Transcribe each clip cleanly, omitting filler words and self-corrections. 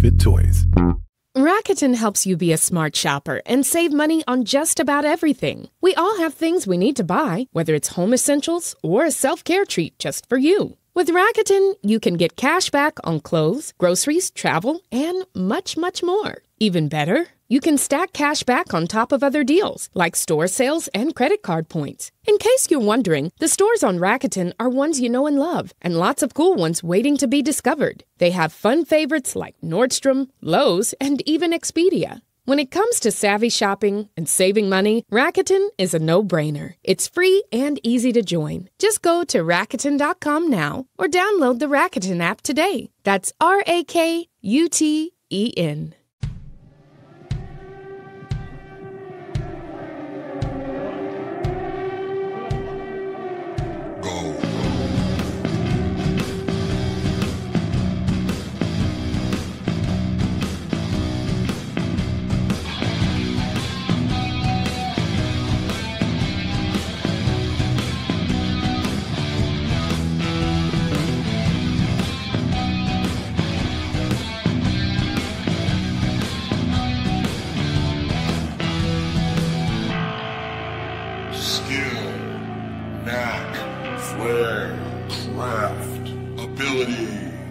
Misfit Toys. Rakuten helps you be a smart shopper and save money on just about everything. We all have things we need to buy, whether it's home essentials or a self-care treat just for you. With Rakuten, you can get cash back on clothes, groceries, travel, and much, much more. Even better, you can stack cash back on top of other deals, like store sales and credit card points. In case you're wondering, the stores on Rakuten are ones you know and love, and lots of cool ones waiting to be discovered. They have fun favorites like Nordstrom, Lowe's, and even Expedia. When it comes to savvy shopping and saving money, Rakuten is a no-brainer. It's free and easy to join. Just go to Rakuten.com now or download the Rakuten app today. That's Rakuten.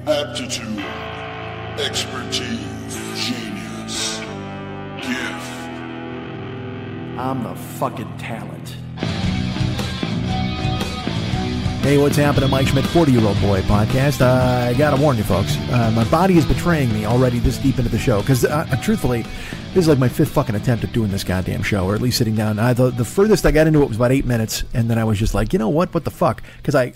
Aptitude, expertise, genius, gift. I'm the fucking talent. Hey, what's happening? Mike Schmidt, 40-Year-Old Boy podcast. I gotta warn you folks, my body is betraying me already this deep into the show, because truthfully, this is like my fifth fucking attempt at doing this goddamn show, or at least sitting down. The furthest I got into it was about 8 minutes, and then I was just like, you know what the fuck?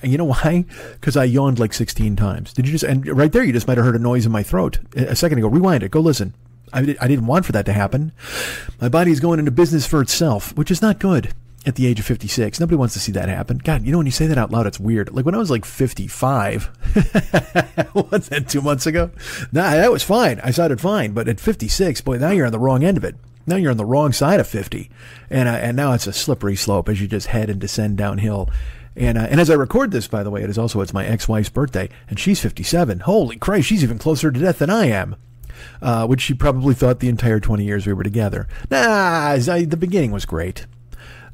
You know why? Because I yawned like 16 times. Did you just, and right there you just might have heard a noise in my throat a second ago. Rewind it, go listen. I didn't want for that to happen. My body is going into business for itself, which is not good. At the age of 56. Nobody wants to see that happen. God, you know, when you say that out loud, it's weird. Like when I was like 55, what's that, 2 months ago? Nah, that was fine. I sounded fine. But at 56, boy, now you're on the wrong end of it. Now you're on the wrong side of 50. And now it's a slippery slope as you just head and descend downhill. And as I record this, by the way, it's my ex-wife's birthday, and she's 57. Holy Christ, she's even closer to death than I am. Which she probably thought the entire 20 years we were together. The beginning was great.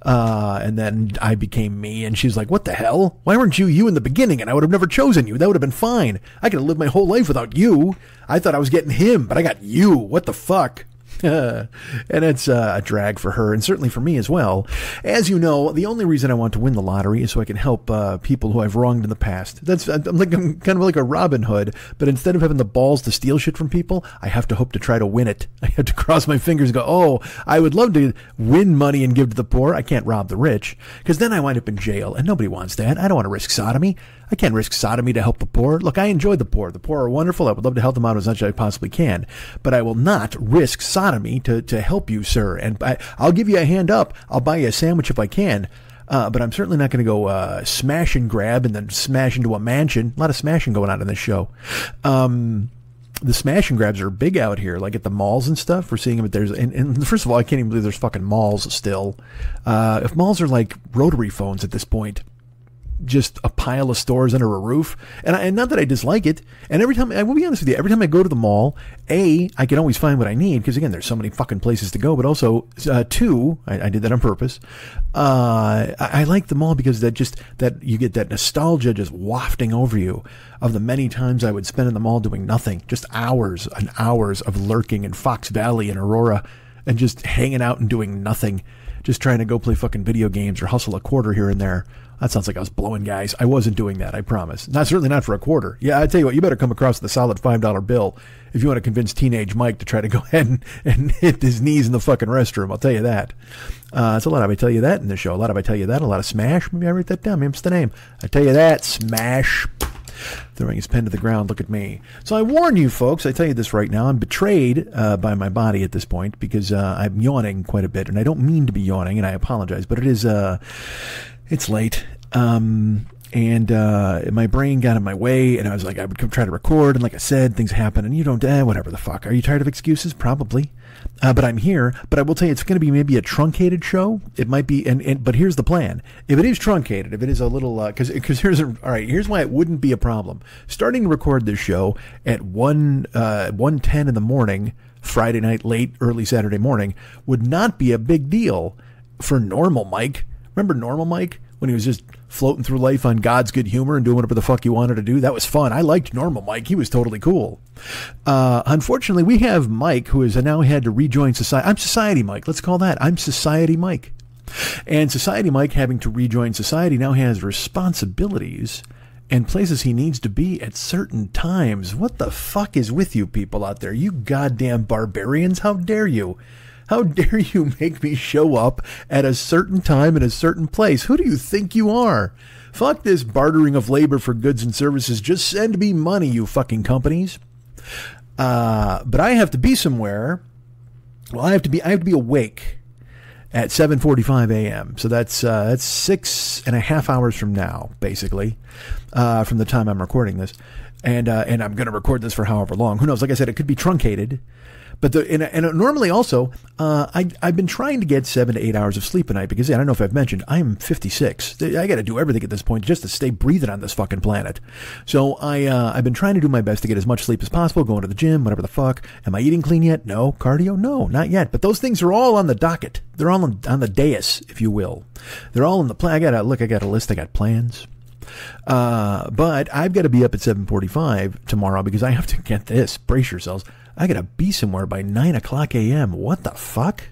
And then I became me, and she's like, what the hell? Why weren't you in the beginning? And I would have never chosen you. That would have been fine. I could have lived my whole life without you. I thought I was getting him, but I got you. What the fuck? And it's a drag for her, and certainly for me as well. As you know, the only reason I want to win the lottery is so I can help people who I've wronged in the past. I'm kind of like a Robin Hood, but instead of having the balls to steal shit from people, I have to hope to try to win it. I have to cross my fingers and go, oh, I would love to win money and give to the poor. I can't rob the rich, because then I wind up in jail, and nobody wants that. I don't want to risk sodomy. I can't risk sodomy to help the poor. Look, I enjoy the poor. The poor are wonderful. I would love to help them out as much as I possibly can. But I will not risk sodomy to help you, sir. And I'll give you a hand up. I'll buy you a sandwich if I can. But I'm certainly not going to go smash and grab and then smash into a mansion. A lot of smashing going on in this show. The smash and grabs are big out here, like at the malls and stuff. We're seeing them. And first of all, I can't even believe there's fucking malls still. If malls are like rotary phones at this point, just a pile of stores under a roof, and not that I dislike it. And every time, I will be honest with you, every time I go to the mall, I can always find what I need, because again, there's so many fucking places to go. But also, two, I did that on purpose. I like the mall because that you get that nostalgia just wafting over you of the many times I would spend in the mall doing nothing, just hours and hours of lurking in Fox Valley and Aurora, and just hanging out and doing nothing, just trying to go play fucking video games or hustle a quarter here and there. That sounds like I was blowing guys. I wasn't doing that, I promise. Certainly not for a quarter. Yeah, I tell you what, you better come across the solid $5 bill if you want to convince teenage Mike to try to go ahead and hit his knees in the fucking restroom. I'll tell you that. It's a lot of I tell you that in the show. A lot of I tell you that. A lot of smash. Maybe I write that down. Maybe it's the name. I tell you that. Smash. Throwing his pen to the ground. Look at me. So I warn you folks, I tell you this right now, I'm betrayed by my body at this point, because I'm yawning quite a bit, and I don't mean to be yawning, and I apologize, but it is it's late. And And my brain got in my way, and I was like, I would try to record, and like I said, things happen, and you don't, whatever the fuck. Are you tired of excuses? Probably. But I'm here. But I will tell you, it's going to be maybe a truncated show. It might be, but here's the plan. If it is truncated, if it is a little, because here's why it wouldn't be a problem. Starting to record this show at 1:10 in the morning, Friday night, late, early Saturday morning, would not be a big deal for normal Mike. Remember normal Mike? When he was just floating through life on God's good humor and doing whatever the fuck he wanted to do. That was fun. I liked normal Mike. He was totally cool. Unfortunately, we have Mike, who has now had to rejoin society. I'm Society Mike. Let's call that. I'm Society Mike. And Society Mike, having to rejoin society, now has responsibilities and places he needs to be at certain times. What the fuck is with you people out there? You goddamn barbarians. How dare you? How dare you make me show up at a certain time in a certain place? Who do you think you are? Fuck this bartering of labor for goods and services. Just send me money, you fucking companies. But I have to be somewhere. Well, I have to be awake at 7:45 a.m. So that's 6.5 hours from now, basically, from the time I'm recording this. And I'm going to record this for however long. Who knows? Like I said, it could be truncated. But normally also, I've been trying to get 7 to 8 hours of sleep a night because I don't know if I've mentioned, I'm 56. I got to do everything at this point just to stay breathing on this fucking planet. So I've been trying to do my best to get as much sleep as possible, going to the gym, whatever the fuck. Am I eating clean yet? No. Cardio? No, not yet. But those things are all on the docket. They're all on the dais, if you will. They're all in the plan. I got a list. I got plans. But I've got to be up at 7:45 tomorrow because I have to get this. Brace yourselves. I got to be somewhere by 9 o'clock a.m. What the fuck?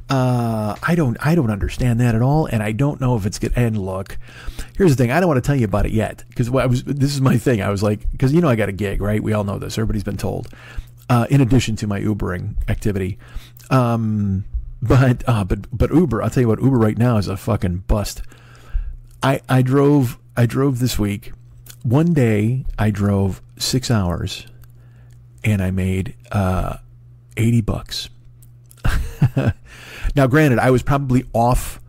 I don't understand that at all. And I don't know if it's good. And look, here's the thing. I don't want to tell you about it yet because this is my thing. I was like, because I got a gig, right? We all know this. Everybody's been told, in addition to my Ubering activity. But Uber, I'll tell you what, Uber right now is a fucking bust. I drove this week. One day I drove 6 hours and I made $80. Now, granted, I was probably off.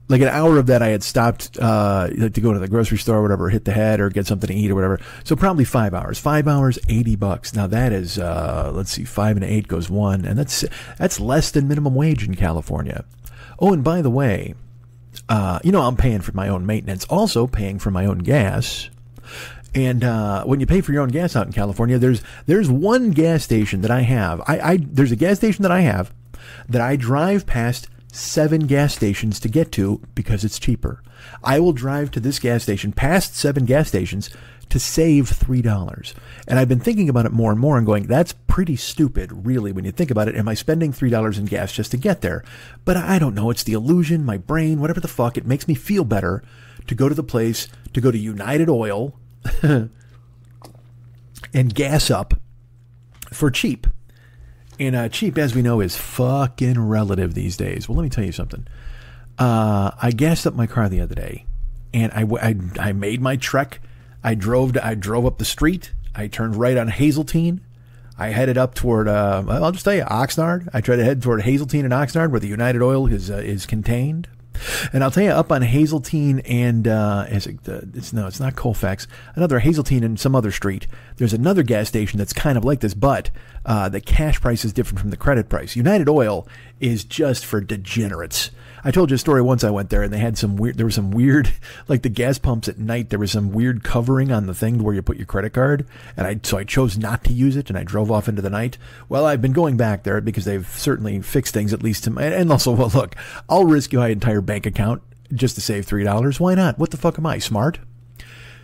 Like an hour of that, I had stopped to go to the grocery store or whatever, hit the head or get something to eat or whatever. So probably 5 hours. 5 hours, $80. Now that is, let's see, 5 and 8 goes 1, and that's less than minimum wage in California. Oh, and by the way, I'm paying for my own maintenance, also paying for my own gas. And when you pay for your own gas out in California, there's one gas station that I have. There's a gas station that I have that I drive past 7 gas stations to get to because it's cheaper. I will drive to this gas station past 7 gas stations to save $3. And I've been thinking about it more and more and going, that's pretty stupid, really, when you think about it. Am I spending $3 in gas just to get there? But I don't know. It's the illusion, my brain, whatever the fuck. It makes me feel better to go to the place, to go to United Oil and gas up for cheap. And cheap, as we know, is fucking relative these days. Well, let me tell you something. I gassed up my car the other day, and I made my trek. I drove up the street. I turned right on Hazeltine. I headed up toward, I'll just tell you, Oxnard. I tried to head toward Hazeltine and Oxnard, where the United Oil is contained. And I'll tell you, up on Hazeltine and it's not Colfax. Another Hazeltine and some other street. There's another gas station that's kind of like this, but the cash price is different from the credit price. United Oil is just for degenerates. I told you a story once I went there and they had there was some weird, like the gas pumps at night, there was some weird covering on the thing where you put your credit card. And so I chose not to use it and I drove off into the night. Well, I've been going back there because they've certainly fixed things, at least and also, well, look, I'll risk my entire bank account just to save $3. Why not? What the fuck am I, smart?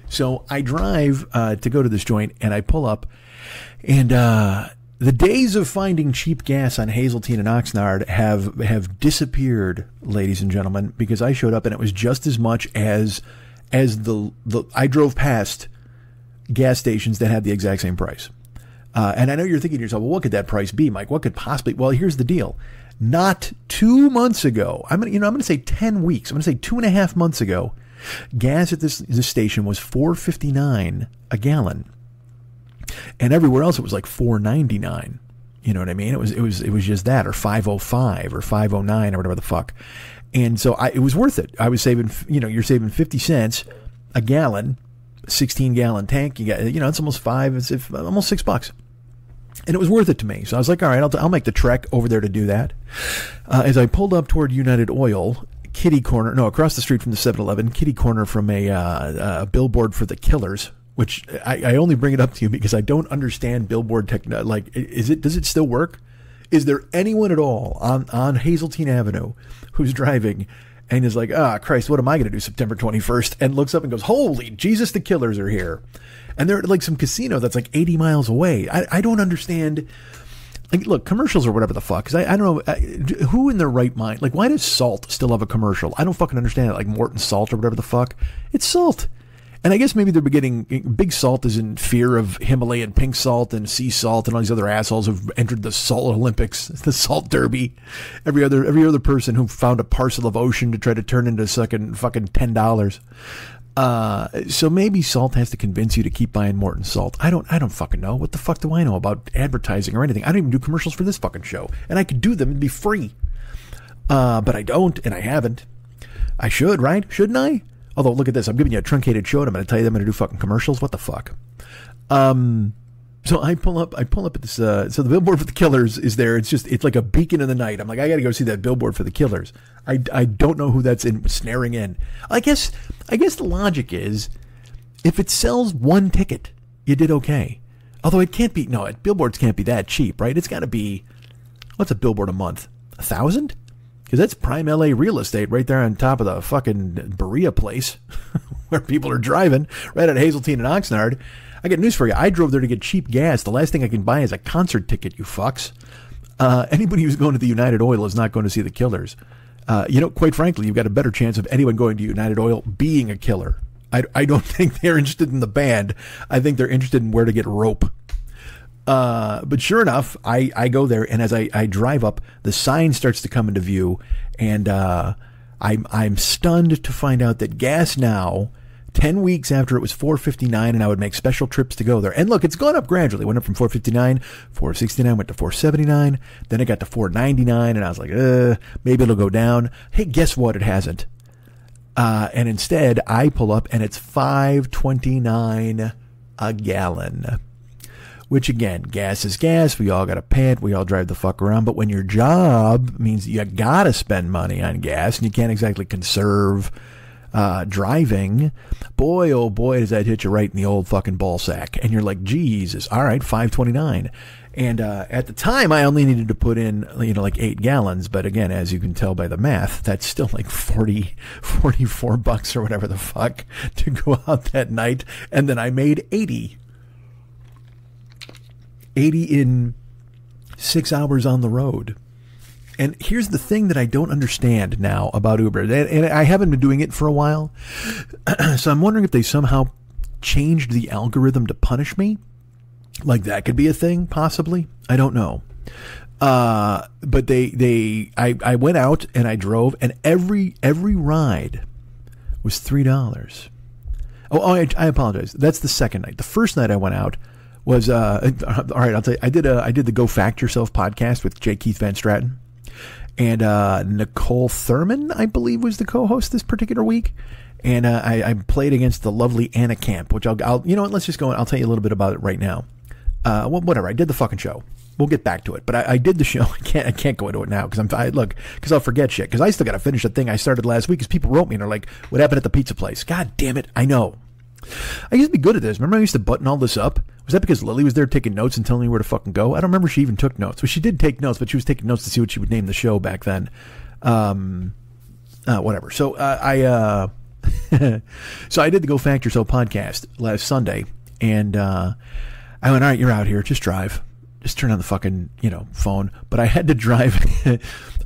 So I drive to go to this joint and I pull up and, the days of finding cheap gas on Hazeltine and Oxnard have disappeared, ladies and gentlemen, because I showed up and it was just as much as I drove past gas stations that had the exact same price. And I know you're thinking to yourself, well, what could that price be, Mike? What could possibly? Well, here's the deal. Not 2 months ago, I'm going to say 10 weeks. I'm going to say 2.5 months ago, gas at this station was $4.59 a gallon. And everywhere else it was like $4.99. You know what I mean? It was just that, or $5.05 or $5.09 or whatever the fuck. And so it was worth it. I was saving, you're saving 50 cents a gallon, 16-gallon tank. You got, it's almost almost $6. And it was worth it to me. So I was like, all right, I'll make the trek over there to do that. As I pulled up toward United Oil, across the street from the 7-Eleven, kitty corner from a billboard for the Killers, which I only bring it up to you because I don't understand billboard technology. Like, does it still work? Is there anyone at all on Hazeltine Avenue who's driving and is like, Christ, what am I going to do September 21st? And looks up and goes, holy Jesus, the Killers are here. And they're at like some casino that's like 80 miles away. I don't understand. Like, look, commercials or whatever the fuck. Because I don't know, who in their right mind, like, why does Salt still have a commercial? I don't fucking understand it. Like Morton Salt or whatever the fuck. It's Salt. And I guess maybe they're beginning, Big Salt is in fear of Himalayan pink salt and sea salt and all these other assholes who've entered the Salt Olympics, the Salt Derby. Every other person who found a parcel of ocean to try to turn into fucking $10. So maybe Salt has to convince you to keep buying Morton Salt. I don't fucking know. What the fuck do I know about advertising or anything? I don't even do commercials for this fucking show. And I could do them and be free. But I don't, and I haven't. I should, right? Shouldn't I? Although, look at this. I'm giving you a truncated show, and I'm going to tell you I'm going to do fucking commercials. What the fuck? So I pull up at this. So the billboard for the Killers is there. It's like a beacon in the night. I'm like, I got to go see that billboard for the Killers. I don't know who that's snaring in. I guess the logic is, if it sells one ticket, you did okay. Although it can't be. No, billboards can't be that cheap, right? It's got to be. What's a billboard a month? 1,000? Because that's prime LA real estate right there on top of the fucking Berea place where people are driving, right at Hazeltine and Oxnard. I got news for you. I drove there to get cheap gas. The last thing I can buy is a concert ticket, you fucks. Anybody who's going to the United Oil is not going to see the Killers. Quite frankly, you've got a better chance of anyone going to United Oil being a killer. I don't think they're interested in the band. I think they're interested in where to get rope. But sure enough, I go there, and as I drive up, the sign starts to come into view, and I'm stunned to find out that gas now, 10 weeks after it was $4.59, and I would make special trips to go there. And look, it's gone up gradually. It went up from $4.59, $4.69, went to $4.79, then it got to $4.99, and I was like, maybe it'll go down. Hey, guess what? It hasn't. And instead, I pull up, and it's $5.29 a gallon. Which, again, gas is gas. We all got to pay it. We all drive the fuck around. But when your job means you got to spend money on gas and you can't exactly conserve driving, boy, oh boy, does that hit you right in the old fucking ball sack. And you're like, Jesus, all right, $5.29. And at the time, I only needed to put in, like 8 gallons. But again, as you can tell by the math, that's still like $44 or whatever the fuck to go out that night. And then I made 80 in 6 hours on the road. And here's the thing that I don't understand now about Uber. And I haven't been doing it for a while. So I'm wondering if they somehow changed the algorithm to punish me. Like that could be a thing, possibly. I don't know. But I went out and I drove, and every ride was $3. Oh, I apologize. That's the second night. The first night I went out was all right. I'll tell you, I did the Go Fact Yourself podcast with J. Keith Van Stratton, and Nicole Thurman, I believe, was the co-host this particular week. And I played against the lovely Anna Camp, which I'll let's just go. I'll tell you a little bit about it right now. Whatever. I did the fucking show. We'll get back to it. But I did the show. I can't go into it now because I'll forget shit. Because I still got to finish the thing I started last week. Because people wrote me and they're like, "What happened at the pizza place?" God damn it! I know. I used to be good at this. Remember I used to button all this up? Was that because Lily was there taking notes and telling me where to fucking go? I don't remember she even took notes. Well, she did take notes, but she was taking notes to see what she would name the show back then. Whatever. So so I did the Go Fact Yourself podcast last Sunday, and I went, all right, you're out here. Just drive. Just turn on the fucking, phone. But I had to drive.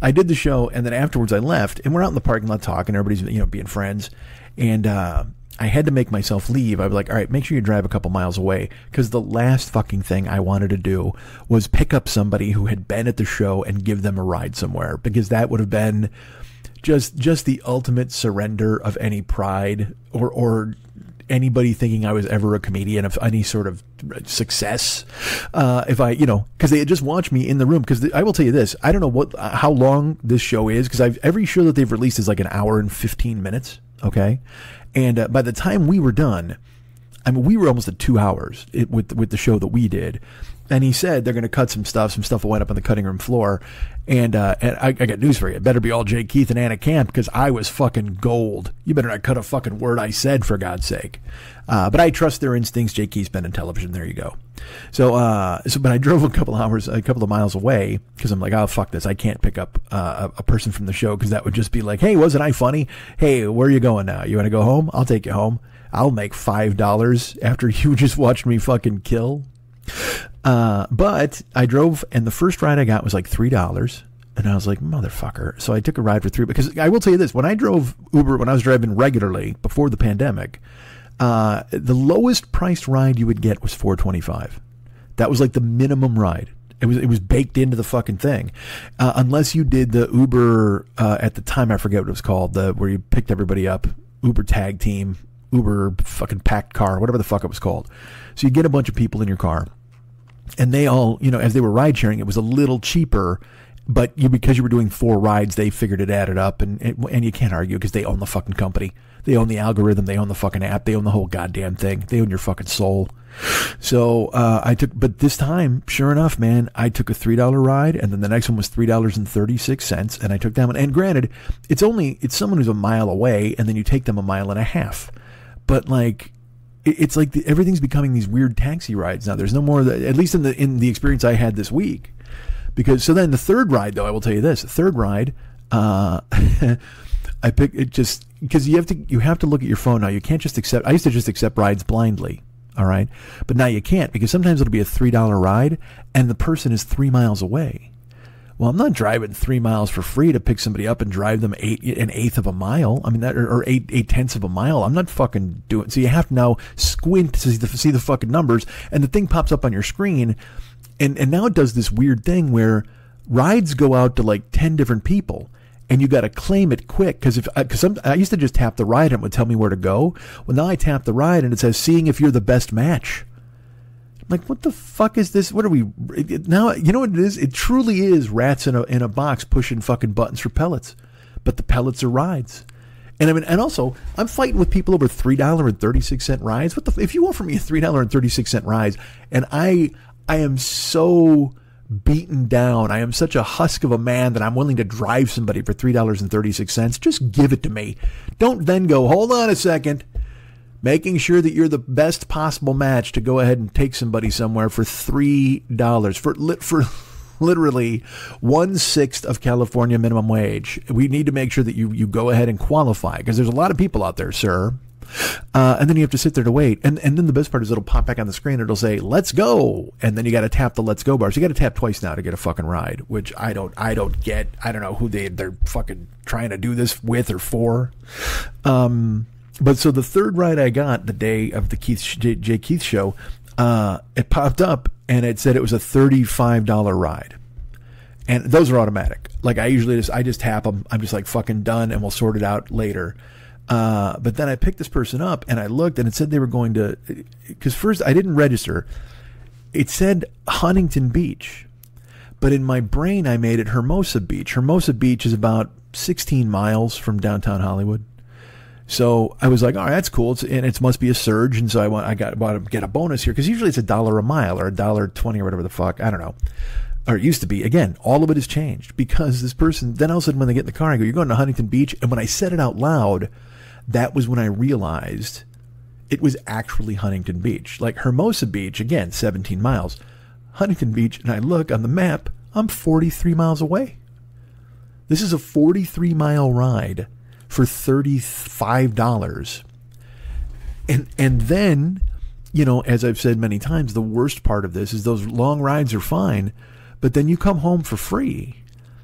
I did the show, and then afterwards I left, and we're out in the parking lot talking. Everybody's, being friends. And I had to make myself leave. I was like, all right, make sure you drive a couple miles away. Because the last fucking thing I wanted to do was pick up somebody who had been at the show and give them a ride somewhere. Because that would have been just the ultimate surrender of any pride or anybody thinking I was ever a comedian of any sort of success. If I, because they had just watched me in the room. Because I will tell you this, I don't know how long this show is. Because every show that they've released is like an hour and 15 minutes. Okay. And by the time we were done, I mean, we were almost at 2 hours with the show that we did. And he said they're going to cut some stuff that went up on the cutting room floor. And I got news for you. It better be all Jay Keith and Anna Camp, because I was fucking gold. You better not cut a fucking word I said, for God's sake. But I trust their instincts. Jay Keith's been in television. There you go. But I drove a couple of miles away, because I'm like, oh, fuck this. I can't pick up a person from the show, because that would just be like, hey, wasn't I funny? Hey, where are you going now? You want to go home? I'll take you home. I'll make $5 after you just watched me fucking kill. But I drove, and the first ride I got was like $3. And I was like, motherfucker. So I took a ride for $3, because I will tell you this. When I drove Uber, when I was driving regularly before the pandemic, the lowest priced ride you would get was $4.25. That was like the minimum ride. It was baked into the fucking thing. Unless you did the Uber, at the time, I forget what it was called, where you picked everybody up, Uber tag team, Uber fucking packed car, whatever the fuck it was called. So you get a bunch of people in your car, and they all, as they were ride sharing, it was a little cheaper, but because you were doing 4 rides, they figured it added up, and you can't argue, because they own the fucking company. They own the algorithm. They own the fucking app. They own the whole goddamn thing. They own your fucking soul. So but this time, sure enough, man, I took a $3 ride, and then the next one was $3.36, and I took that one. And granted, it's someone who's a mile away, and then you take them 1.5 miles. But like, it's like everything's becoming these weird taxi rides now. There's no more, at least in the experience I had this week. So then the third ride, though, I will tell you this. The third ride, I picked it just because you have to look at your phone now. You can't just accept. I used to just accept rides blindly. All right. But now you can't, because sometimes it'll be a $3 ride and the person is 3 miles away. Well, I'm not driving 3 miles for free to pick somebody up and drive them an eighth of a mile. I mean, that, or 8/10 of a mile. I'm not fucking doing. So you have to now squint to see the fucking numbers, and the thing pops up on your screen. And now it does this weird thing where rides go out to like 10 different people, and you got to claim it quick. Because I used to just tap the ride and it would tell me where to go. Well, now I tap the ride and it says, seeing if you're the best match. I'm like, what the fuck is this? What are we now? You know what it is? It truly is rats in a box pushing fucking buttons for pellets, but the pellets are rides. And I mean, and also, I'm fighting with people over $3.36 rides. What the? If you offer me a $3.36 ride, and I am so beaten down, I am such a husk of a man that I'm willing to drive somebody for $3.36. Just give it to me. Don't then go, hold on a second. Making sure that you're the best possible match to go ahead and take somebody somewhere for $3 for literally 1/6 of California minimum wage. We need to make sure that you go ahead and qualify, because there's a lot of people out there, sir. And then you have to sit there to wait. And then the best part is it'll pop back on the screen. It'll say, let's go. And then you got to tap the let's go bar. So you got to tap twice now to get a fucking ride, which I don't get. I don't know who they're fucking trying to do this with or for. But so the third ride I got the day of the Jay Keith show, it popped up and it said it was a $35 ride. And those are automatic. Like I just tap them. I'm just like fucking done, and we'll sort it out later. But then I picked this person up and I looked, and it said they were going to, because first I didn't register. It said Huntington Beach, but in my brain I made it Hermosa Beach. Hermosa Beach is about 16 miles from downtown Hollywood. So I was like, all right, that's cool. It must be a surge. And so I want to get a bonus here, because usually it's $1 a mile or $1.20 or whatever the fuck. I don't know. Or it used to be. Again, all of it has changed, because this person, then all of a sudden when they get in the car, I go, you're going to Huntington Beach? And when I said it out loud, that was when I realized it was actually Huntington Beach. Like Hermosa Beach, again, 17 miles. Huntington Beach, and I look on the map, I'm 43 miles away. This is a 43-mile ride for $35. And then, as I've said many times, the worst part of this is those long rides are fine, but then you come home for free.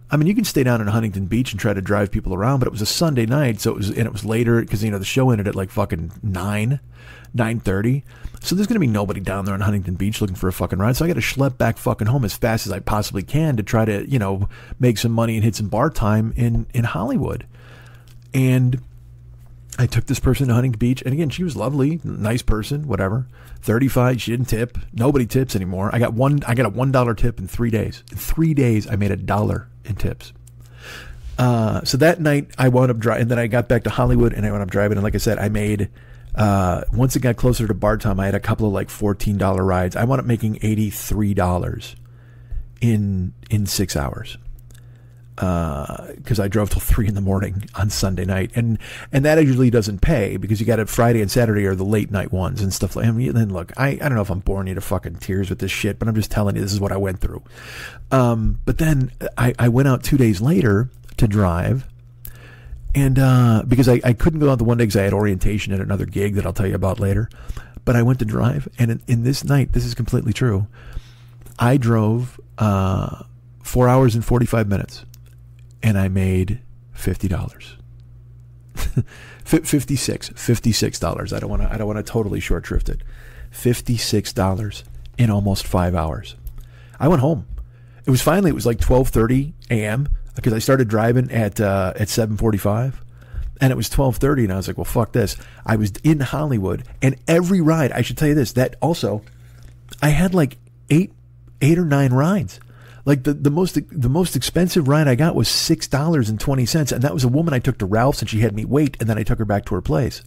I mean, you can stay down in Huntington Beach and try to drive people around, but it was a Sunday night, so it was later, because the show ended at like fucking 9:30. So there's gonna be nobody down there in Huntington Beach looking for a fucking ride. So I got to schlep back fucking home as fast as I possibly can to try to make some money and hit some bar time in Hollywood. And I took this person to Huntington Beach, and again, she was lovely, nice person, whatever. 35, she didn't tip. Nobody tips anymore. I got a $1 tip in 3 days. In 3 days, I made $1 in tips. So that night I wound up driving, and then I got back to Hollywood and I wound up driving. And like I said, I made, once it got closer to bar time, I had a couple of like $14 rides. I wound up making $83 in 6 hours. Because I drove till 3 a.m. on Sunday night, and that usually doesn't pay because you got it Friday and Saturday are the late night ones and stuff like. I mean, then look, I don't know if I'm boring you to fucking tears with this shit, but I'm just telling you this is what I went through. But then I went out 2 days later to drive, and because I couldn't go out the one day because I had orientation at another gig that I'll tell you about later. But I went to drive, and in this night, this is completely true. I drove 4 hours and 45 minutes. And I made $50. $56. I don't want to totally short shrift it. $56 in almost 5 hours. I went home. It was like 12:30 a.m. because I started driving at 7:45, and it was 12:30, and I was like, well, fuck this. I was in Hollywood, and every ride, I should tell you this, that also, I had like eight or nine rides. Like the most expensive ride I got was $6.20, and that was a woman I took to Ralph's, and she had me wait, and then I took her back to her place.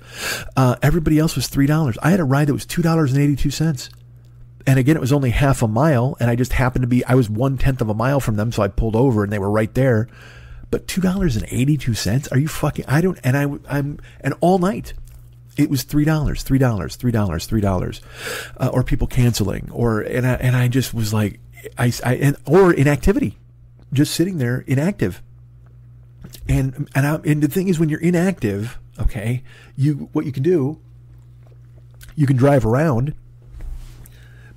Everybody else was $3. I had a ride that was $2.82, and again, it was only half a mile, and I just happened to be, I was 1/10 of a mile from them, so I pulled over, and they were right there. But $2.82? Are you fucking? And all night. It was $3, or people canceling, and I just was like. Or inactivity, just sitting there inactive, and the thing is, when you're inactive, okay, what you can do, you can drive around,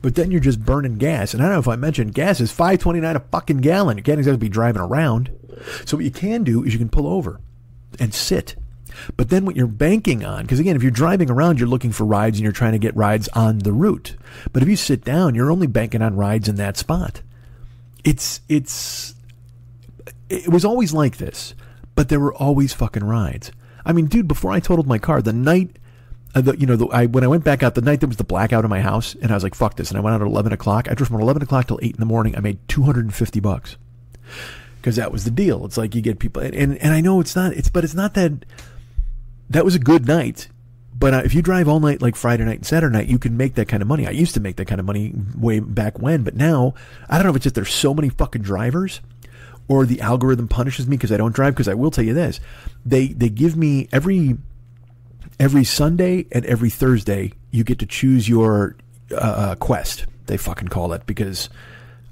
but then you're just burning gas. And I don't know if I mentioned, gas is $5.29 a fucking gallon. You can't exactly be driving around. So what you can do is you can pull over and sit. But then what you're banking on, because again, if you're driving around, you're looking for rides and you're trying to get rides on the route. But if you sit down, you're only banking on rides in that spot. It was always like this, but there were always fucking rides. I mean, dude, before I totaled my car, the night, when I went back out, the night there was the blackout in my house, and I was like, fuck this. And I went out at 11 o'clock. I drove from 11 o'clock till 8 a.m. I made $250 because that was the deal. It's like you get people, and I know it's not that. That was a good night, but if you drive all night like Friday night and Saturday night, you can make that kind of money. I used to make that kind of money way back when, but now, I don't know if it's just there's so many fucking drivers, or the algorithm punishes me because I don't drive, because I will tell you this. They give me every Sunday and every Thursday, you get to choose your quest, they fucking call it, because,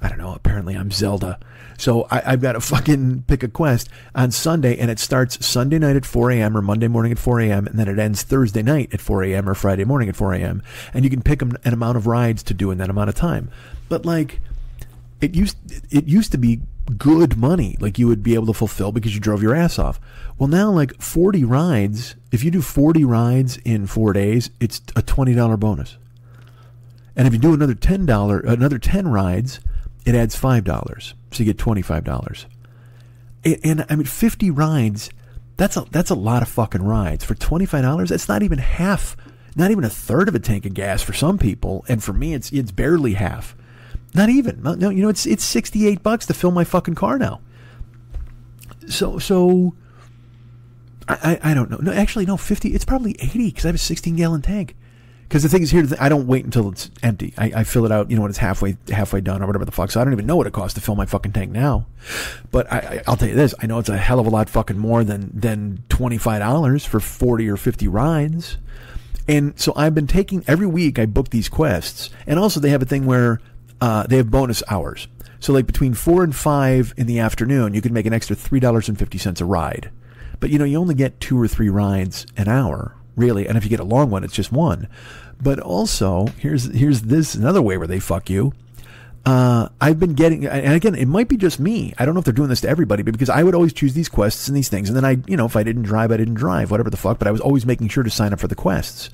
I don't know, apparently I'm Zelda. So I've got to fucking pick a quest on Sunday, and it starts Sunday night at 4 a.m. or Monday morning at 4 a.m., and then it ends Thursday night at 4 a.m. or Friday morning at 4 a.m. And you can pick an amount of rides to do in that amount of time. But like, it used to be good money, like you would be able to fulfill because you drove your ass off. Well, now like 40 rides, if you do 40 rides in 4 days, it's a $20 bonus. And if you do another $10 rides, it adds $5. So you get $25. And I mean, 50 rides, that's a lot of fucking rides. For $25, that's not even half, not even a third of a tank of gas for some people. And for me, it's barely half. Not even. No, it's $68 to fill my fucking car now. So I don't know. No, actually, no, 50, it's probably 80 because I have a 16-gallon tank. Because the thing is, here, I don't wait until it's empty. I fill it out, when it's halfway done or whatever the fuck. So I don't even know what it costs to fill my fucking tank now. But I'll tell you this. I know it's a hell of a lot fucking more than $25 for 40 or 50 rides. And so I've been taking, every week I book these quests. And also they have a thing where they have bonus hours. So like between 4 and 5 in the afternoon, you can make an extra $3.50 a ride. But you only get 2 or 3 rides an hour, really. And if you get a long one, it's just one. But also, here's this another way where they fuck you. I've been getting, and again, it might be just me. I don't know if they're doing this to everybody, but because I would always choose these quests and these things, and then if I didn't drive, whatever the fuck. But I was always making sure to sign up for the quests.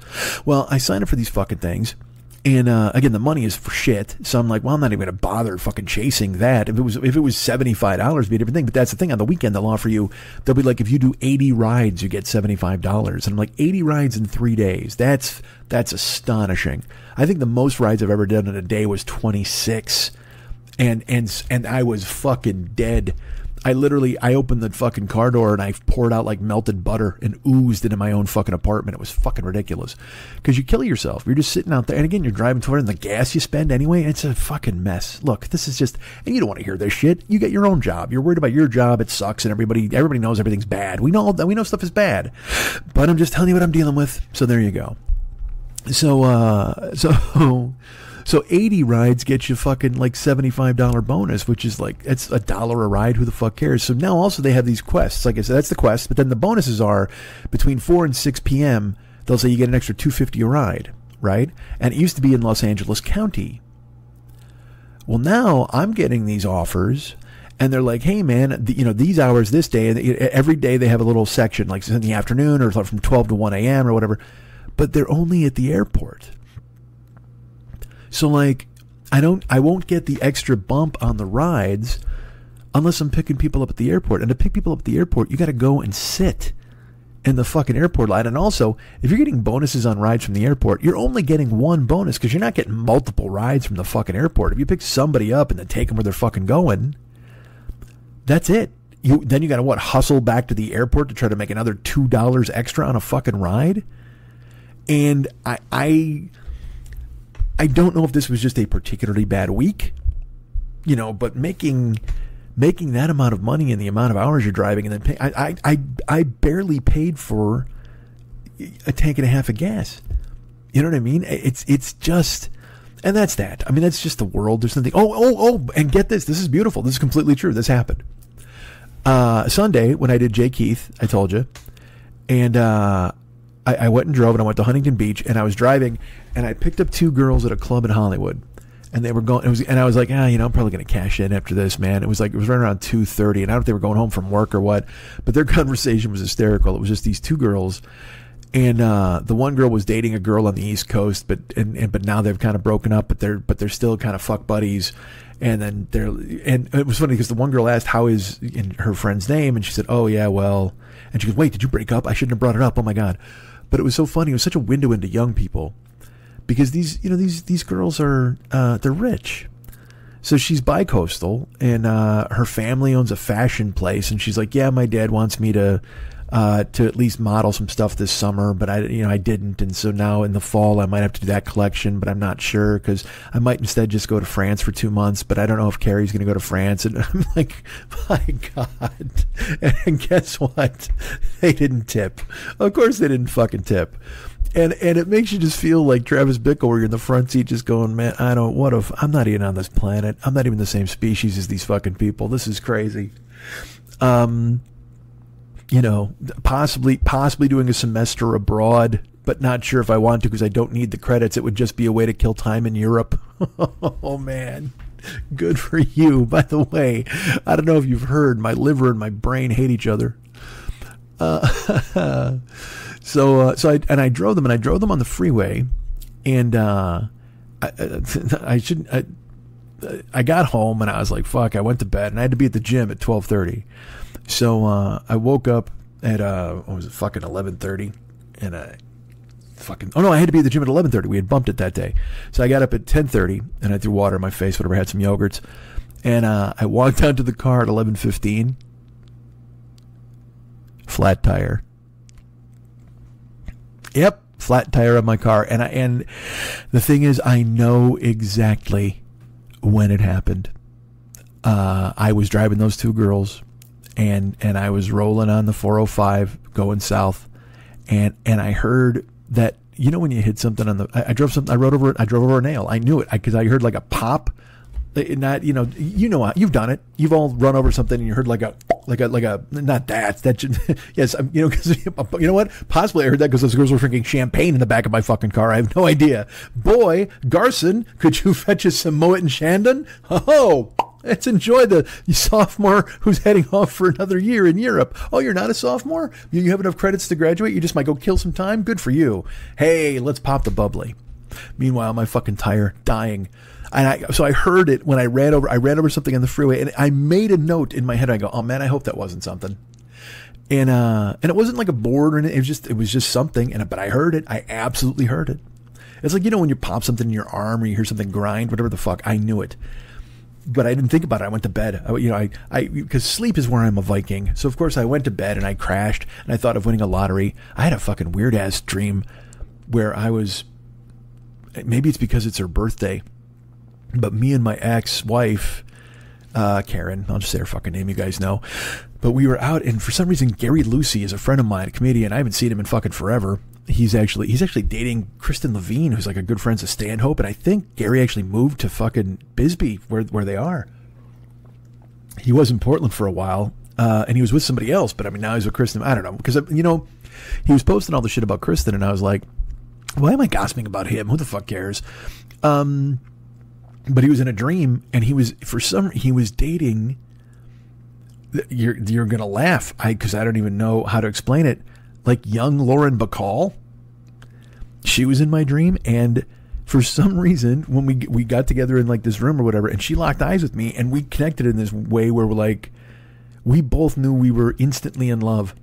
Well, I signed up for these fucking things, and again, the money is for shit. So I'm like, well, I'm not even gonna bother fucking chasing that. If it was $75, it'd be a different thing. But that's the thing. On the weekend, they'll offer you. They'll be like, if you do 80 rides, you get $75. And I'm like, 80 rides in 3 days. That's astonishing. I think the most rides I've ever done in a day was 26, and I was fucking dead. I opened the fucking car door and I poured out like melted butter and oozed into my own fucking apartment. It was fucking ridiculous. Because you kill yourself. You're just sitting out there. And again, you're driving toward it, and the gas you spend anyway, it's a fucking mess. Look, this is just, and you don't want to hear this shit. You get your own job. You're worried about your job. It sucks, and everybody knows everything's bad. We know stuff is bad. But I'm just telling you what I'm dealing with. So there you go. So 80 rides get you fucking like $75 bonus, which is like, it's $1 a ride. Who the fuck cares? So now also they have these quests. Like I said, that's the quest. But then the bonuses are between 4 and 6 p.m. They'll say you get an extra $2.50 a ride, right? And it used to be in Los Angeles County. Well, now I'm getting these offers, and they're like, hey man, these hours this day, and every day they have a little section, like in the afternoon or from 12 to 1 a.m. or whatever. But they're only at the airport. So like, I won't get the extra bump on the rides unless I'm picking people up at the airport. And to pick people up at the airport, you got to go and sit in the fucking airport line. And also, if you're getting bonuses on rides from the airport, you're only getting one bonus because you're not getting multiple rides from the fucking airport. If you pick somebody up and then take them where they're fucking going, that's it. Then you got to hustle back to the airport to try to make another $2 extra on a fucking ride. And I don't know if this was just a particularly bad week, but making that amount of money in the amount of hours you're driving, and then I barely paid for a tank and a half of gas. You know what I mean? It's just, and that's that. I mean, that's just the world. There's nothing. Oh, and get this. This is beautiful. This is completely true. This happened. Sunday when I did Jay Keith, I told you, and I went and drove, and I went to Huntington Beach, and I was driving, and I picked up 2 girls at a club in Hollywood, and they were going. And I was like, I'm probably going to cash in after this, man. It was right around 2:30, and I don't know if they were going home from work or what, but their conversation was hysterical. It was just these 2 girls, and the one girl was dating a girl on the East Coast, but now they've kind of broken up, but they're still kind of fuck buddies. And then and it was funny because the one girl asked how is her friend's name, and she said, oh yeah, well, and she goes, wait, did you break up? I shouldn't have brought it up. Oh my God. But it was so funny. It was such a window into young people because these girls are, they're rich. So she's bi-coastal, and her family owns a fashion place, and she's like, yeah, my dad wants me to at least model some stuff this summer, but I didn't, and so now in the fall I might have to do that collection, but I'm not sure because I might instead just go to France for 2 months, but I don't know if Carrie's going to go to France. And I'm like, my God. And guess what? They didn't tip. Of course they didn't fucking tip. And it makes you just feel like Travis Bickle, where you're in the front seat just going, man, I'm not even on this planet. I'm not even the same species as these fucking people. This is crazy. Possibly doing a semester abroad, but not sure if I want to because I don't need the credits. It would just be a way to kill time in Europe. Oh, man. Good for you. By the way, I don't know if you've heard, my liver and my brain hate each other. So I drove them, on the freeway, and I got home, and I was like, fuck, I went to bed, and I had to be at the gym at 12:30. So I woke up at 11:30, and I had to be at the gym at 11:30. We had bumped it that day, so I got up at 10:30, and I threw water in my face, whatever, had some yogurts, and I walked down to the car at 11:15. Flat tire. Yep, flat tire on my car, and the thing is, I know exactly when it happened. I was driving those 2 girls. And I was rolling on the 405 going south, and I heard that, when you hit something on I drove over a nail. I knew it because I heard like a pop. Not you've done it. You've all run over something and you heard like a not that yes, because you know what? Possibly I heard that because those girls were drinking champagne in the back of my fucking car. I have no idea. Boy, Garson, could you fetch us some Moet and Chandon? Oh. Let's enjoy the sophomore who's heading off for another year in Europe. Oh, you're not a sophomore? You have enough credits to graduate? You just might go kill some time? Good for you. Hey, let's pop the bubbly. Meanwhile, my fucking tire dying. And so I heard it when I ran over something on the freeway, and I made a note in my head. I go, oh man, I hope that wasn't something. And it wasn't like a board or anything. It was just something. But I heard it. I absolutely heard it. It's like, when you pop something in your arm or you hear something grind, whatever the fuck. I knew it. but I didn't think about it. I went to bed. Because sleep is where I'm a Viking. So of course I went to bed and I crashed and I thought of winning a lottery. I had a fucking weird ass dream where I was, maybe it's because it's her birthday, but me and my ex-wife, Karen, I'll just say her fucking name, you guys know, but we were out, and for some reason Gary Lucy is a friend of mine, a comedian. I haven't seen him in fucking forever. He's actually dating Kristen Levine, who's like a good friend of Stanhope, and I think Gary actually moved to fucking Bisbee, where they are. He was in Portland for a while, and he was with somebody else, but I mean now he's with Kristen. I don't know, because he was posting all the shit about Kristen, and I was like, why am I gossiping about him? Who the fuck cares? But he was in a dream, and he was dating. You're gonna laugh, because I don't even know how to explain it. Like young Lauren Bacall. She was in my dream, and for some reason, when we got together in like this room or whatever, and she locked eyes with me, and we connected in this way where we're like, we both knew we were instantly in love.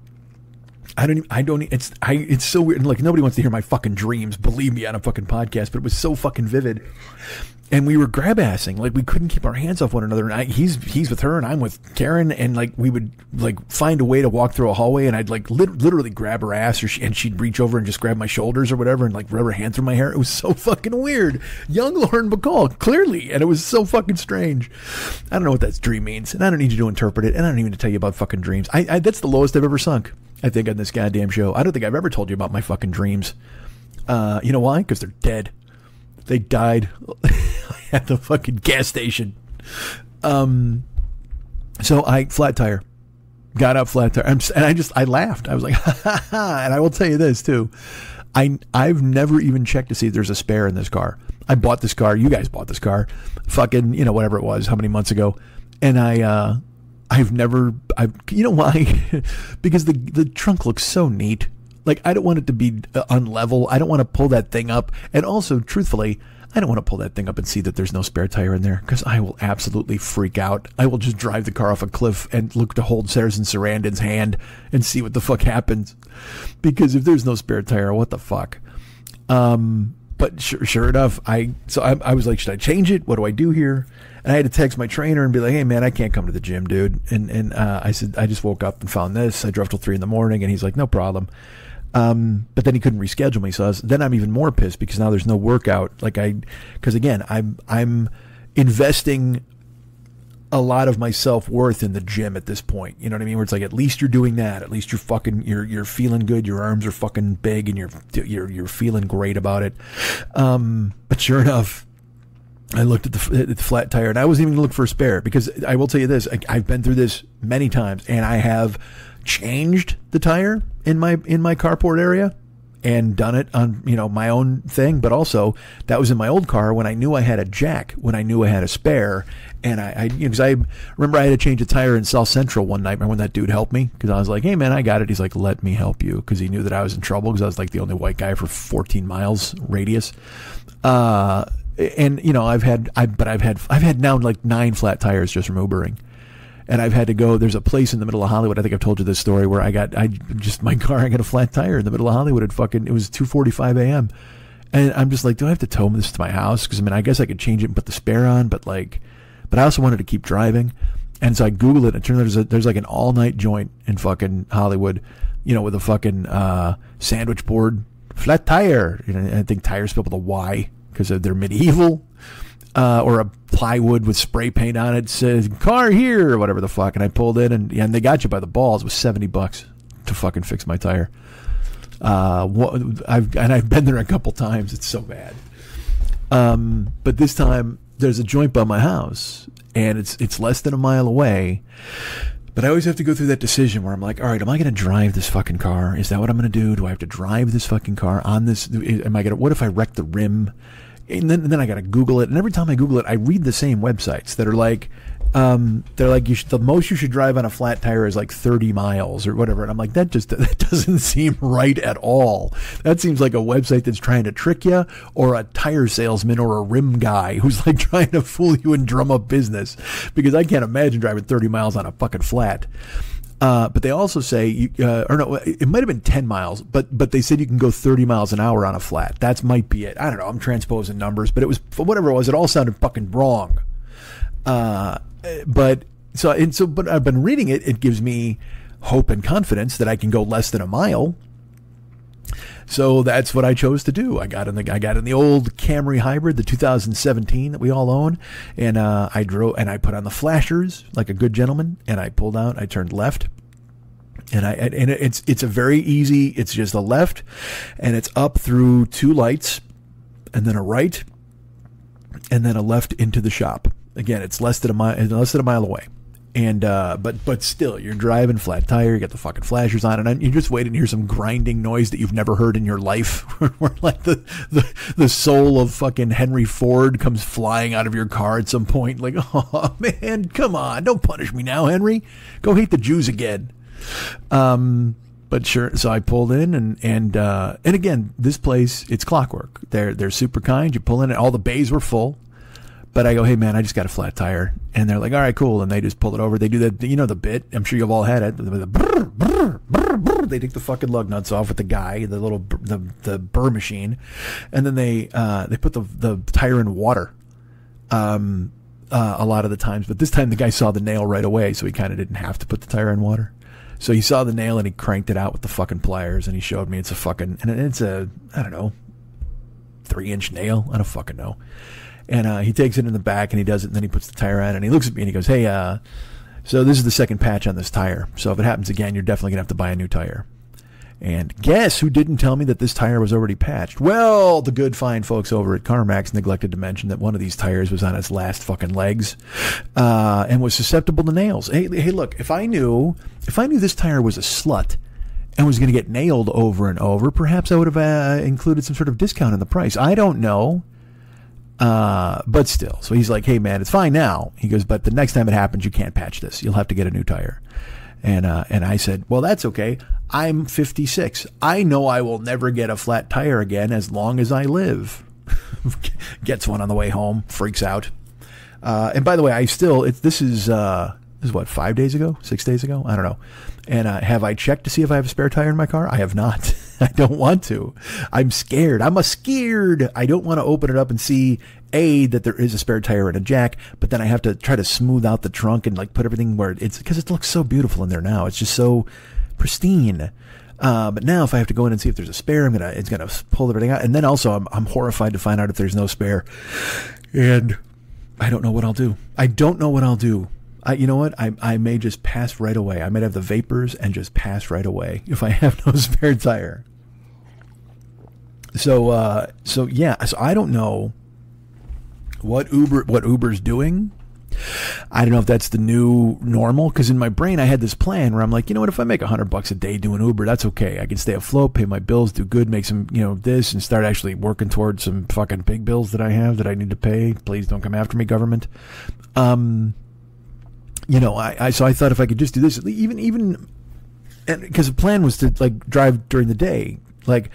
It's so weird. Like, nobody wants to hear my fucking dreams, believe me, on a fucking podcast, but it was so fucking vivid. And we were grab-assing, like we couldn't keep our hands off one another. And he's with her, and I'm with Karen, and like we would like find a way to walk through a hallway, and I'd like literally grab her ass, and she'd reach over and just grab my shoulders or whatever, and like rub her hand through my hair. It was so fucking weird. Young Lauren Bacall, clearly, and it was so fucking strange. I don't know what that dream means, and I don't need you to interpret it, and I don't even need to tell you about fucking dreams. That's the lowest I've ever sunk, I think, on this goddamn show. I don't think I've ever told you about my fucking dreams. You know why? Because they're dead. They died at the fucking gas station. So I flat tire, got up flat tire, and I laughed. I was like, ha ha ha. And I will tell you this too. I've never even checked to see if there's a spare in this car. I bought this car. You guys bought this car, fucking, whatever it was, how many months ago. And you know why? Because the trunk looks so neat. Like, I don't want it to be unlevel. I don't want to pull that thing up. And also, truthfully, I don't want to pull that thing up and see that there's no spare tire in there, because I will absolutely freak out. I will just drive the car off a cliff and look to hold Saracen Sarandon's hand and see what the fuck happens. Because if there's no spare tire, what the fuck? But sure enough, I was like, should I change it? What do I do here? And I had to text my trainer and be like, hey, man, I can't come to the gym, dude. And I said, I just woke up and found this. I drove till 3 a.m. and he's like, no problem. But then he couldn't reschedule me. So then I'm even more pissed, because now there's no workout. Because again, I'm investing a lot of my self-worth in the gym at this point. You know what I mean? Where it's like, at least you're doing that. At least you're fucking, you're feeling good. Your arms are fucking big, and you're feeling great about it. But sure enough, I looked at the flat tire, and I wasn't even looking for a spare, because I will tell you this, I've been through this many times, and I have changed the tire in my carport area and done it on, my own thing. But also, that was in my old car when I knew I had a jack, when I knew I had a spare. And because I remember I had to change a tire in South Central one night. Remember when that dude helped me? Because I was like, hey man, I got it. He's like, let me help you. Because he knew that I was in trouble, because I was like the only white guy for 14 miles radius. And I've had now like 9 flat tires just from Ubering. And I've had to go, there's a place in the middle of Hollywood, I think I've told you this story, where I got a flat tire in the middle of Hollywood at it was 2:45 a.m. And I'm just like, do I have to tow this to my house? Because I guess I could change it and put the spare on, but I also wanted to keep driving. And so I Googled it, and it turns out there's like an all-night joint in fucking Hollywood, with a fucking sandwich board, flat tire. I think tire spelled with a Y, because they're medieval. Or a plywood with spray paint on it, says car here or whatever the fuck. And I pulled in, and they got you by the balls. It was $70 to fucking fix my tire. I've been there a couple times. It's so bad. But this time there's a joint by my house, and it's less than a mile away. But I always have to go through that decision where I'm like, all right, am I going to drive this fucking car? Is that what I'm going to do? Do I have to drive this fucking car on this? What if I wreck the rim? And then I got to Google it. And every time I Google it, I read the same websites that are like, the most you should drive on a flat tire is like 30 miles or whatever. And I'm like, that doesn't seem right at all. That seems like a website that's trying to trick you, or a tire salesman or a rim guy who's like trying to fool you and drum up business, because I can't imagine driving 30 miles on a fucking flat. But they also say, it might have been 10 miles, but they said you can go 30 miles an hour on a flat. That might be it. I don't know. I'm transposing numbers, but it was, whatever it was, it all sounded fucking wrong. But I've been reading it. It gives me hope and confidence that I can go less than a mile. So that's what I chose to do. I got in the old Camry Hybrid, the 2017 that we all own, and I drove and I put on the flashers like a good gentleman, and I pulled out. I turned left, and it's a very easy. It's just a left, and it's up through 2 lights, and then a right, and then a left into the shop. Again, it's less than a mile away. And, but still, you're driving flat tire, you got the fucking flashers on, and you're just waiting to hear some grinding noise that you've never heard in your life, where like the soul of fucking Henry Ford comes flying out of your car at some point, like, oh man, come on, don't punish me now, Henry, go hate the Jews again. But sure, so I pulled in, and again, this place, it's clockwork. They're super kind. You pull in, and all the bays were full. But I go, hey, man, I just got a flat tire. And they're like, all right, cool. And they just pull it over. They do that, the bit. I'm sure you've all had it. They take the fucking lug nuts off with the guy, the burr machine. And then they put the tire in water a lot of the times. But this time the guy saw the nail right away, so he kind of didn't have to put the tire in water. So he saw the nail and he cranked it out with the fucking pliers. And he showed me it's a, I don't know, 3-inch nail. I don't fucking know. And he takes it in the back and he does it, and then he puts the tire on, and he looks at me and he goes, hey, so this is the second patch on this tire. So if it happens again, you're definitely going to have to buy a new tire. And guess who didn't tell me that this tire was already patched? Well, the good fine folks over at CarMax neglected to mention that one of these tires was on its last fucking legs and was susceptible to nails. Hey, look, if I knew this tire was a slut and was going to get nailed over and over, perhaps I would have included some sort of discount in the price. I don't know. But still, so he's like, hey man, it's fine now. He goes, but the next time it happens, you can't patch this. You'll have to get a new tire. And I said, well, that's okay. I'm 56. I know I will never get a flat tire again as long as I live. Gets one on the way home, freaks out. And by the way, this is what, 5 days ago, 6 days ago? I don't know. And have I checked to see if I have a spare tire in my car? I have not. I don't want to. I'm scared. I'm scared. I don't want to open it up and see, that there is a spare tire and a jack, but then I have to try to smooth out the trunk and like put everything where it's, because it looks so beautiful in there now. It's just so pristine. But now if I have to go in and see if there's a spare, it's gonna pull everything out. And then also I'm horrified to find out if there's no spare. And I don't know what I'll do. You know what? I may just pass right away. I might have the vapors and just pass right away if I have no spare tire. So I don't know what Uber's doing. I don't know if that's the new normal, because in my brain I had this plan where I'm like, you know what, if I make $100 a day doing Uber, that's okay. I can stay afloat, pay my bills, do good, make some, this, and start actually working towards some fucking big bills that I have that I need to pay. Please don't come after me, government. So I thought if I could just do this, even because the plan was to like drive during the day, like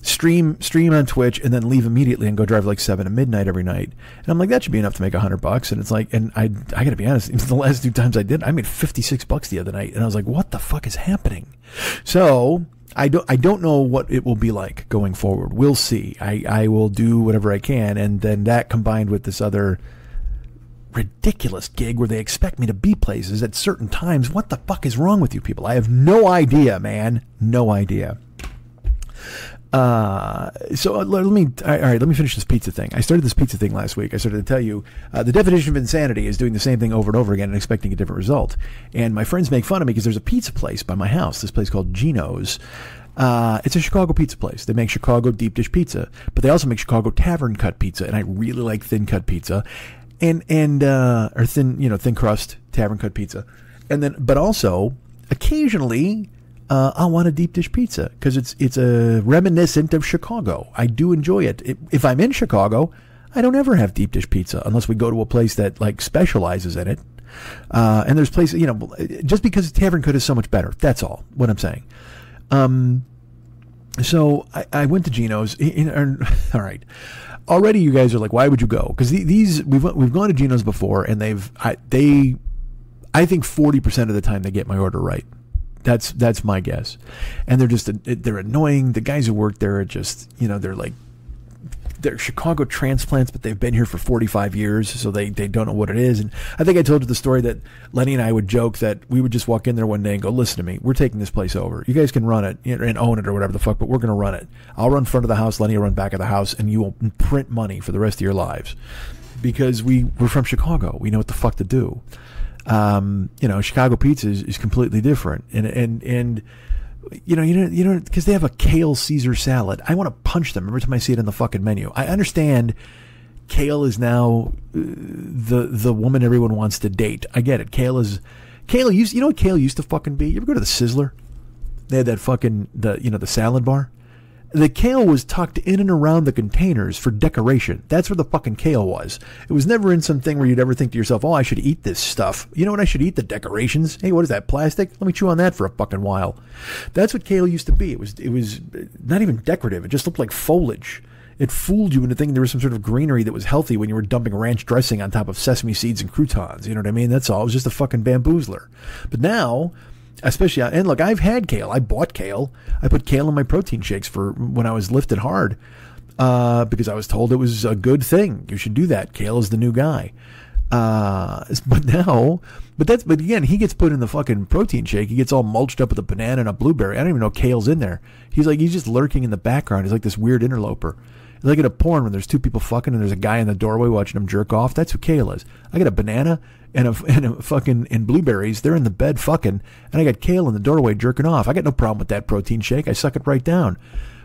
stream on Twitch and then leave immediately and go drive like 7 to midnight every night. And I'm like, that should be enough to make $100. And it's like, and I gotta be honest, the last 2 times I did, I made $56 the other night, and I was like, what the fuck is happening? So I don't know what it will be like going forward. We'll see. I will do whatever I can, and then that combined with this other ridiculous gig where they expect me to be places at certain times. What the fuck is wrong with you people? I have no idea, man. No idea. So let me finish this pizza thing. I started this pizza thing last week. I started to tell you, the definition of insanity is doing the same thing over and over again and expecting a different result. And my friends make fun of me because there's a pizza place by my house, this place called Gino's. It's a Chicago pizza place. They make Chicago deep dish pizza, but they also make Chicago tavern cut pizza. And I really like thin cut pizza or thin crust tavern cut pizza. And then, but also occasionally, I want a deep dish pizza because it's a reminiscent of Chicago. I do enjoy it. If I'm in Chicago, I don't ever have deep dish pizza unless we go to a place that like specializes in it. And there's places, just because tavern cut is so much better. That's all what I'm saying. So I went to Gino's. All right. Already you guys are like, why would you go? Because we've gone to Gino's before, and I think 40% of the time they get my order right. That's my guess. And they're annoying. The guys who work there are just, they're like they're Chicago transplants, but they've been here for 45 years, so they don't know what it is. And I think I told you the story that Lenny and I would joke that we would just walk in there one day and go, listen to me, we're taking this place over. You guys can run it and own it or whatever the fuck, but we're going to run it. I'll run front of the house, Lenny will run back of the house, and you will print money for the rest of your lives. Because we're from Chicago. We know what the fuck to do. Chicago pizza is completely different. And because they have a kale Caesar salad. I want to punch them every time I see it in the fucking menu. I understand kale is now the woman everyone wants to date. I get it. Kale used, you know what kale used to fucking be? You ever go to the Sizzler? They had that fucking, the salad bar. The kale was tucked in and around the containers for decoration. That's where the fucking kale was. It was never in something where you'd ever think to yourself, oh, I should eat this stuff. You know what I should eat? The decorations. Hey, what is that, plastic? Let me chew on that for a fucking while. That's what kale used to be. It was not even decorative. It just looked like foliage. It fooled you into thinking there was some sort of greenery that was healthy when you were dumping ranch dressing on top of sesame seeds and croutons. You know what I mean? That's all. It was just a fucking bamboozler. But now... especially, and look, I've had kale. I bought kale. I put kale in my protein shakes for when I was lifted hard because I was told it was a good thing. You should do that. Kale is the new guy. But again, he gets put in the fucking protein shake. He gets all mulched up with a banana and a blueberry. I don't even know kale's in there. He's just lurking in the background. He's like this weird interloper. It's like at a porn when there's two people fucking and there's a guy in the doorway watching them jerk off. That's who kale is. I got a banana and a fucking and blueberries. They're in the bed fucking, and I got kale in the doorway jerking off. I got no problem with that protein shake. I suck it right down.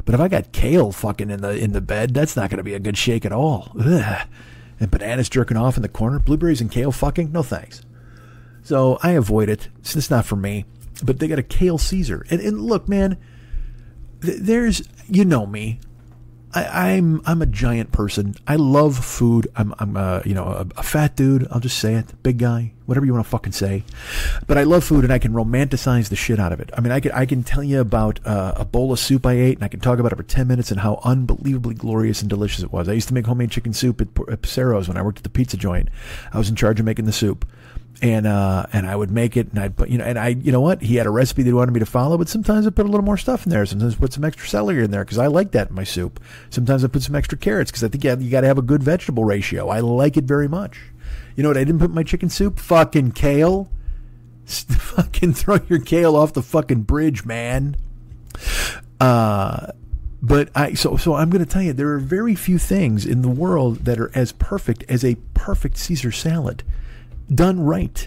But if I got kale fucking in the bed, that's not going to be a good shake at all. Ugh. And bananas jerking off in the corner, blueberries and kale fucking, no thanks. So I avoid it. It's not for me. But they got a kale Caesar, and look, man, there's, you know me. I'm a giant person. I love food. I'm a fat dude. I'll just say it. Big guy. Whatever you want to fucking say. But I love food and I can romanticize the shit out of it. I mean, I can tell you about a bowl of soup I ate and I can talk about it for 10 minutes and how unbelievably glorious and delicious it was. I used to make homemade chicken soup at Pacero's when I worked at the pizza joint. I was in charge of making the soup. And I would make it, and I'd put, you know what? He had a recipe that he wanted me to follow, but sometimes I put a little more stuff in there. Sometimes I put some extra celery in there because I like that in my soup. Sometimes I put some extra carrots because I think you got to have a good vegetable ratio. I like it very much. You know what I didn't put in my chicken soup? Fucking kale. Fucking throw your kale off the fucking bridge, man. So I'm going to tell you, there are very few things in the world that are as perfect as a perfect Caesar salad. Done right.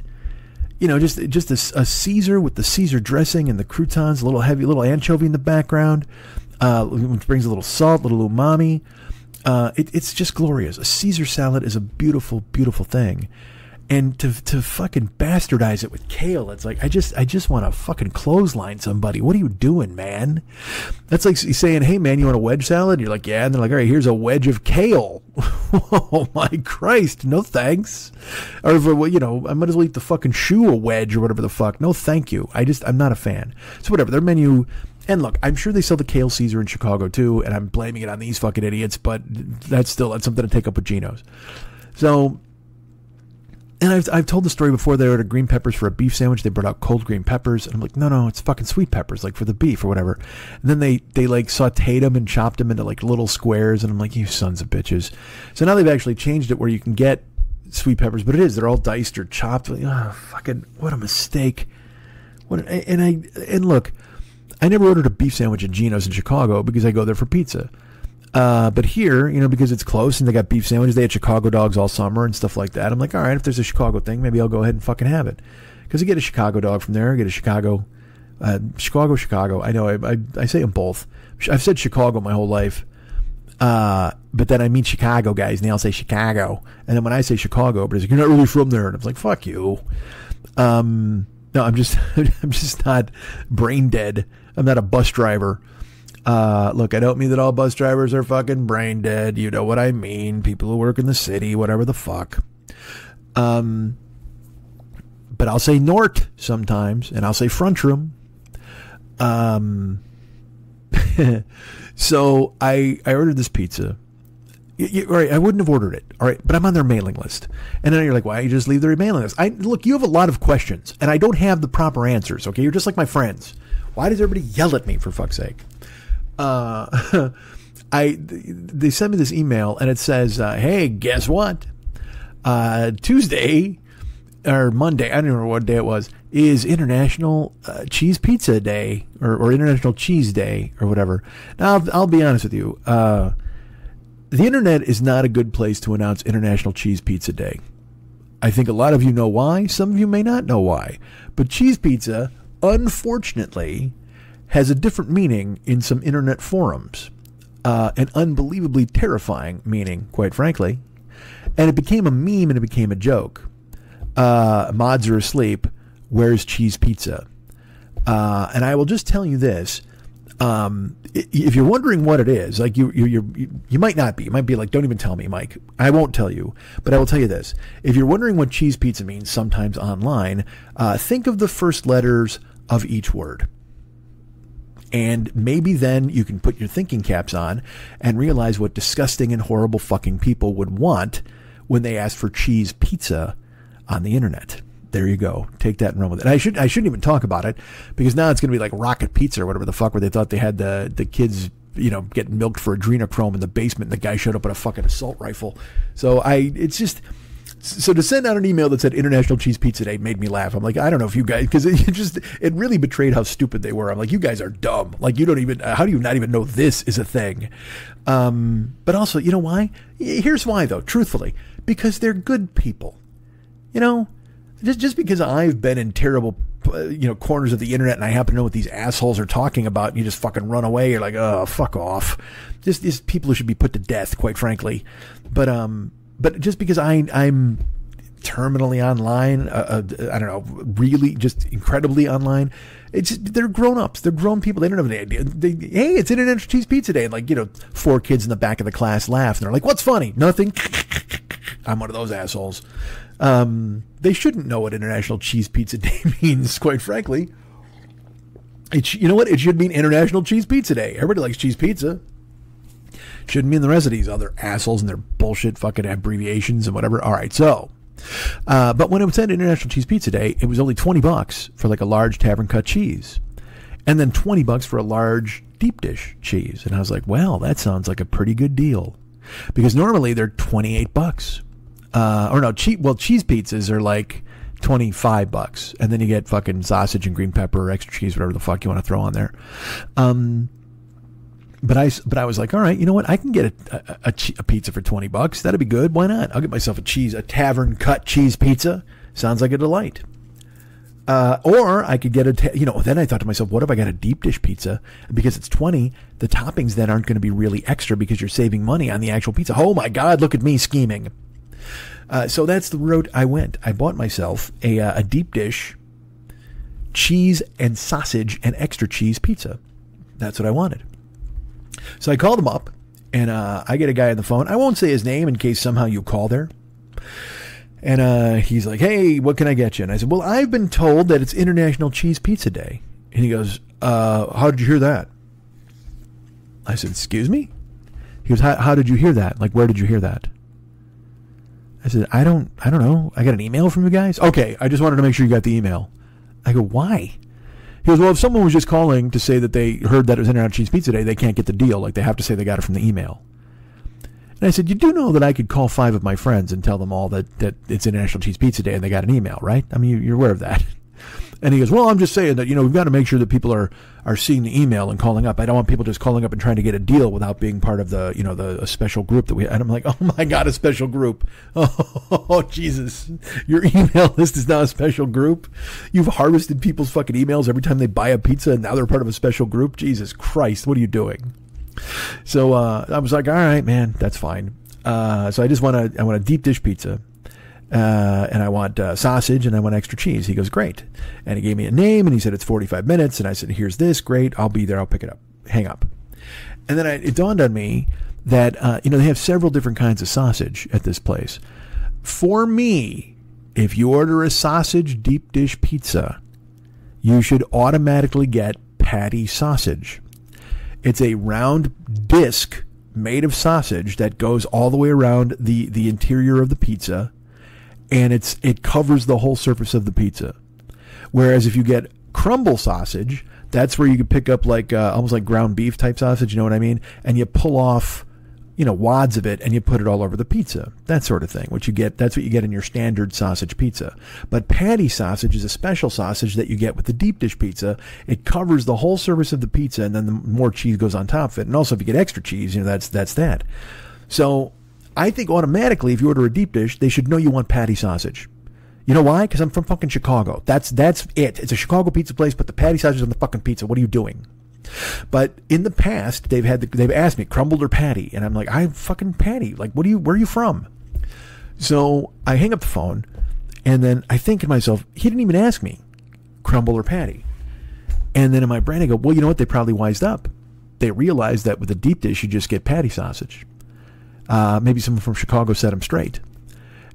Just a Caesar with the Caesar dressing and the croutons, a little heavy, little anchovy in the background, which brings a little salt, a little umami. It's just glorious. A Caesar salad is a beautiful, beautiful thing. And to fucking bastardize it with kale, it's like, I just want to fucking clothesline somebody. What are you doing, man? That's like saying, hey, man, you want a wedge salad? You're like, yeah. And they're like, all right, here's a wedge of kale. Oh, my Christ. No, thanks. Or, I might as well eat the fucking shoe a wedge or whatever the fuck. No, thank you. I'm not a fan. So whatever, their menu... And look, I'm sure they sell the kale Caesar in Chicago, too, and I'm blaming it on these fucking idiots, but that's something to take up with Geno's. So... And I've told the story before. They ordered green peppers for a beef sandwich. They brought out cold green peppers. And I'm like, no, it's fucking sweet peppers, like for the beef or whatever. And then they like sauteed them and chopped them into like little squares. And I'm like, you sons of bitches. So now they've actually changed it where you can get sweet peppers, but they're all diced or chopped. Like, oh, fucking, what a mistake. And look, I never ordered a beef sandwich at Geno's in Chicago because I go there for pizza. But here, because it's close and they got beef sandwiches, they had Chicago dogs all summer and stuff like that. I'm like, all right, if there's a Chicago thing, maybe I'll go ahead and fucking have it. Because I get a Chicago dog from there, I get a Chicago. I know, I say them both. I've said Chicago my whole life. But then I meet Chicago guys and they all say Chicago. And then when I say Chicago, but it's like, you're not really from there. And I was like, fuck you. No, I'm just not brain dead. I'm not a bus driver. Look, I don't mean that all bus drivers are fucking brain dead. You know what I mean. People who work in the city, whatever the fuck. But I'll say Nort sometimes, and I'll say front room. So I ordered this pizza. All right, I wouldn't have ordered it. All right, but I'm on their mailing list. And then you're like, why don't you just leave their mailing list? Look, you have a lot of questions, and I don't have the proper answers, okay? You're just like my friends. Why does everybody yell at me, for fuck's sake? they sent me this email and it says, hey, guess what? Tuesday or Monday, I don't remember what day it was, is International Cheese Pizza Day or International Cheese Day or whatever. Now, I'll be honest with you. The internet is not a good place to announce International Cheese Pizza Day. I think a lot of you know why. Some of you may not know why. But cheese pizza, unfortunately, has a different meaning in some internet forums. An unbelievably terrifying meaning, quite frankly. And it became a meme and it became a joke. Mods are asleep. Where's cheese pizza? And I will just tell you this. If you're wondering what it is, like you might not be. You might be like, don't even tell me, Mike. I won't tell you, but I will tell you this. If you're wondering what cheese pizza means sometimes online, think of the first letters of each word. And maybe then you can put your thinking caps on and realize what disgusting and horrible fucking people would want when they ask for cheese pizza on the internet. There you go. Take that and run with it. And I shouldn't even talk about it because now it's going to be like Rocket Pizza or whatever the fuck, where they thought they had the kids, getting milked for adrenochrome in the basement and the guy showed up with a fucking assault rifle. So to send out an email that said International Cheese Pizza Day made me laugh. I'm like, I don't know if you guys, because it really betrayed how stupid they were. I'm like, you guys are dumb. Like, you don't even, how do you not even know this is a thing? But also, you know why? Here's why though, truthfully, because they're good people. Just because I've been in terrible, corners of the internet and I happen to know what these assholes are talking about, and you just fucking run away. You're like, oh, fuck off. Just these people who should be put to death, quite frankly. But just because I'm terminally online, I don't know, really just incredibly online, they're grown-ups. They're grown people. They don't have any idea. Hey, it's International Cheese Pizza Day. And 4 kids in the back of the class laugh. And they're like, what's funny? Nothing. I'm one of those assholes. They shouldn't know what International Cheese Pizza Day means, quite frankly. You know what? It should mean International Cheese Pizza Day. Everybody likes cheese pizza. Shouldn't mean the rest of these other assholes and their bullshit fucking abbreviations and whatever. All right, so. But when it said International Cheese Pizza Day, it was only $20 for a large tavern cut cheese. And then $20 for a large deep dish cheese. And I was like, well, that sounds like a pretty good deal. Because normally they're $28. Cheese pizzas are like $25, and then you get fucking sausage and green pepper or extra cheese, whatever the fuck you want to throw on there. But I was like, all right, you know what? I can get a pizza for $20. That'd be good. Why not? I'll get myself a tavern cut cheese pizza. Sounds like a delight. Or I could get then I thought to myself, what if I got a deep dish pizza? And because it's $20, the toppings then aren't going to be really extra because you're saving money on the actual pizza. Oh my God, look at me scheming. So that's the route I went. I bought myself a deep dish cheese and sausage and extra cheese pizza. That's what I wanted. So I called him up, and I get a guy on the phone. I won't say his name in case somehow you call there. And he's like, hey, what can I get you? And I said, well, I've been told that it's International Cheese Pizza Day. And he goes, how did you hear that? I said, excuse me? He goes, how did you hear that? Like, where did you hear that? I said, I don't know. I got an email from you guys? Okay, I just wanted to make sure you got the email. I go, why? He goes, well, if someone was just calling to say that they heard that it was International Cheese Pizza Day, they can't get the deal. Like, they have to say they got it from the email. And I said, you do know that I could call 5 of my friends and tell them all that it's International Cheese Pizza Day and they got an email, right? I mean, you're aware of that. And he goes, well, I'm just saying that, we've got to make sure that people are seeing the email and calling up. I don't want people just calling up and trying to get a deal without being part of the, a special group that we, and I'm like, oh my God, a special group. Oh, Jesus. Your email list is now a special group. You've harvested people's fucking emails every time they buy a pizza and now they're part of a special group. Jesus Christ. What are you doing? So, I was like, all right, man, that's fine. So I want a deep dish pizza. And I want sausage and I want extra cheese. He goes, great. And he gave me a name and he said, it's 45 minutes. And I said, here's this. Great. I'll be there. I'll pick it up. Hang up. And then it dawned on me that, they have several different kinds of sausage at this place. For me, if you order a sausage deep dish pizza, you should automatically get patty sausage. It's a round disc made of sausage that goes all the way around the interior of the pizza. And it covers the whole surface of the pizza. Whereas if you get crumble sausage, That's where you could pick up like almost like ground beef type sausage, you know what I mean? And you pull off, wads of it and you put it all over the pizza. That sort of thing. That's what you get in your standard sausage pizza. But patty sausage is a special sausage that you get with the deep dish pizza. It covers the whole surface of the pizza, and then the more cheese goes on top of it. And also if you get extra cheese, that's that. So I think automatically if you order a deep dish, they should know you want patty sausage. You know why? Because I'm from fucking Chicago. That's it. It's a Chicago pizza place, but the patty sausage is on the fucking pizza. What are you doing? But in the past, they've asked me crumbled or patty, and I'm like, I'm fucking patty. Like, where are you from? So I hang up the phone, and then I think to myself, he didn't even ask me crumble or patty. And then in my brain, I go, well, you know what? They probably wised up. They realized that with a deep dish, you just get patty sausage. Maybe someone from Chicago set them straight.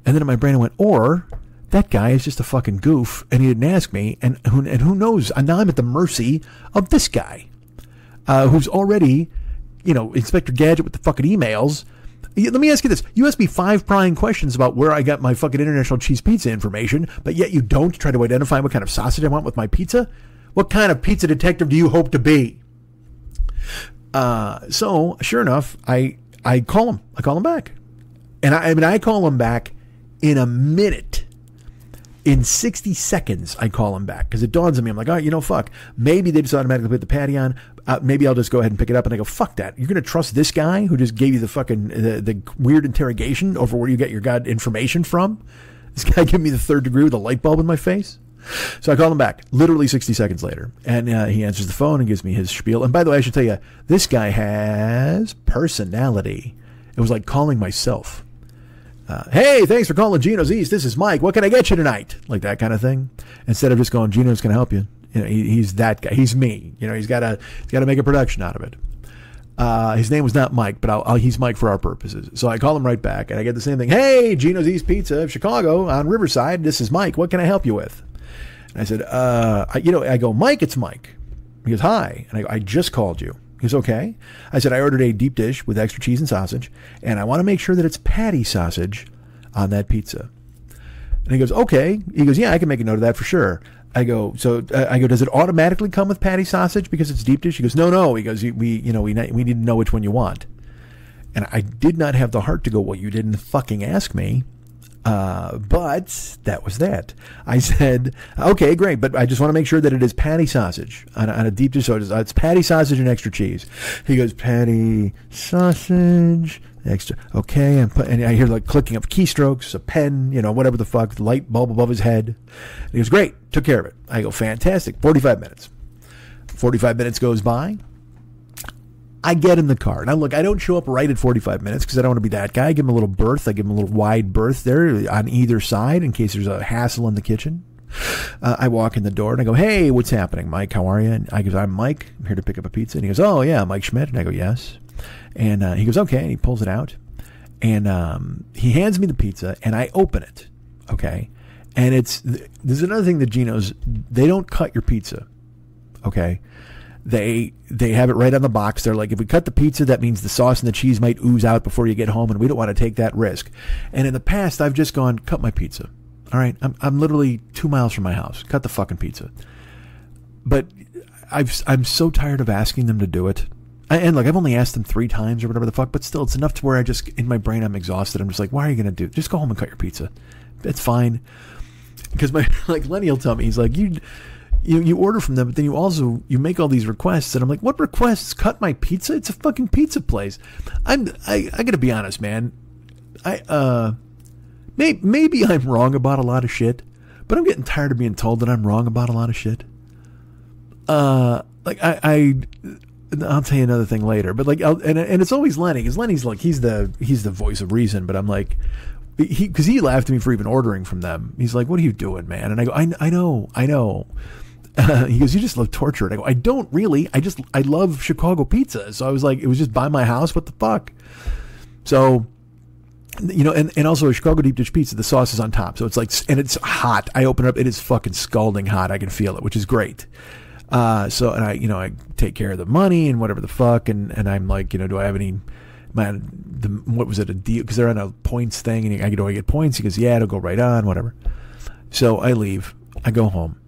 And then in my brain, I went, or that guy is just a fucking goof, and he didn't ask me, and who knows? And now I'm at the mercy of this guy, who's already, Inspector Gadget with the fucking emails. Let me ask you this. You asked me 5 prying questions about where I got my fucking International Cheese Pizza information, but yet you don't try to identify what kind of sausage I want with my pizza? What kind of pizza detective do you hope to be? So, sure enough, I call him. I call him back. And I call him back in a minute. In 60 seconds, I call him back because it dawns on me. I'm like, all right, fuck. Maybe they just automatically put the patty on. Maybe I'll just go ahead and pick it up. And I go, fuck that. You're going to trust this guy who just gave you the fucking the weird interrogation over where you get your god information from? This guy gave me the 3rd degree with a light bulb in my face. So I call him back literally 60 seconds later. And he answers the phone and gives me his spiel. And by the way, I should tell you, this guy has personality. It was like calling myself. Hey, thanks for calling Gino's East. This is Mike. What can I get you tonight? Like that kind of thing. Instead of just going, Gino's going to help you. He's that guy. He's me. He's got to make a production out of it. His name was not Mike, but he's Mike for our purposes. So I call him right back, and I get the same thing. Hey, Gino's East Pizza of Chicago on Riverside. This is Mike. What can I help you with? And I said, I go, Mike, it's Mike. He goes, hi. And I go, I just called you. He goes, okay. I said, I ordered a deep dish with extra cheese and sausage, and I want to make sure that it's patty sausage on that pizza. And he goes, okay. He goes, yeah, I can make a note of that for sure. I go, does it automatically come with patty sausage because it's deep dish? He goes, no. He goes, we need to know which one you want. And I did not have the heart to go, well, you didn't fucking ask me. But that was that. I said, okay, great, but I just want to make sure that it is patty sausage on a deep dish. So it's patty sausage and extra cheese. He goes, patty sausage, extra. Okay, and I hear like clicking of keystrokes, a pen, whatever the fuck, the light bulb above his head. And he goes, great, took care of it. I go, fantastic. 45 minutes. 45 minutes goes by. I get in the car. Now, look, I don't show up right at 45 minutes because I don't want to be that guy. I give him a little berth. I give him a little wide berth there on either side in case there's a hassle in the kitchen. I walk in the door and I go, hey, what's happening, Mike? How are you? And I go, I'm Mike. I'm here to pick up a pizza. And he goes, oh, yeah, Mike Schmidt. And I go, yes. And he goes, okay. And he pulls it out. And he hands me the pizza and I open it. Okay. And there's another thing that Gino's, they don't cut your pizza. Okay. They have it right on the box. They're like, if we cut the pizza, that means the sauce and the cheese might ooze out before you get home, and we don't want to take that risk. And in the past, I've just gone, cut my pizza. All right, I'm literally 2 miles from my house. Cut the fucking pizza. But I'm so tired of asking them to do it. And like, I've only asked them 3 times or whatever the fuck, but still, it's enough to where I just, in my brain, I'm exhausted. I'm just like, why are you going to do it? Just go home and cut your pizza. It's fine. Because Lenny will tell me, he's like, you order from them, but then you make all these requests, and I'm like, what requests? Cut my pizza? It's a fucking pizza place. I gotta be honest, man. Maybe I'm wrong about a lot of shit, but I'm getting tired of being told that I'm wrong about a lot of shit. I'll tell you another thing later, but and it's always Lenny, because Lenny's like, he's the voice of reason, but I'm like, because he laughed at me for even ordering from them. He's like, what are you doing, man? And I go, I know. He goes, you just love torture. And I go, I don't really. I love Chicago pizza. So I was like, it was just by my house. What the fuck? So, and also a Chicago deep dish pizza, the sauce is on top. So it's like, and it's hot. I open it up. It is fucking scalding hot. I can feel it, which is great. So, and I take care of the money and whatever the fuck. And I'm like, do I have any, what was it, a deal? Because they're on a points thing. And I go, do I get points? He goes, yeah, it'll go right on, whatever. So I leave. I go home.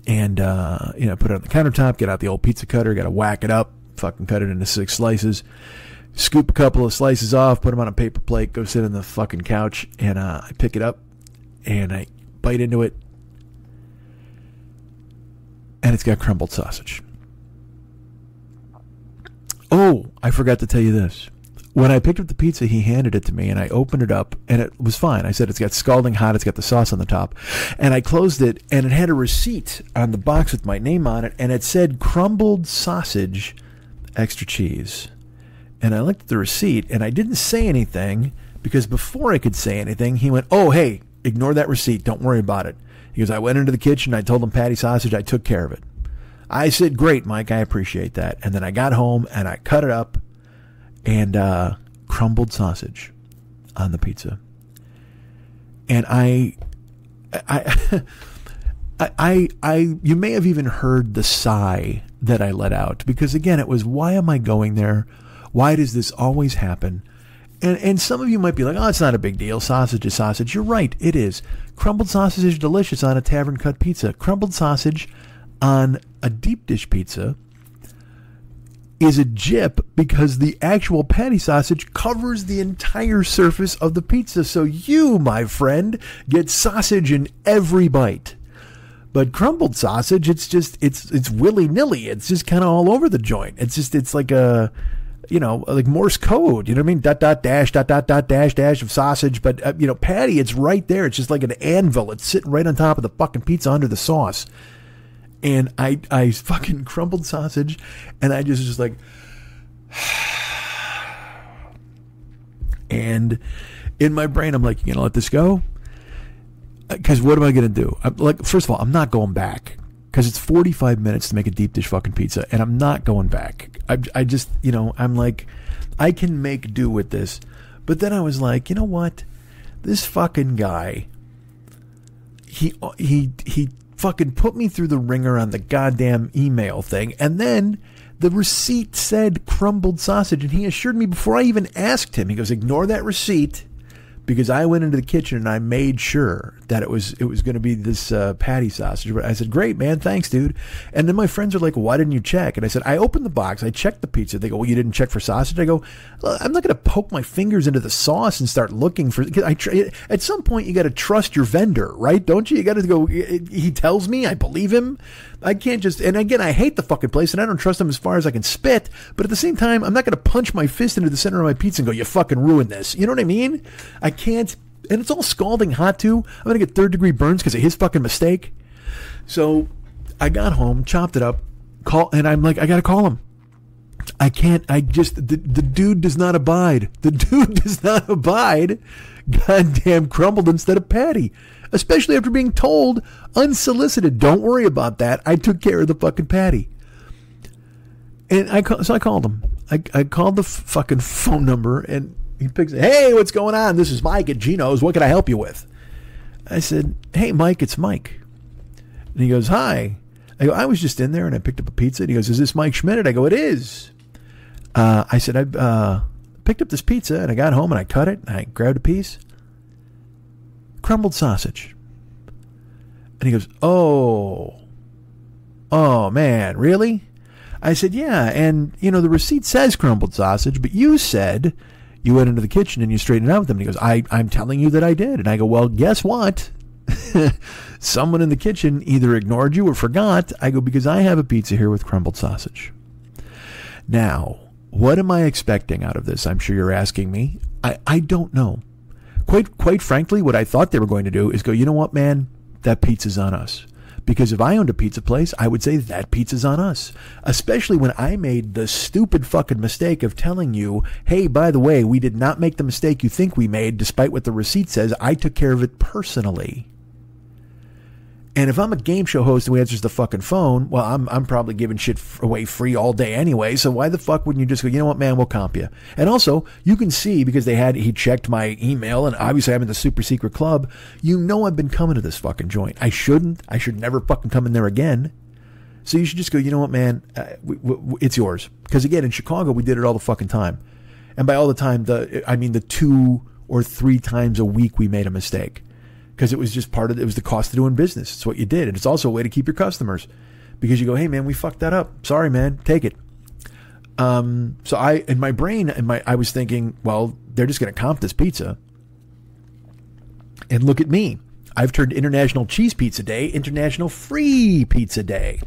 And, put it on the countertop, get out the old pizza cutter, got to whack it up, fucking cut it into 6 slices, scoop a couple of slices off, put them on a paper plate, go sit on the fucking couch, and I pick it up, and I bite into it, and it's got crumbled sausage. Oh, I forgot to tell you this. When I picked up the pizza, he handed it to me, and I opened it up, and it was fine. I said, it's got scalding hot, it's got the sauce on the top. And I closed it, and it had a receipt on the box with my name on it, and it said crumbled sausage, extra cheese. And I looked at the receipt, and I didn't say anything, because before I could say anything, he went, oh, hey, ignore that receipt, don't worry about it. He goes, I went into the kitchen, I told him patty sausage, I took care of it. I said, great, Mike, I appreciate that. And then I got home, and I cut it up, and crumbled sausage on the pizza. And you may have even heard the sigh that I let out, because again, it was, why am I going there? Why does this always happen? And some of you might be like, oh, it's not a big deal. Sausage is sausage. You're right, it is. Crumbled sausage is delicious on a tavern cut pizza. Crumbled sausage on a deep dish pizza is a jip, because the actual patty sausage covers the entire surface of the pizza. So you, my friend, get sausage in every bite. But crumbled sausage, it's willy-nilly. It's just kind of all over the joint. It's like a, like Morse code. You know what I mean? Dot, dot, dash, dot, dot, dot, dash, dash of sausage. But, patty, it's right there. It's just like an anvil. It's sitting right on top of the fucking pizza under the sauce. And I fucking crumbled sausage, and I just like, and in my brain, I'm like, you gonna let this go? Because what am I gonna do? First of all, I'm not going back, because it's 45 minutes to make a deep dish fucking pizza, and I'm not going back. I just, I'm like, I can make do with this. But then I was like, you know what? This fucking guy, he fucking put me through the ringer on the goddamn email thing, and then the receipt said crumbled sausage, and he assured me before I even asked him, he goes, ignore that receipt, because I went into the kitchen and I made sure that it was going to be this patty sausage. But I said, great, man, thanks, dude. And then my friends are like, why didn't you check? And I said, I opened the box, I checked the pizza. They go, well, you didn't check for sausage? I go, I'm not going to poke my fingers into the sauce and start looking for, at some point you got to trust your vendor, right? Don't you? You got to go, he tells me, I believe him. I can't just, and again, I hate the fucking place, and I don't trust him as far as I can spit, but at the same time, I'm not going to punch my fist into the center of my pizza and go, you fucking ruined this. You know what I mean? I can't, and it's all scalding hot too. I'm going to get 3rd-degree burns because of his fucking mistake. So I got home, chopped it up, and I'm like, I got to call him. I can't, the dude does not abide. The dude does not abide goddamn crumbled instead of patty. Especially after being told, unsolicited, don't worry about that. I took care of the fucking patty. And so I called him. I called the fucking phone number, and he picks it. Hey, what's going on? This is Mike at Gino's. What can I help you with? I said, hey, Mike, it's Mike. And he goes, hi. I go, I was just in there, and I picked up a pizza. And he goes, is this Mike Schmidt? I go, it is. I said, I picked up this pizza, and I got home, and I cut it, and I grabbed a piece. Crumbled sausage. And he goes, oh man, really? I said, yeah, and the receipt says crumbled sausage, but you said you went into the kitchen and you straightened it out with them. And he goes, I'm telling you that I did. And I go, well, guess what? Someone in the kitchen either ignored you or forgot. I go, because I have a pizza here with crumbled sausage. Now, what am I expecting out of this? I'm sure you're asking me. I don't know. Quite frankly, what I thought they were going to do is go, you know what, man? That pizza's on us. Because if I owned a pizza place, I would say that pizza's on us. Especially when I made the stupid fucking mistake of telling you, hey, by the way, we did not make the mistake you think we made, despite what the receipt says. I took care of it personally. And if I'm a game show host who answers the fucking phone, well, I'm probably giving shit away free all day anyway. So why the fuck wouldn't you just go, you know what, man, we'll comp you. And also, you can see, because he checked my email, and obviously I'm in the super secret club, I've been coming to this fucking joint. I should never fucking come in there again. So you should just go, you know what, man, it's yours. Because again, in Chicago, we did it all the fucking time. And by all the time, the 2 or 3 times a week we made a mistake. because it was just it was the cost of doing business. It's what you did. And it's also a way to keep your customers, because you go, hey man, we fucked that up. Sorry, man, take it. So in my brain, I was thinking, well, they're just going to comp this pizza. And look at me. I've turned International Cheese Pizza Day, International Free Pizza Day.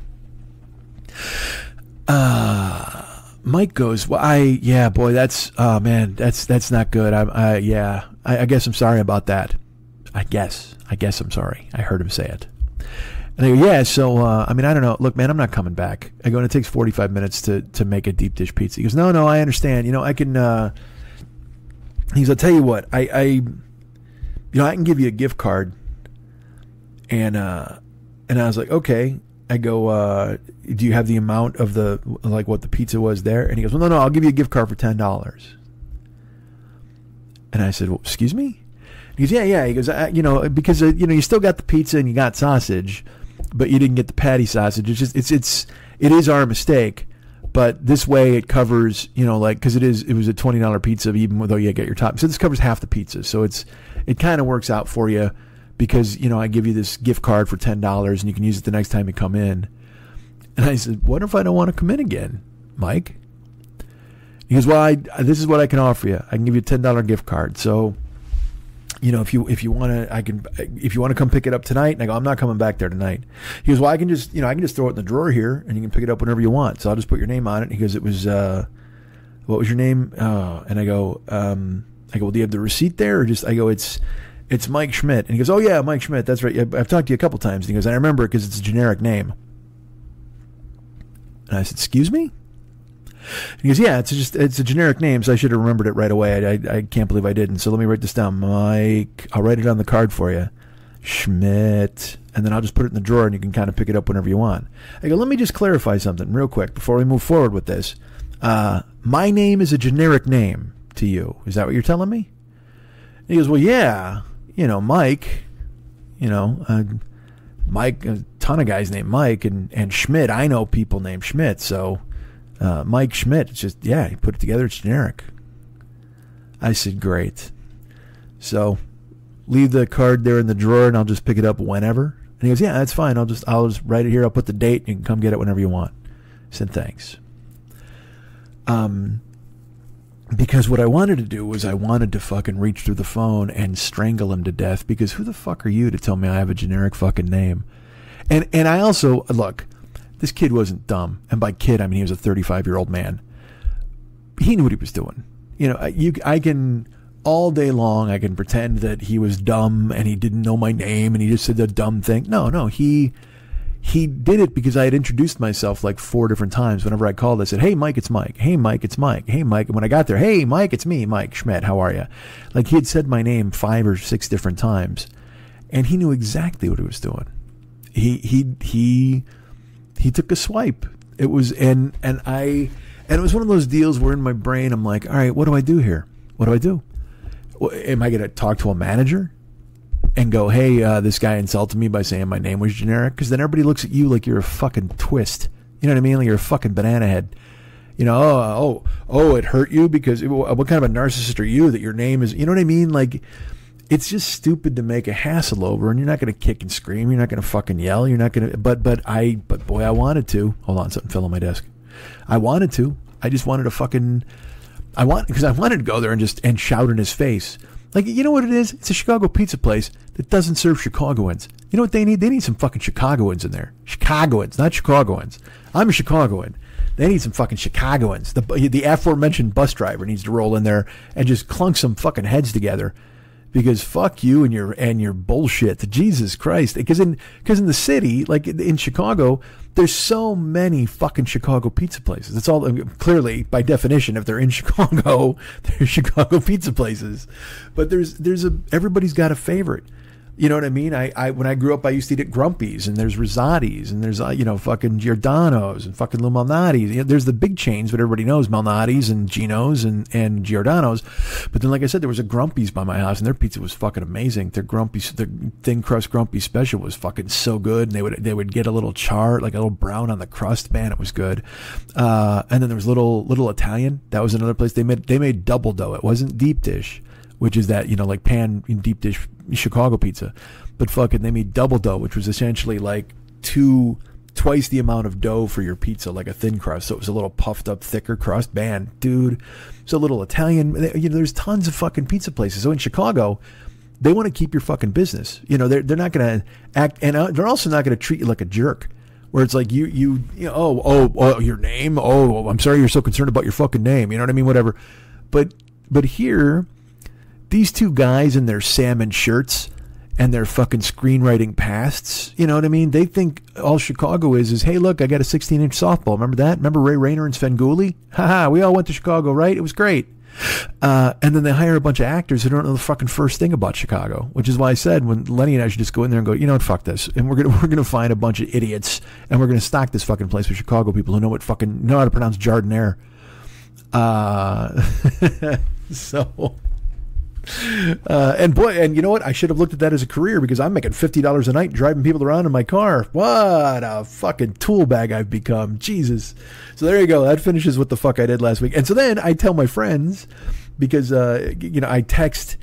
Mike goes, well, yeah, boy, that's not good. I guess I'm sorry about that. I guess I'm sorry. I heard him say it. And I go, yeah, so, I don't know. Look, man, I'm not coming back. I go, and it takes 45 minutes to make a deep dish pizza. He goes, no, I understand. I can, he goes, I'll tell you what, I can give you a gift card. And I was like, okay. I go, do you have the amount of what the pizza was there? And he goes, well, no, I'll give you a gift card for $10. And I said, well, excuse me? He goes, yeah. He goes, because, you still got the pizza and you got sausage, but you didn't get the patty sausage. It's just, it is our mistake, but this way it covers, because it was a $20 pizza, even though you get your top. So this covers half the pizza. So it kind of works out for you, because, I give you this gift card for $10 and you can use it the next time you come in. And I said, what if I don't want to come in again, Mike? He goes, well, this is what I can offer you. I can give you a $10 gift card. So, if you want to come pick it up tonight. And I go, I'm not coming back there tonight. He goes, well, I can just throw it in the drawer here and you can pick it up whenever you want. So I'll just put your name on it. And he goes, it was, what was your name? And I go, well, do you have the receipt there? Or it's Mike Schmidt. And he goes, oh yeah, Mike Schmidt. That's right. I've talked to you a couple times. And he goes, I remember it because it's a generic name. And I said, excuse me? And he goes, yeah, it's a generic name, so I should have remembered it right away. I can't believe I didn't. So let me write this down. Mike, I'll write it on the card for you. Schmidt. And then I'll just put it in the drawer and you can kind of pick it up whenever you want. I go, let me just clarify something real quick before we move forward with this. My name is a generic name to you. Is that what you're telling me? And he goes, well, yeah. Mike, Mike, a ton of guys named Mike, and Schmidt. I know people named Schmidt, so Mike Schmidt. It's just, yeah, you put it together, it's generic. I said, great. So leave the card there in the drawer, and I'll just pick it up whenever. And he goes, yeah, that's fine. I'll just write it here. I'll put the date, and you can come get it whenever you want. I said, thanks. Because what I wanted to do was I wanted to fucking reach through the phone and strangle him to death, because who the fuck are you to tell me I have a generic fucking name? And I also, look, this kid wasn't dumb. And by kid, I mean he was a 35-year-old man. He knew what he was doing. I can, all day long, I can pretend that he was dumb and he didn't know my name and he just said a dumb thing. No, he did it because I had introduced myself like 4 different times. Whenever I called, I said, hey, Mike, it's Mike. Hey, Mike, it's Mike. Hey, Mike. And when I got there, hey, Mike, it's me, Mike Schmidt. How are you? Like, he had said my name 5 or 6 different times, and he knew exactly what he was doing. He took a swipe. It was, and it was one of those deals where in my brain, I'm like, all right, what do I do here? What do I do? Am I going to talk to a manager and go, hey, this guy insulted me by saying my name was generic? Because then everybody looks at you like you're a fucking twist. You know what I mean? Like you're a fucking banana head. It hurt you because what kind of a narcissist are you that your name is, you know what I mean? Like, it's just stupid to make a hassle over, and you're not going to kick and scream. You're not going to fucking yell. You're not going to, but boy, I wanted to. Hold on, something fell on my desk. I wanted to. I just wanted to fucking, because I wanted to go there and shout in his face. Like, you know what it is? It's a Chicago pizza place that doesn't serve Chicagoans. You know what they need? They need some fucking Chicagoans in there. Chicagoans, not Chicagoans. I'm a Chicagoan. They need some fucking Chicagoans. The aforementioned bus driver needs to roll in there and just clunk some fucking heads together. Because fuck you and your bullshit. Jesus Christ. Because in the city, like in Chicago, there's so many fucking Chicago pizza places. It's all, clearly, by definition, if they're in Chicago, they're Chicago pizza places. But everybody's got a favorite. You know what I mean? When I grew up, I used to eat at Grumpy's, and there's Rosati's, and there's fucking Giordano's and fucking Lou Malnati's. There's the big chains, but everybody knows Malnati's and Gino's and Giordano's. But then, like I said, there was a Grumpy's by my house, and their pizza was fucking amazing. Their thin crust Grumpy special was fucking so good, and they would get a little char, like a little brown on the crust. Man, it was good. And then there was little Italian. That was another place they made double dough. It wasn't deep dish. which is that, like pan deep dish Chicago pizza. But fucking, they made double dough, which was essentially like twice the amount of dough for your pizza, like a thin crust. So it was a little puffed up, thicker crust. Man, dude, it's a little Italian. There's tons of fucking pizza places. So in Chicago, they want to keep your fucking business. They're not going to act, and they're also not going to treat you like a jerk. Where it's like your name. Oh, I'm sorry you're so concerned about your fucking name. You know what I mean? Whatever. But here, these two guys in their salmon shirts and their fucking screenwriting pasts, you know what I mean? They think all Chicago is, hey, look, I got a 16-inch softball. Remember that? Remember Ray Rayner and Svengoolie? Haha, we all went to Chicago, right? It was great. And then they hire a bunch of actors who don't know the fucking first thing about Chicago, which is why I said when Lenny and I should just go in there and go, you know what, fuck this. And we're gonna find a bunch of idiots and we're gonna stock this fucking place with Chicago people who know how to pronounce Jardiniere. And you know what? I should have looked at that as a career because I'm making $50 a night driving people around in my car. What a fucking tool bag I've become. Jesus. So there you go. That finishes what the fuck I did last week. And so then I tell my friends because, I text.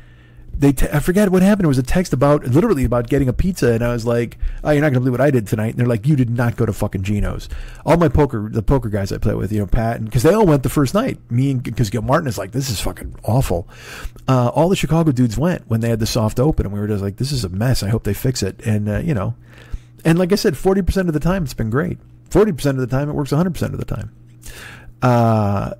I forget what happened. It was a text literally about getting a pizza. And I was like, oh, you're not going to believe what I did tonight. And they're like, you did not go to fucking Gino's. All the poker guys I play with, Pat, and because they all went the first night. Because Gil Martin is like, this is fucking awful. All the Chicago dudes went when they had the soft open. And we were just like, this is a mess. I hope they fix it. And, and like I said, 40% of the time, it's been great. 40% of the time, it works 100% of the time. I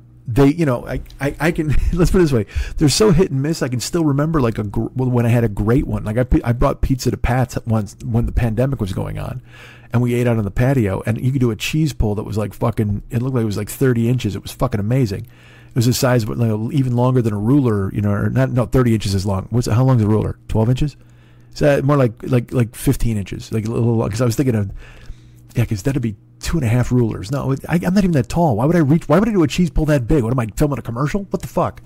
can, let's put it this way. They're so hit and miss. I can still remember when I had a great one. Like I brought pizza to Pat's once when the pandemic was going on and we ate out on the patio and you could do a cheese pull that was like fucking, it looked like it was like 30 inches. It was fucking amazing. It was the size of even longer than a ruler, or not, no, 30 inches is long. How long is a ruler? 12 inches? Is that more like 15 inches? Like a little long. Cause I was thinking of, cause that'd be 2.5 rulers. No, I'm not even that tall. Why would I do a cheese pull that big? What am I filming, a commercial? What the fuck?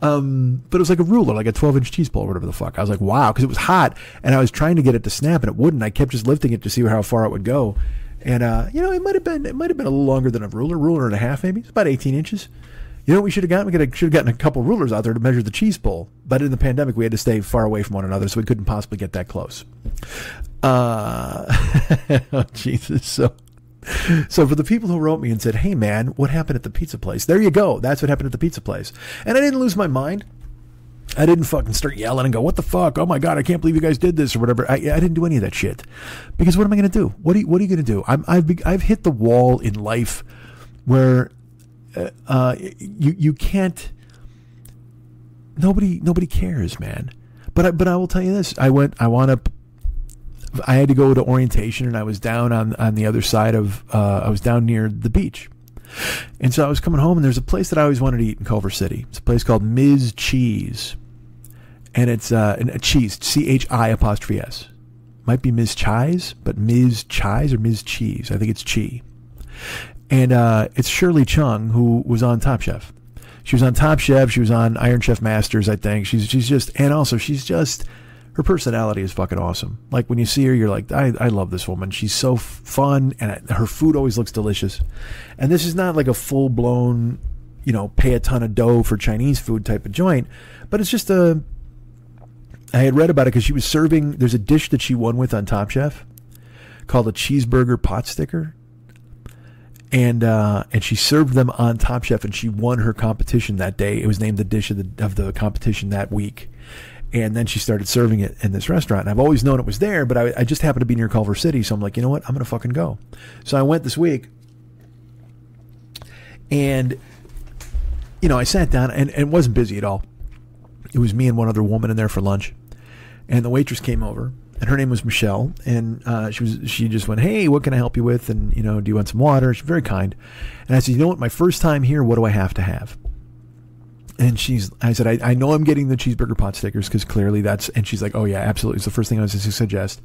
But it was like a ruler, like a 12-inch cheese pull or whatever the fuck. I was like, wow, because it was hot and I was trying to get it to snap and it wouldn't. I kept just lifting it to see how far it would go. And, it might have been a little longer than a ruler and a half maybe. It's about 18 inches. You know what we should have gotten? We should have gotten a couple rulers out there to measure the cheese pull. But in the pandemic, we had to stay far away from one another, so we couldn't possibly get that close. Oh, Jesus. So for the people who wrote me and said, hey, man, what happened at the pizza place? There you go. That's what happened at the pizza place. And I didn't lose my mind. I didn't fucking start yelling and go, what the fuck? Oh, my God, I can't believe you guys did this or whatever. I didn't do any of that shit. Because what am I going to do? What are you going to do? I've hit the wall in life where you can't. Nobody cares, man. But I will tell you this. I had to go to orientation and I was down on the other side of, I was down near the beach. And so I was coming home and there's a place that I always wanted to eat in Culver City. It's a place called Ms. Cheese. And it's a cheese, CHI''S. Might be Ms. Chi's, but Ms. Chi's or Ms. Cheese. I think it's Chi. And it's Shirley Chung, who was on Top Chef. She was on Top Chef. She was on Iron Chef Masters, I think. She's just, her personality is fucking awesome. Like when you see her, you're like, I love this woman. She's so fun and her food always looks delicious. And this is not like a full blown, pay a ton of dough for Chinese food type of joint, but it's just I had read about it because she was serving, there's a dish that she won with on Top Chef called a cheeseburger pot sticker. And she served them on Top Chef and she won her competition that day. It was named the dish of the competition that week. And then she started serving it in this restaurant. And I've always known it was there, but I just happened to be near Culver City. So I'm like, you know what? I'm going to fucking go. So I went this week. And, I sat down and it wasn't busy at all. It was me and one other woman in there for lunch. And the waitress came over. And her name was Michelle. And she just went, hey, what can I help you with? And, do you want some water? She's very kind. And I said, you know what? My first time here, what do I have to have? And I said, I know I'm getting the cheeseburger pot stickers because clearly and she's like, oh yeah, absolutely. It's the first thing I was going to suggest.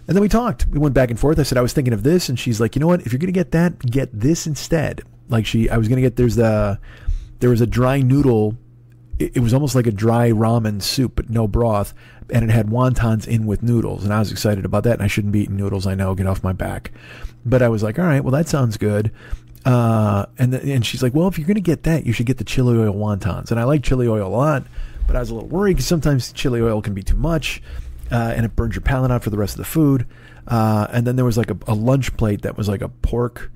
And then we talked. We went back and forth. I said, I was thinking of this. And she's like, you know what? If you're going to get that, get this instead. Like I was going to get, there was a dry noodle. It was almost like a dry ramen soup, but no broth. And it had wontons in with noodles. And I was excited about that. And I shouldn't be eating noodles. I know, get off my back. But I was like, all right, well, that sounds good. And she's like, well, if you're going to get that, you should get the chili oil wontons. And I like chili oil a lot, But I was a little worried because sometimes chili oil can be too much, and it burns your palate out for the rest of the food. And then there was like a lunch plate that was like a pork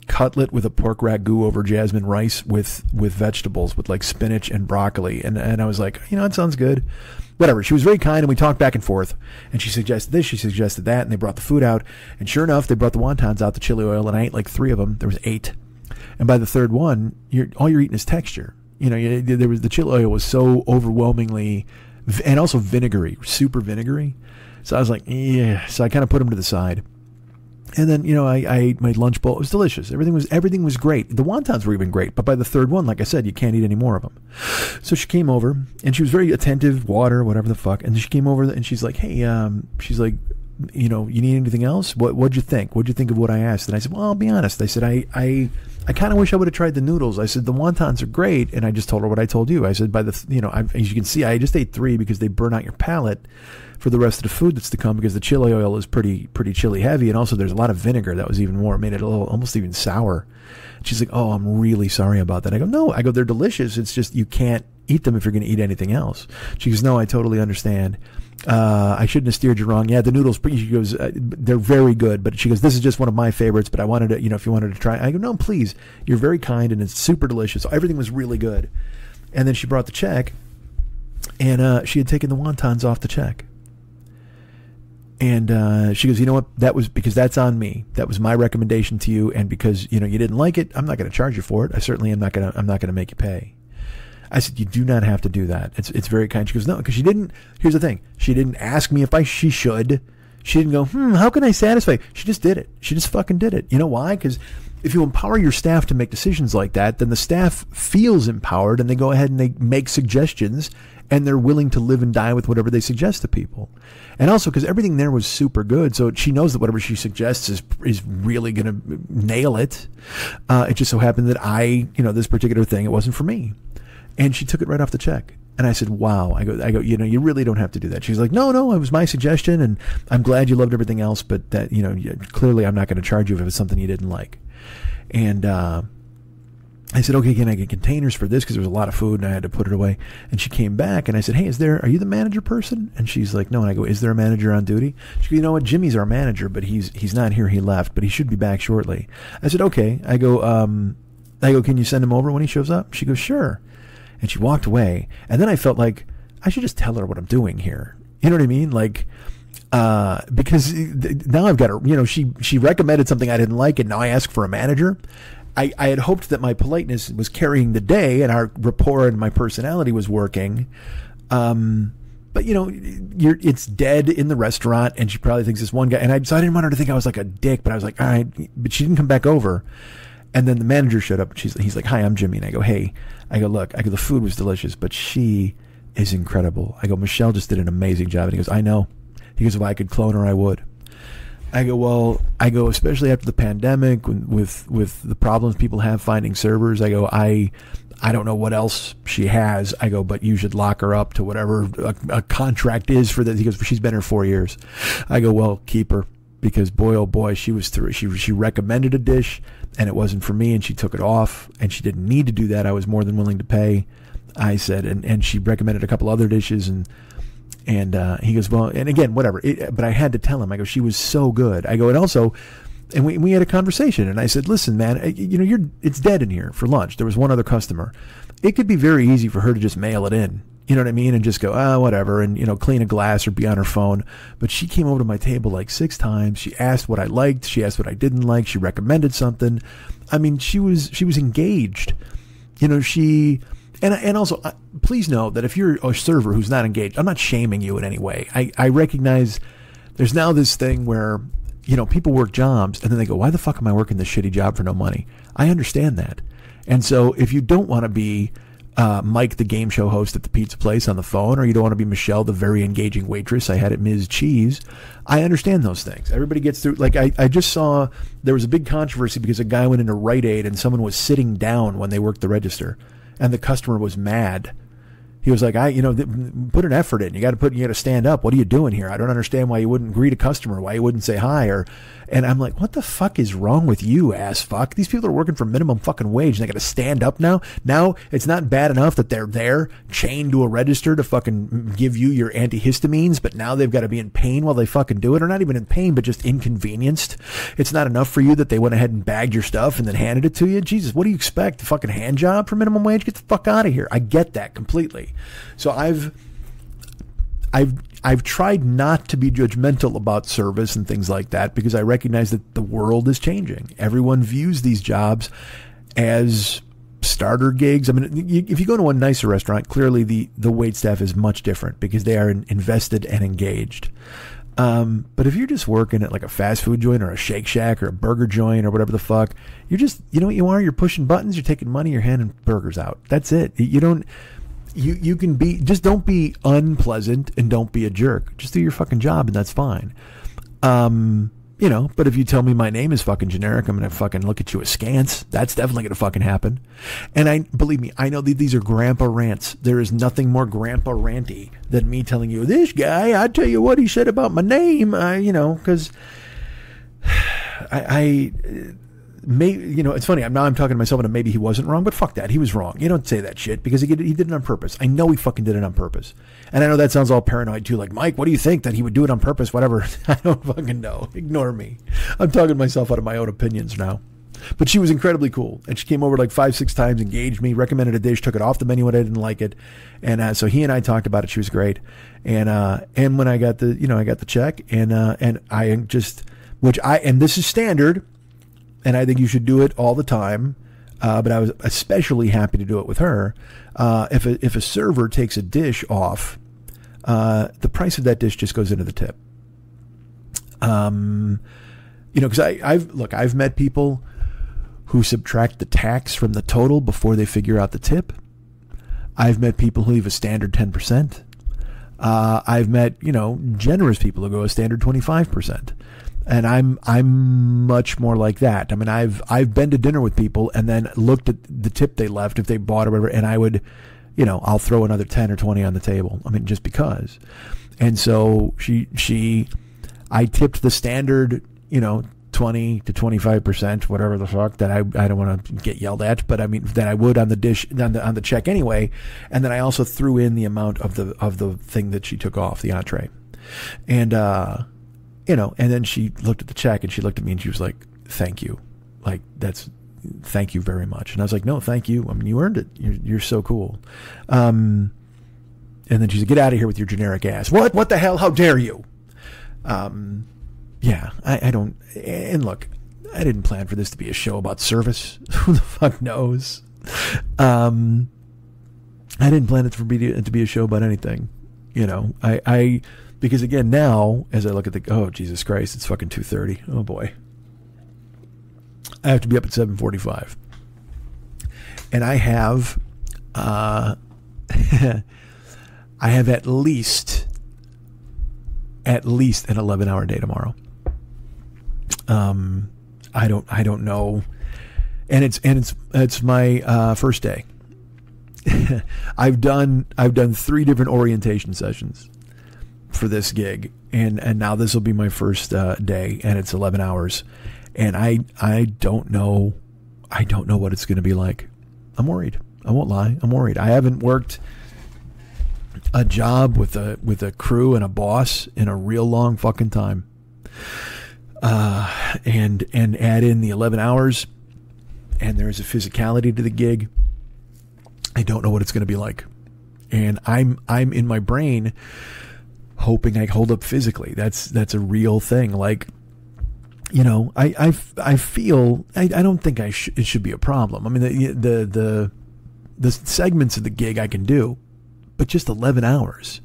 cutlet with a pork ragu over jasmine rice with vegetables, with like spinach and broccoli. And I was like, it sounds good. Whatever. She was very kind, and we talked back and forth. And she suggested this, she suggested that, and they brought the food out. And sure enough, they brought the wontons out, the chili oil, and I ate like 3 of them. There was 8. And by the third one, all you're eating is texture. There was the chili oil was so overwhelmingly, and also vinegary, super vinegary. So I was like, yeah. So I kind of put them to the side. And then, I ate my lunch bowl. It was delicious. Everything was great. The wontons were even great. But by the third one, like I said, you can't eat any more of them. So she came over, and she was very attentive, water, whatever the fuck. And she came over, and she's like, hey, she's like, you need anything else? What'd you think? What'd you think of what I asked? And I said, well, I'll be honest. I said, I kind of wish I would have tried the noodles. I said, the wontons are great. And I just told her what I told you. I said, as you can see, I just ate 3 because they burn out your palate for the rest of the food that's to come, because the chili oil is pretty chili heavy, and also there's a lot of vinegar that was even more, made it a little, almost even sour. She's like, oh, I'm really sorry about that. I go, no. I go, they're delicious. It's just you can't eat them if you're going to eat anything else. She goes, no, I totally understand. I shouldn't have steered you wrong. Yeah, the noodles, she goes, they're very good, but she goes, this is just one of my favorites, but I wanted to, if you wanted to try. I go, no, please. You're very kind, and it's super delicious. Everything was really good. And then she brought the check, and she had taken the wontons off the check. And she goes, you know what? That was because that's on me. That was my recommendation to you, and because you didn't like it, I'm not going to charge you for it. I certainly am not going to. I'm not going to make you pay. I said, you do not have to do that. It's very kind. She goes, no, because she didn't. Here's the thing. She didn't ask me if she should. She didn't go, how can I satisfy? She just did it. She just fucking did it. You know why? Because if you empower your staff to make decisions like that, then the staff feels empowered, and they go ahead and they make suggestions, and they're willing to live and die with whatever they suggest to people. And also because everything there was super good, so she knows that whatever she suggests is really going to nail it. It just so happened that this particular thing, it wasn't for me. And she took it right off the check. And I said, wow. I go, you really don't have to do that. She's like, no, it was my suggestion, and I'm glad you loved everything else, but that, clearly I'm not going to charge you if it's something you didn't like. And I said, okay, can I get containers for this? Because there was a lot of food and I had to put it away. And she came back and I said, hey, are you the manager person? And she's like, no. And I go, is there a manager on duty? She goes, you know what? Jimmy's our manager, but he's not here. He left, but he should be back shortly. I said, okay. I go, can you send him over when he shows up? She goes, sure. And she walked away. And then I felt like I should just tell her what I'm doing here. You know what I mean? Like, because now I've got her, she recommended something I didn't like, and now I ask for a manager. I had hoped that my politeness was carrying the day and our rapport and my personality was working. But it's dead in the restaurant, and she probably thinks this one guy, so I didn't want her to think I was like a dick, but I was like, all right, but she didn't come back over. And then the manager showed up, and he's like, hi, I'm Jimmy. And I go, hey, look, the food was delicious, but she is incredible. I go, Michelle just did an amazing job. And he goes, I know. He goes, if I could clone her, I would. I go, especially after the pandemic, with the problems people have finding servers, I go, I don't know what else she has. I go, but you should lock her up to whatever a contract is for that. He goes, she's been here 4 years. I go, well, keep her, because boy, oh boy, she was through. She recommended a dish, and it wasn't for me, and she took it off, and she didn't need to do that. I was more than willing to pay. I said, and she recommended a couple other dishes, and he goes, well, and again, whatever. But I had to tell him. I go, she was so good. I go, and also, and we had a conversation, and I said, listen, man, it's dead in here for lunch. There was one other customer. It could be very easy for her to just mail it in. You know what I mean? And just go, whatever, and clean a glass or be on her phone. But she came over to my table like 6 times. She asked what I liked. She asked what I didn't like. She recommended something. I mean, she was engaged. And also, please know that if you're a server who's not engaged, I'm not shaming you in any way. I recognize there's now this thing where, people work jobs and then they go, why the fuck am I working this shitty job for no money? I understand that. And so if you don't want to be Mike, the game show host at the pizza place on the phone, or you don't want to be Michelle, the very engaging waitress I had at Ms. Cheese, I understand those things. Everybody gets through. Like I just saw there was a big controversy because a guy went into Rite Aid and someone was sitting down when they worked the register. And the customer was mad. He was like, put an effort in. You got to stand up. What are you doing here? I don't understand why you wouldn't greet a customer, why you wouldn't say hi. And I'm like, what the fuck is wrong with you, ass fuck? These people are working for minimum fucking wage and they got to stand up now. Now it's not bad enough that they're there chained to a register to fucking give you your antihistamines, but now they've got to be in pain while they fucking do it, or not even in pain, but just inconvenienced. It's not enough for you that they went ahead and bagged your stuff and then handed it to you. Jesus, what do you expect? A fucking hand job for minimum wage? Get the fuck out of here. I get that completely. So I've tried not to be judgmental about service and things like that, because I recognize that the world is changing. Everyone views these jobs as starter gigs. I mean, if you go to a nicer restaurant, clearly the wait staff is much different because they are invested and engaged. But if you're just working at like a fast food joint or a Shake Shack or a burger joint or whatever the fuck, you're just, you know what you are? You're pushing buttons, you're taking money, you're handing burgers out. That's it. You can be, just don't be unpleasant and don't be a jerk. Just do your fucking job and that's fine. But if you tell me my name is fucking generic, I'm going to fucking look at you askance. That's definitely going to fucking happen. And believe me, I know that these are grandpa rants. There is nothing more grandpa ranty than me telling you, this guy, I tell you what he said about my name, because it's funny. I'm talking to myself and maybe he wasn't wrong, but fuck that. He was wrong. You don't say that shit because he did it on purpose. I know he fucking did it on purpose. And I know that sounds all paranoid too. Like, Mike, what do you think? That he would do it on purpose? Whatever. I don't fucking know. Ignore me. I'm talking myself out of my own opinions now. But she was incredibly cool. And she came over like 5-6 times, engaged me, recommended a dish, took it off the menu when I didn't like it. And so he and I talked about it. She was great. And when I got the check and I just, and this is standard, and I think you should do it all the time. But I was especially happy to do it with her. If a server takes a dish off, the price of that dish just goes into the tip. Because I've met people who subtract the tax from the total before they figure out the tip. I've met people who leave a standard 10%. I've met, generous people who go a standard 25%. And I'm much more like that. I mean, I've been to dinner with people and then looked at the tip they left if they bought or whatever, and I would, I'll throw another 10 or 20 on the table. I mean, just because. And so I tipped the standard, 20 to 25%, whatever the fuck, that I don't want to get yelled at, but I mean that I would on the dish on the check anyway. And then I also threw in the amount of the thing that she took off, the entree, and and then she looked at the check and she looked at me and she was like, "Thank you, thank you very much." And I was like, "No, thank you. I mean, you earned it. You're so cool." And then she said, "Get out of here with your generic ass." What the hell? How dare you? Yeah, I don't. And look, I didn't plan for this to be a show about service. Who the fuck knows? I didn't plan it to be a show about anything. Because again, now, as I look at oh, Jesus Christ, it's fucking 2:30. Oh boy. I have to be up at 7:45. And I have, I have at least an 11-hour day tomorrow. I don't know. And it's my, first day. I've done 3 different orientation sessions for this gig, and now this will be my first day, and it's 11 hours, and I don't know what it's going to be like. I'm worried. I won't lie. I'm worried. I haven't worked a job with a crew and a boss in a real long fucking time. And add in the 11 hours, and there's a physicality to the gig. I don't know what it's going to be like, and I'm in my brain hoping I hold up physically. That's a real thing. Like, I feel I don't think it should be a problem. I mean, the segments of the gig I can do, but just 11 hours,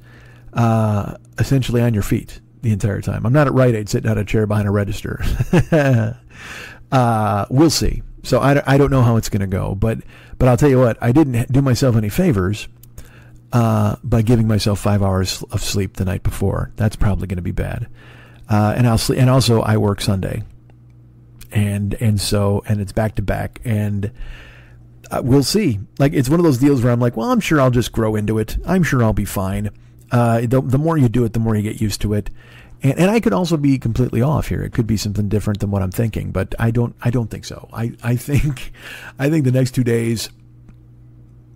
essentially on your feet the entire time. I'm not at Rite Aid sitting on a chair behind a register. We'll see. So I don't know how it's going to go, but I'll tell you what, I didn't do myself any favors by giving myself 5 hours of sleep the night before. That's probably going to be bad. And I'll sleep, and also I work Sunday, and it's back to back, and we'll see. Like, it's one of those deals where I'm like, well, I'm sure I'll just grow into it. I'm sure I'll be fine. The more you do it, the more you get used to it. And I could also be completely off here. It could be something different than what I'm thinking, but I don't think so. I think the next 2 days,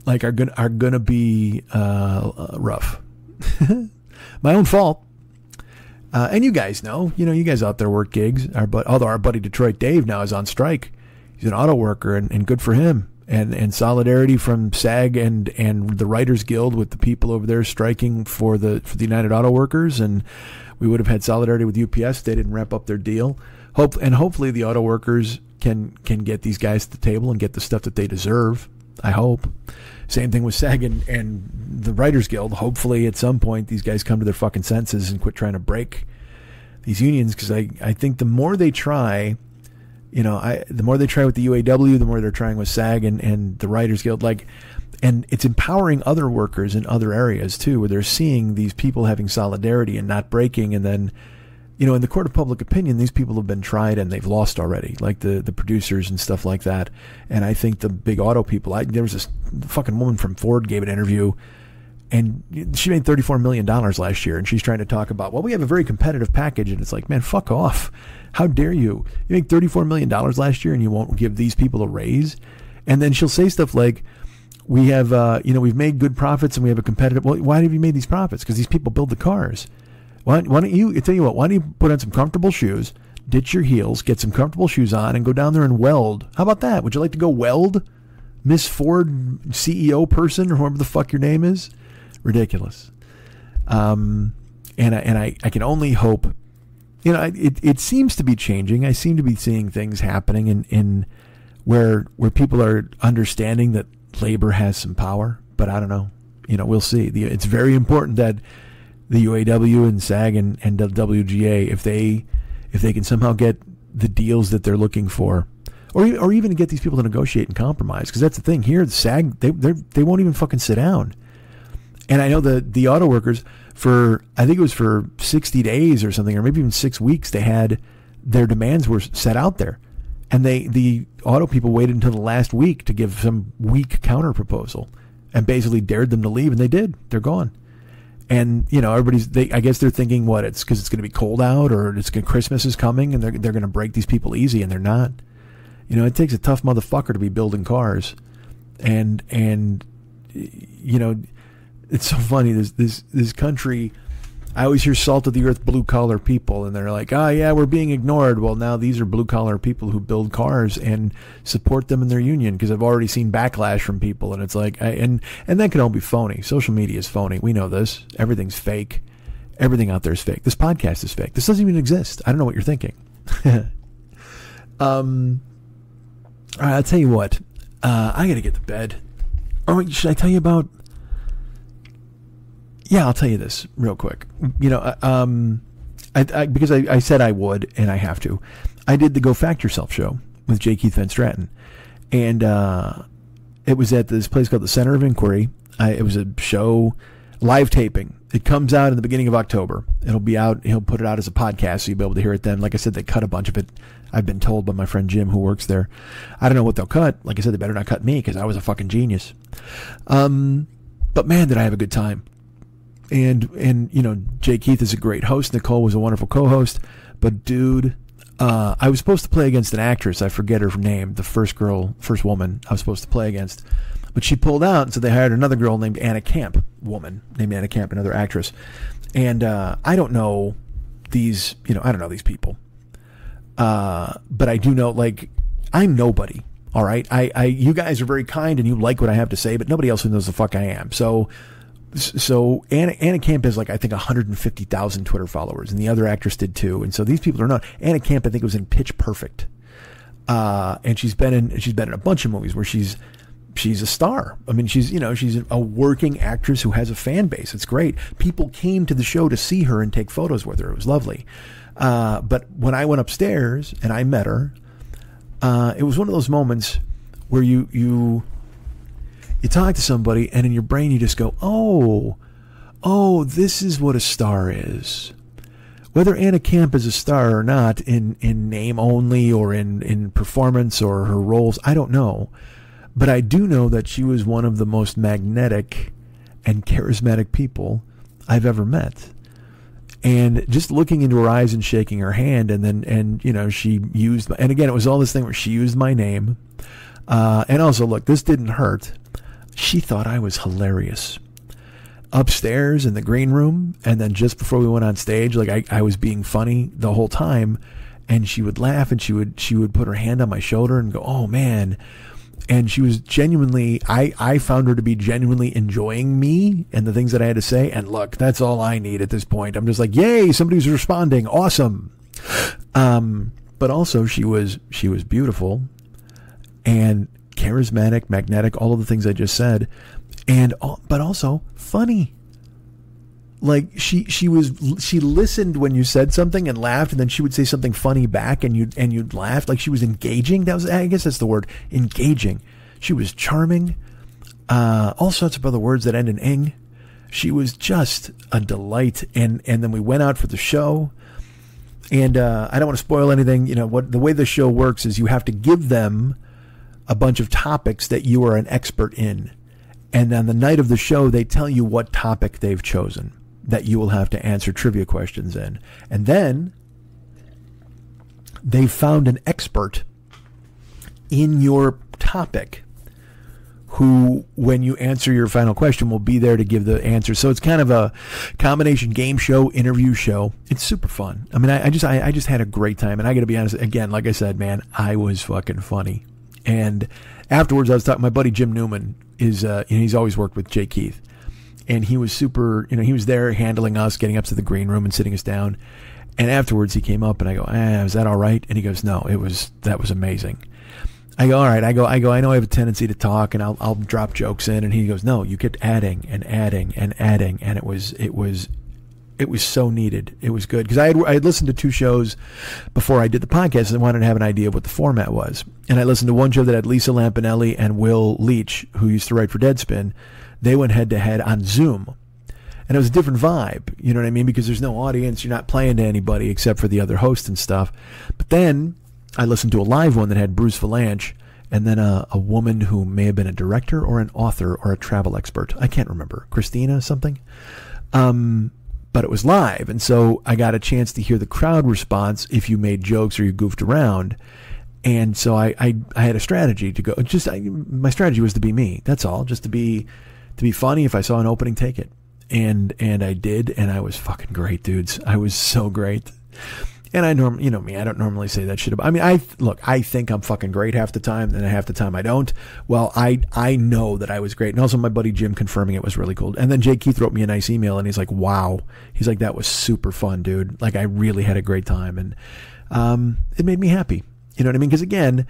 like, are gonna be rough. My own fault. And you guys know, you guys out there work gigs. Although our buddy Detroit Dave now is on strike. He's an auto worker, and good for him. And solidarity from SAG and the Writers Guild with the people over there striking for the United Auto Workers. And we would have had solidarity with UPS. They didn't wrap up their deal. Hopefully the auto workers can get these guys to the table and get the stuff that they deserve. I hope. Same thing with SAG and the Writers Guild. Hopefully at some point these guys come to their fucking senses and quit trying to break these unions, because I think the more they try, the more they try with the UAW, the more they're trying with SAG and the Writers Guild. And it's empowering other workers in other areas too, where they're seeing these people having solidarity and not breaking. And then, in the court of public opinion, these people have been tried and they've lost already, like the producers and stuff like that. And I think the big auto people, there was this fucking woman from Ford gave an interview, and she made $34 million last year. And she's trying to talk about, well, we have a very competitive package. And it's like, man, fuck off. How dare you? You make $34 million last year and you won't give these people a raise? And then she'll say stuff like, we have, we've made good profits and we have a competitive. Well, why have you made these profits? Because these people build the cars. Why don't you, I tell you what, why don't you put on some comfortable shoes, ditch your heels, get some comfortable shoes on, and go down there and weld? How about that? Would you like to go weld, Miss Ford CEO person, or whoever the fuck your name is? Ridiculous. And I can only hope, it seems to be changing. I seem to be seeing things happening in where people are understanding that labor has some power, but I don't know. We'll see. It's very important that the UAW and SAG and the WGA, if they can somehow get the deals that they're looking for, or even to get these people to negotiate and compromise, because that's the thing here. The SAG, they won't even fucking sit down. And I know the auto workers, I think it was for 60 days or something, or maybe even 6 weeks, they had their demands were set out there. And the auto people waited until the last week to give some weak counter proposal and basically dared them to leave, and they did. They're gone. And, I guess they're thinking, what, it's because it's going to be cold out, or Christmas is coming and they're going to break these people easy, and they're not. It takes a tough motherfucker to be building cars. And it's so funny. This country, I always hear salt of the earth, blue collar people, and they're like, oh yeah, we're being ignored. Well, now these are blue collar people who build cars and support them in their union, because I've already seen backlash from people, and it's like, and that can all be phony. Social media is phony. We know this. Everything's fake. Everything out there is fake. This podcast is fake. This doesn't even exist. I don't know what you're thinking. All right, I'll tell you what. I got to get to bed. Or should I tell you about? Yeah, I'll tell you this real quick. Because I said I would, and I have to. I did the Go Fact Yourself show with J. Keith Van Stratton, and it was at this place called the Center of Inquiry. It was a show, live taping. It comes out in the beginning of October. It'll be out. He'll put it out as a podcast, so you'll be able to hear it then. Like I said, they cut a bunch of it. I've been told by my friend Jim, who works there. I don't know what they'll cut. Like I said, they better not cut me, because I was a fucking genius. But man, did I have a good time. And Jay Keith is a great host. Nicole was a wonderful co-host. But dude, I was supposed to play against an actress. I forget her name. The first woman I was supposed to play against. But she pulled out, and so they hired another girl named Anna Camp, another actress. And I don't know these, I don't know these people. But I do know, I'm nobody. All right. You guys are very kind and you like what I have to say, but nobody else knows the fuck I am. So Anna Camp has I think 150,000 Twitter followers, and the other actress did too. And so these people are not. Anna Camp, I think, was in Pitch Perfect, and she's been in a bunch of movies where she's a star. I mean, she's a working actress who has a fan base. It's great. People came to the show to see her and take photos with her. It was lovely. But when I went upstairs and I met her, it was one of those moments where you talk to somebody, and in your brain you just go, oh, this is what a star is. Whether Anna Camp is a star or not, in name only or in performance or her roles, I don't know. But I do know that she was one of the most magnetic and charismatic people I've ever met. And just looking into her eyes and shaking her hand, and you know, she used, and again, it was all this thing where she used my name. And also, look, this didn't hurt. She thought I was hilarious. Upstairs in the green room, and then just before we went on stage, like I was being funny the whole time, and she would laugh, and she would put her hand on my shoulder and go, "Oh man." And she was genuinely, I found her to be genuinely enjoying me and the things that I had to say. And look, that's all I need at this point. I'm just like, yay, somebody's responding. Awesome. But also she was beautiful and charismatic, magnetic, all of the things I just said. But also funny. Like she listened when you said something and laughed, and then she would say something funny back, and you'd laugh. Like she was engaging. I guess that's the word, engaging. She was charming. All sorts of other words that end in ing. She was just a delight. And then we went out for the show. And I don't want to spoil anything. You know the way the show works is you have to give them a bunch of topics that you are an expert in, and on the night of the show they tell you what topic they've chosen that you will have to answer trivia questions in. And then they found an expert in your topic who, when you answer your final question, will be there to give the answer. So it's kind of a combination game show, interview show. It's super fun. I mean, I just had a great time. And I got to be honest, again, like I said, man, I was fucking funny. And afterwards I was talking, my buddy Jim Newman is, he's always worked with Jay Keith. And he was super, he was there handling us, getting up to the green room and sitting us down. And afterwards he came up and I go, is that all right? And he goes, no, that was amazing. I go, all right. I go, I know I have a tendency to talk and I'll drop jokes in. And he goes, no, you kept adding and adding and adding. And it was so needed. It was good. Because I had listened to 2 shows before I did the podcast and I wanted to have an idea of what the format was. And I listened to one show that had Lisa Lampanelli and Will Leach, who used to write for Deadspin. They went head to head on Zoom. And it was a different vibe, you know what I mean? Because there's no audience. You're not playing to anybody except for the other host and stuff. But then I listened to a live one that had Bruce Valanche and then a woman who may have been a director or an author or a travel expert. I can't remember. Christina something. But it was live. And so I got a chance to hear the crowd response if you made jokes or you goofed around. And so I had a strategy to go. My strategy was to be me. That's all. Just to be funny. If I saw an opening, take it. And I did, and I was fucking great, dudes. I was so great. And I you know me, I don't normally say that shit about, I mean, I think I'm fucking great half the time, and half the time I don't. Well, I know that I was great. And also my buddy Jim confirming it was really cool. And then Jay Keith wrote me a nice email and he's like, wow. He's like, that was super fun, dude. Like I really had a great time. And, it made me happy. You know what I mean? Because again,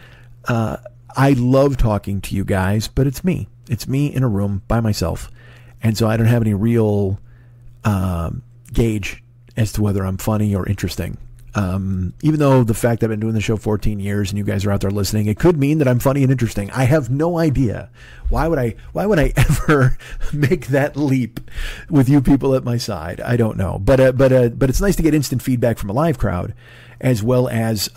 I love talking to you guys, but it's me. It's me in a room by myself. And so I don't have any real gauge as to whether I'm funny or interesting. Even though the fact that I've been doing the show 14 years and you guys are out there listening, it could mean that I'm funny and interesting. I have no idea. Why would I ever make that leap with you people at my side? I don't know. But it's nice to get instant feedback from a live crowd, as well as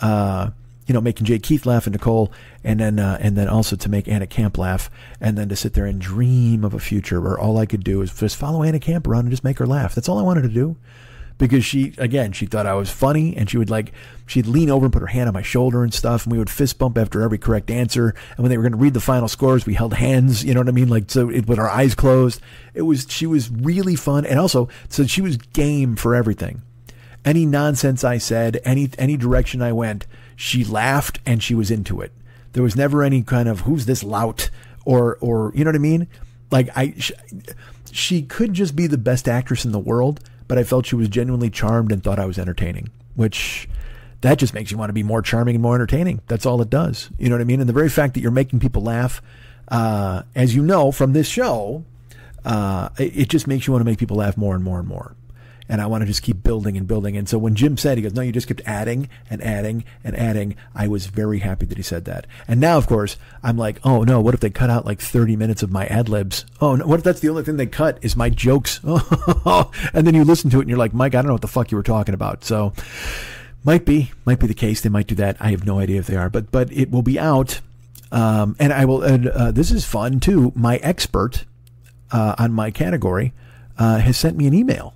making Jay Keith laugh and Nicole, and then also to make Anna Camp laugh, and then to sit there and dream of a future where all I could do is just follow Anna Camp around and just make her laugh. That's all I wanted to do. Because she thought I was funny, and she'd lean over and put her hand on my shoulder and stuff, and we would fist bump after every correct answer. And when they were going to read the final scores, we held hands, you know what I mean? With our eyes closed. She was really fun. And also, so she was game for everything. Any nonsense I said, any direction I went, she laughed and she was into it. There was never any kind of, who's this lout? Or you know what I mean? She could just be the best actress in the world, but I felt she was genuinely charmed and thought I was entertaining, which that just makes you want to be more charming and more entertaining. That's all it does. You know what I mean? And the very fact that you're making people laugh, as you know from this show, it just makes you want to make people laugh more and more and more. And I want to just keep building and building. And so when Jim said, he goes, no, you just kept adding and adding and adding, I was very happy that he said that. And now, of course, I'm like, oh no, what if they cut out like 30 minutes of my ad libs? Oh no, what if that's the only thing they cut is my jokes? And then you listen to it and you're like, Mike, I don't know what the fuck you were talking about. So might be the case. They might do that. I have no idea if they are, but it will be out And I will, this is fun too. My expert on my category has sent me an email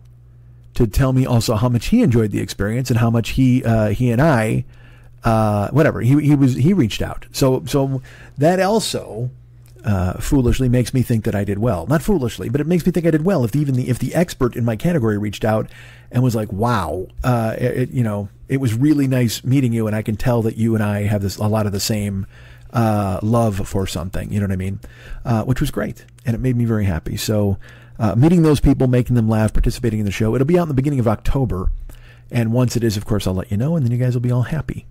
to tell me also how much he enjoyed the experience and how much he and I, whatever, he reached out. So that also foolishly makes me think that I did well. Not foolishly, but it makes me think I did well. If the expert in my category reached out and was like, wow, it was really nice meeting you, and I can tell that you and I have a lot of the same love for something, you know what I mean? Which was great, and it made me very happy. So meeting those people, making them laugh, participating in the show, it'll be out in the beginning of October, and once it is, of course, I'll let you know, and then you guys will be all happy.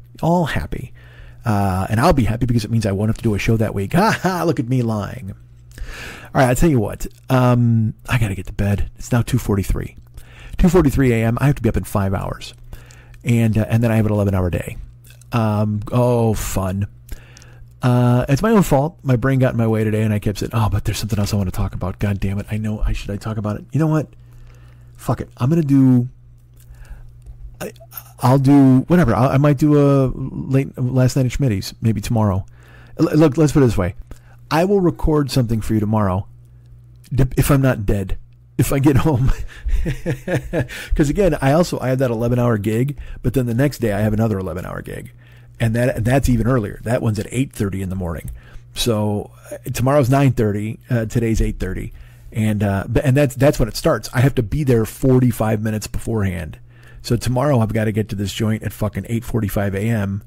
And I'll be happy because it means I won't have to do a show that week. Ha ha, look at me lying. All right, I'll tell you what. I got to get to bed. It's now 2:43. 2:43 a.m. I have to be up in 5 hours. And then I have an 11-hour day. Fun. It's my own fault. My brain got in my way today, and I kept saying, but there's something else I want to talk about. God damn it. I know. Should I talk about it? You know what? Fuck it. I'm going to do... I'll do whatever. I might do a last night at Schmitty's, maybe tomorrow. Look, let's put it this way. I will record something for you tomorrow if I'm not dead, if I get home. Because again, I have that 11-hour gig, but then the next day I have another 11-hour gig. And that's even earlier. That one's at 8:30 in the morning. So tomorrow's 9:30. Today's 8:30. And that's when it starts. I have to be there 45 minutes beforehand. So tomorrow I've got to get to this joint at fucking 8:45 a.m.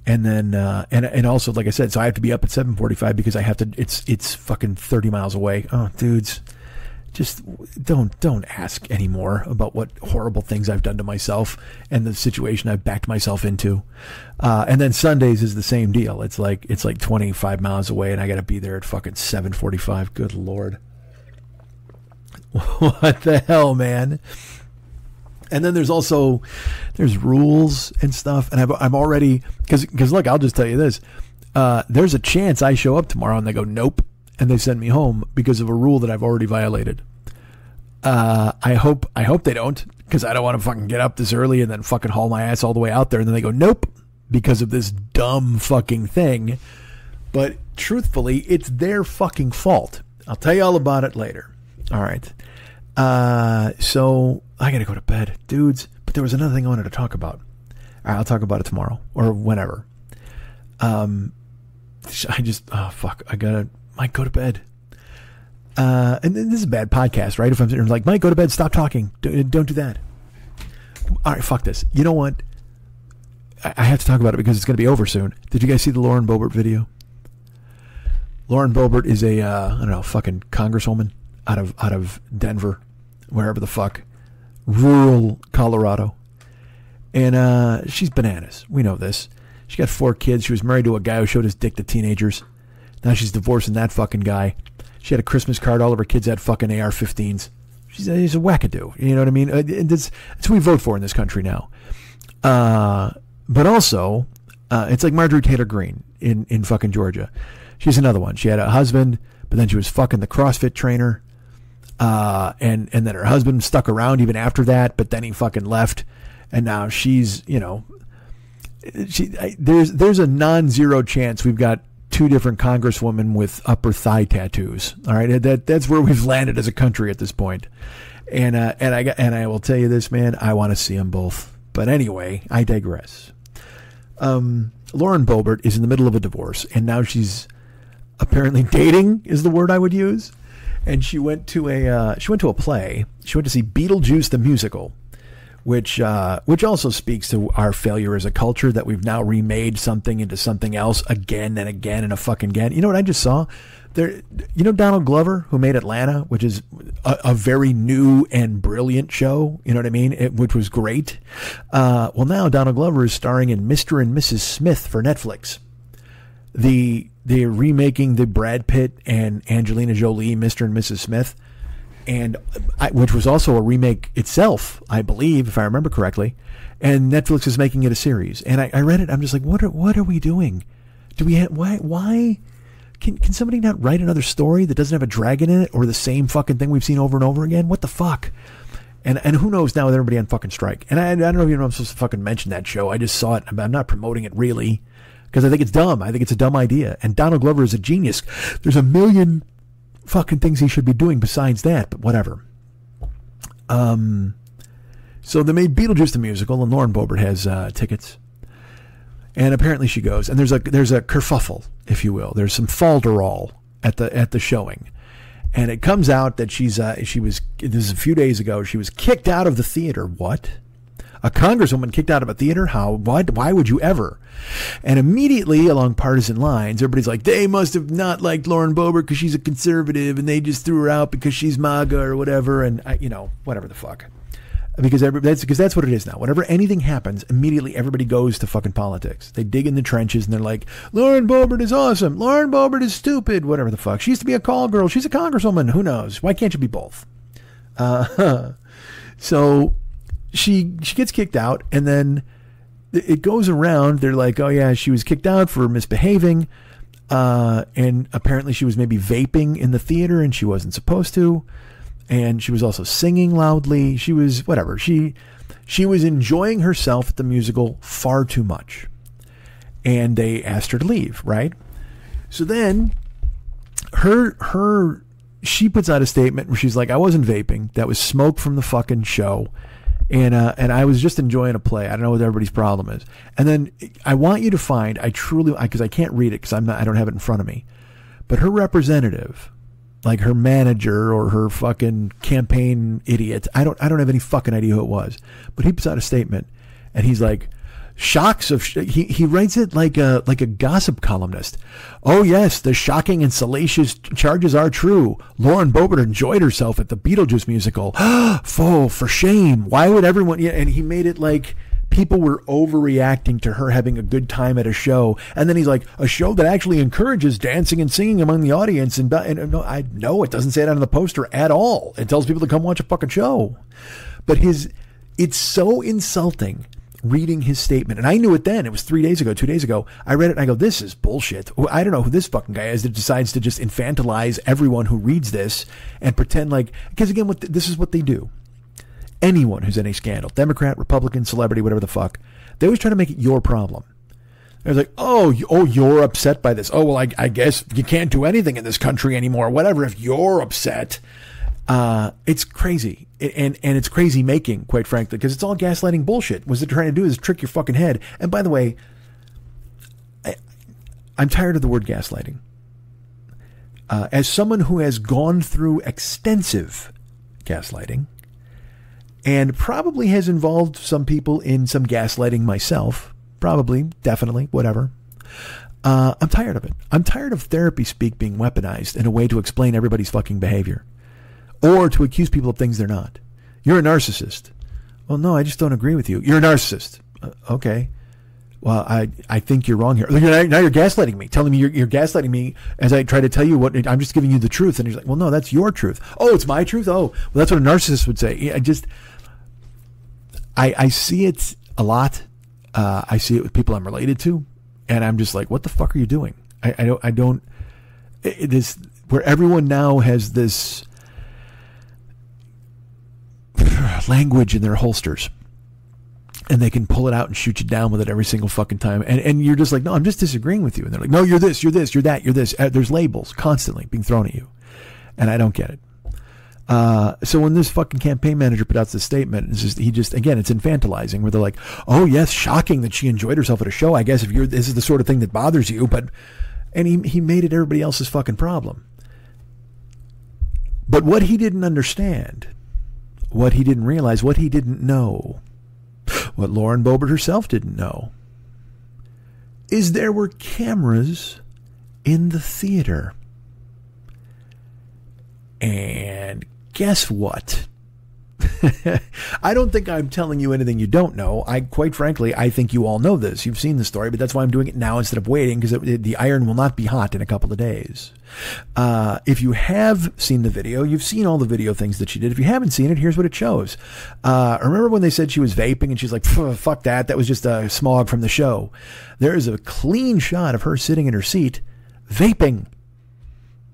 And then, and also, like I said, so I have to be up at 7:45 because I have to, it's fucking 30 miles away. Oh, dudes, just don't ask anymore about what horrible things I've done to myself and the situation I've backed myself into. And then Sundays is the same deal. It's like 25 miles away and I got to be there at fucking 7:45. Good Lord. What the hell, man? And then there's rules and stuff. And I'm already, because look, I'll just tell you this. There's a chance I show up tomorrow and they go, nope. And they send me home because of a rule that I've already violated. I hope they don't, because I don't want to fucking get up this early and then fucking haul my ass all the way out there. And then they go, nope, because of this dumb fucking thing. But truthfully, it's their fucking fault. I'll tell you all about it later. All right. So I got to go to bed, dudes. But there was another thing I wanted to talk about. All right, I'll talk about it tomorrow or whenever. I might go to bed. And this is a bad podcast, right? If I'm sitting like, Mike, go to bed, stop talking. Don't do that. All right, fuck this. You know what? I have to talk about it because it's going to be over soon. Did you guys see the Lauren Boebert video? Lauren Boebert is a, fucking congresswoman out of Denver, wherever the fuck, rural Colorado. And she's bananas. We know this. She got 4 kids. She was married to a guy who showed his dick to teenagers. Now she's divorcing that fucking guy. She had a Christmas card. All of her kids had fucking AR-15s. She's a wackadoo. You know what I mean? That's what we vote for in this country now. But also, it's like Marjorie Taylor Greene in fucking Georgia. She's another one. She had a husband, but then she was fucking the CrossFit trainer. And then her husband stuck around even after that, but then he fucking left. And now she's, there's a non-zero chance we've got 2 different congresswomen with upper thigh tattoos. All right. That's where we've landed as a country at this point. And I will tell you this, man, I want to see them both. But anyway, I digress. Lauren Boebert is in the middle of a divorce, and now she's apparently dating is the word I would use. And she went to a play. She went to see Beetlejuice the musical, which also speaks to our failure as a culture, that we've now remade something into something else again and again and a fucking again. You know what I just saw? There, Donald Glover, who made Atlanta, which is a very new and brilliant show. You know what I mean? Which was great. Well, now Donald Glover is starring in Mr. and Mrs. Smith for Netflix. They're remaking the Brad Pitt and Angelina Jolie Mr. and Mrs. Smith, and which was also a remake itself, I believe, if I remember correctly. And Netflix is making it a series. And I read it. I'm just like, what are we doing? Do we have, why can somebody not write another story that doesn't have a dragon in it, or the same fucking thing we've seen over and over again? What the fuck? And who knows now with everybody on fucking strike? And I don't know if I'm supposed to fucking mention that show. I just saw it. I'm not promoting it really, because I think it's dumb. I think it's a dumb idea. And Donald Glover is a genius. There's a million fucking things he should be doing besides that, but whatever. So they made Beetlejuice the musical, and Lauren Boebert has tickets. And apparently she goes, and there's a kerfuffle, if you will. There's some falderall at the showing. And it comes out that this is a few days ago, she was kicked out of the theater. What? A congresswoman kicked out of a theater? How? What? Why would you ever? And immediately, along partisan lines, everybody's like, they must have not liked Lauren Boebert because she's a conservative, and they just threw her out because she's MAGA or whatever, and whatever the fuck. Because that's what it is now. Whenever anything happens, immediately everybody goes to fucking politics. They dig in the trenches and they're like, Lauren Boebert is awesome. Lauren Boebert is stupid. Whatever the fuck. She used to be a call girl. She's a congresswoman. Who knows? Why can't you be both? So she gets kicked out, and then it goes around. They're like, oh yeah, she was kicked out for misbehaving. And apparently she was maybe vaping in the theater and she wasn't supposed to. And she was also singing loudly. She was whatever. She was enjoying herself at the musical far too much. And they asked her to leave, right? So then she puts out a statement where she's like, I wasn't vaping. That was smoke from the fucking show. And I was just enjoying a play. I don't know what everybody's problem is. And then I want you to find, because I can't read it because I don't have it in front of me. But her representative, like her manager or her fucking campaign idiot, I don't have any fucking idea who it was, but he puts out a statement and he's like, he writes it like a gossip columnist. Oh yes, the shocking and salacious charges are true. Lauren Boebert enjoyed herself at the Beetlejuice musical. For shame. Why would everyone? Yeah, and he made it like people were overreacting to her having a good time at a show. And then he's like, a show that actually encourages dancing and singing among the audience. And no, it doesn't say that on the poster at all. It tells people to come watch a fucking show. But it's so insulting reading his statement. And I knew it then. It was 2 days ago. I read it and I go, this is bullshit. I don't know who this fucking guy is that decides to just infantilize everyone who reads this and pretend like, because again, this is what they do. Anyone who's in a scandal, Democrat, Republican, celebrity, whatever the fuck, they always try to make it your problem. They're like, oh, you're upset by this. Oh, well, I guess you can't do anything in this country anymore. Whatever, if you're upset. It's crazy. And it's crazy making, quite frankly, because it's all gaslighting bullshit. What they're trying to do is trick your fucking head. And by the way, I'm tired of the word gaslighting. As someone who has gone through extensive gaslighting, and probably has involved some people in some gaslighting myself. Probably, definitely, whatever. I'm tired of it. I'm tired of therapy speak being weaponized in a way to explain everybody's fucking behavior. Or to accuse people of things they're not. You're a narcissist. Well, no, I just don't agree with you. You're a narcissist. Okay. Well, I think you're wrong here. Now you're gaslighting me, telling me you're gaslighting me as I try to tell you what I'm just giving you the truth. And you're like, well, no, that's your truth. Oh, it's my truth. Oh, well, that's what a narcissist would say. I see it a lot. I see it with people I'm related to, and I'm just like, what the fuck are you doing? I don't. This where everyone now has this language in their holsters. And they can pull it out and shoot you down with it every single fucking time. And you're just like, no, I'm just disagreeing with you. And they're like, no, you're this, you're that, you're this. There's labels constantly being thrown at you. And I don't get it. So when this fucking campaign manager put out this statement, again, it's infantilizing where they're like, oh yes, shocking that she enjoyed herself at a show. I guess this is the sort of thing that bothers you, and he made it everybody else's fucking problem. But what he didn't understand, what he didn't realize, what he didn't know, what Lauren Boebert herself didn't know, is there were cameras in the theater. And guess what? I don't think I'm telling you anything you don't know. Quite frankly, I think you all know this. You've seen the story, but that's why I'm doing it now instead of waiting, because the iron will not be hot in a couple of days. If you have seen the video, you've seen all the video things that she did. If you haven't seen it, here's what it shows. Remember when they said she was vaping and she's like, fuck that. That was just a smog from the show. There is a clean shot of her sitting in her seat vaping.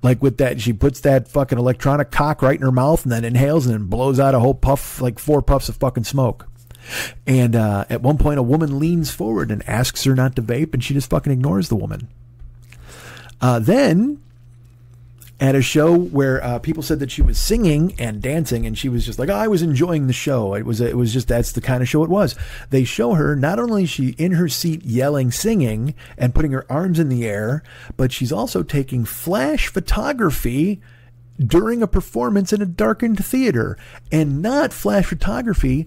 Like with that, she puts that fucking electronic cock right in her mouth and then inhales and then blows out a whole puff, like 4 puffs of fucking smoke. And at one point, a woman leans forward and asks her not to vape, and she just fucking ignores the woman. Then, at a show where people said that she was singing and dancing, and she was just like, oh, I was enjoying the show. It was just, that's the kind of show it was. They show her, not only is she in her seat yelling, singing, and putting her arms in the air, but she's also taking flash photography during a performance in a darkened theater, and not flash photography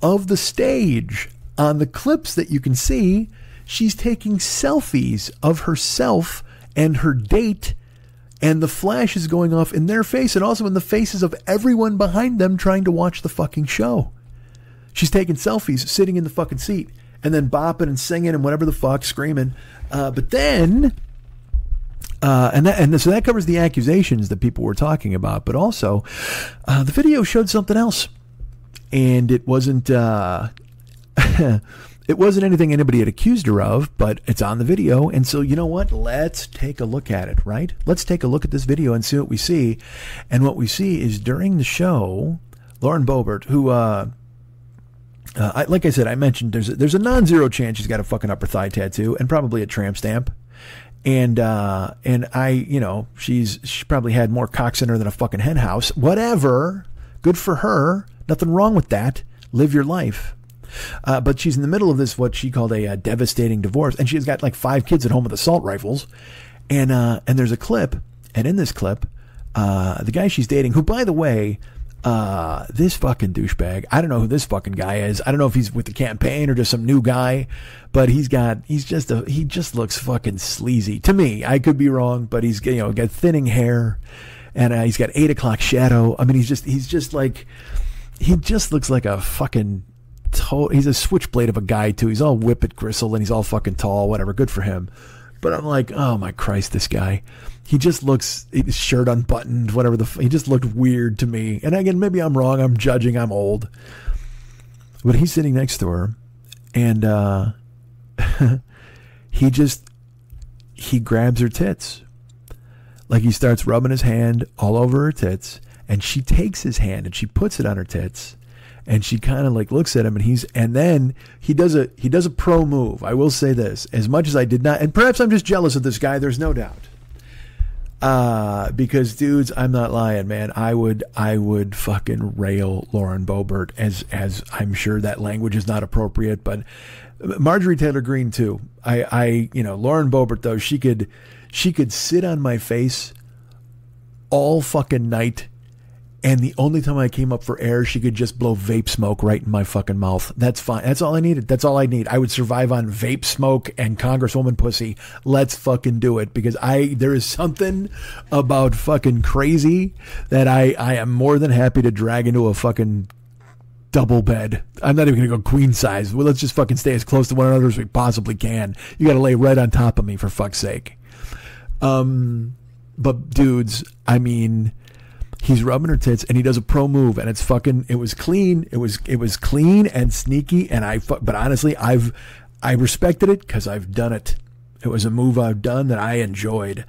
of the stage. On the clips that you can see, she's taking selfies of herself and her date, and the flash is going off in their face and also in the faces of everyone behind them trying to watch the fucking show. She's taking selfies sitting in the fucking seat and then bopping and singing and whatever the fuck, screaming. But then, so that covers the accusations that people were talking about. But also, the video showed something else, and it wasn't. It wasn't anything anybody had accused her of, but it's on the video. And so, you know what? Let's take a look at it, right? Let's take a look at this video and see what we see. And what we see is during the show, Lauren Boebert, who, like I said, I mentioned there's a non-zero chance she's got a fucking upper thigh tattoo and probably a tramp stamp. And she's probably had more cocks in her than a fucking hen house. Whatever. Good for her. Nothing wrong with that. Live your life. But she's in the middle of this, what she called a devastating divorce. And she's got like 5 kids at home with assault rifles. And there's a clip. And in this clip, the guy she's dating, who, by the way, this fucking douchebag, I don't know who this fucking guy is. I don't know if he's with the campaign or just some new guy, but he just looks fucking sleazy to me. I could be wrong, but he's, got thinning hair, and he's got 8 o'clock shadow. I mean, he just looks like a fucking, he's a switchblade of a guy too. He's all whippet gristle and he's all fucking tall, whatever. Good for him. But I'm like, oh my Christ, this guy. He just looks, his shirt unbuttoned, whatever he just looked weird to me. And again, maybe I'm wrong. I'm judging. I'm old. But he's sitting next to her, and he grabs her tits. Like he starts rubbing his hand all over her tits, and she takes his hand and she puts it on her tits. And she kind of like looks at him, and then he does a pro move. I will say this, as much as I did not, and perhaps I'm just jealous of this guy, there's no doubt. Because dudes, I'm not lying, man. I would fucking rail Lauren Boebert, as I'm sure that language is not appropriate, but Marjorie Taylor Greene too. Lauren Boebert though, she could sit on my face all fucking night. And the only time I came up for air, she could just blow vape smoke right in my fucking mouth. That's fine. That's all I needed. That's all I need. I would survive on vape smoke and Congresswoman pussy. Let's fucking do it. Because there is something about fucking crazy that I am more than happy to drag into a fucking double bed. I'm not even going to go queen size. Well, let's just fucking stay as close to one another as we possibly can. You got to lay right on top of me, for fuck's sake. But dudes, I mean, he's rubbing her tits and he does a pro move, and it was clean. It was clean and sneaky. But honestly, I respected it because I've done it. It was a move I've done that I enjoyed.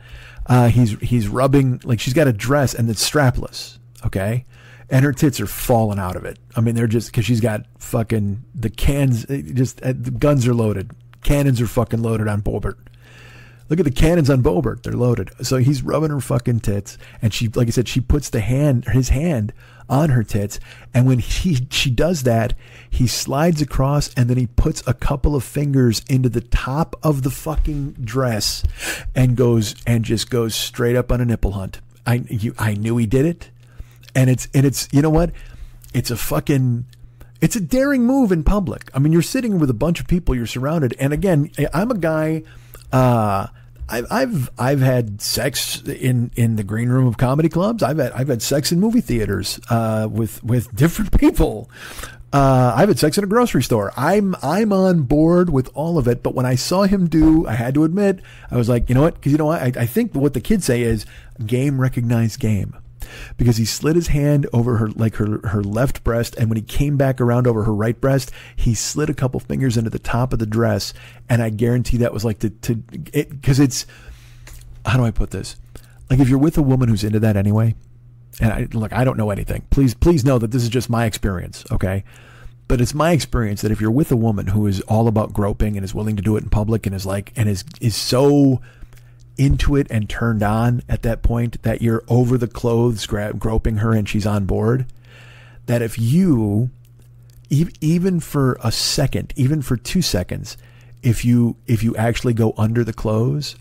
He's rubbing, like, she's got a dress and it's strapless. Okay. And her tits are falling out of it. I mean, they're just, cause she's got fucking the guns are loaded. Cannons are fucking loaded on Boebert. Look at the cannons on Boebert. They're loaded. So he's rubbing her fucking tits. And she, like I said, she puts his hand on her tits. And when she does that, he slides across and then he puts a couple of fingers into the top of the fucking dress and just goes straight up on a nipple hunt. I knew he did it. And it's, you know what? It's a daring move in public. I mean, you're sitting with a bunch of people, you're surrounded. And again, I'm a guy, I've had sex in the green room of comedy clubs. I've had sex in movie theaters with different people. I've had sex in a grocery store. I'm on board with all of it. But when I saw him I had to admit, I was like, you know what? Because you know what? I think what the kids say is game recognized game. Because he slid his hand over her left breast, and when he came back around over her right breast, he slid a couple fingers into the top of the dress, and I guarantee that was like because it's, how do I put this? Like, if you're with a woman who's into that anyway, and I don't know anything. Please know that this is just my experience, okay? But it's my experience that if you're with a woman who is all about groping and is willing to do it in public and is so into it and turned on at that point that you're over the clothes groping her and she's on board, that if you, even for a second, even for 2 seconds, if you actually go under the clothes,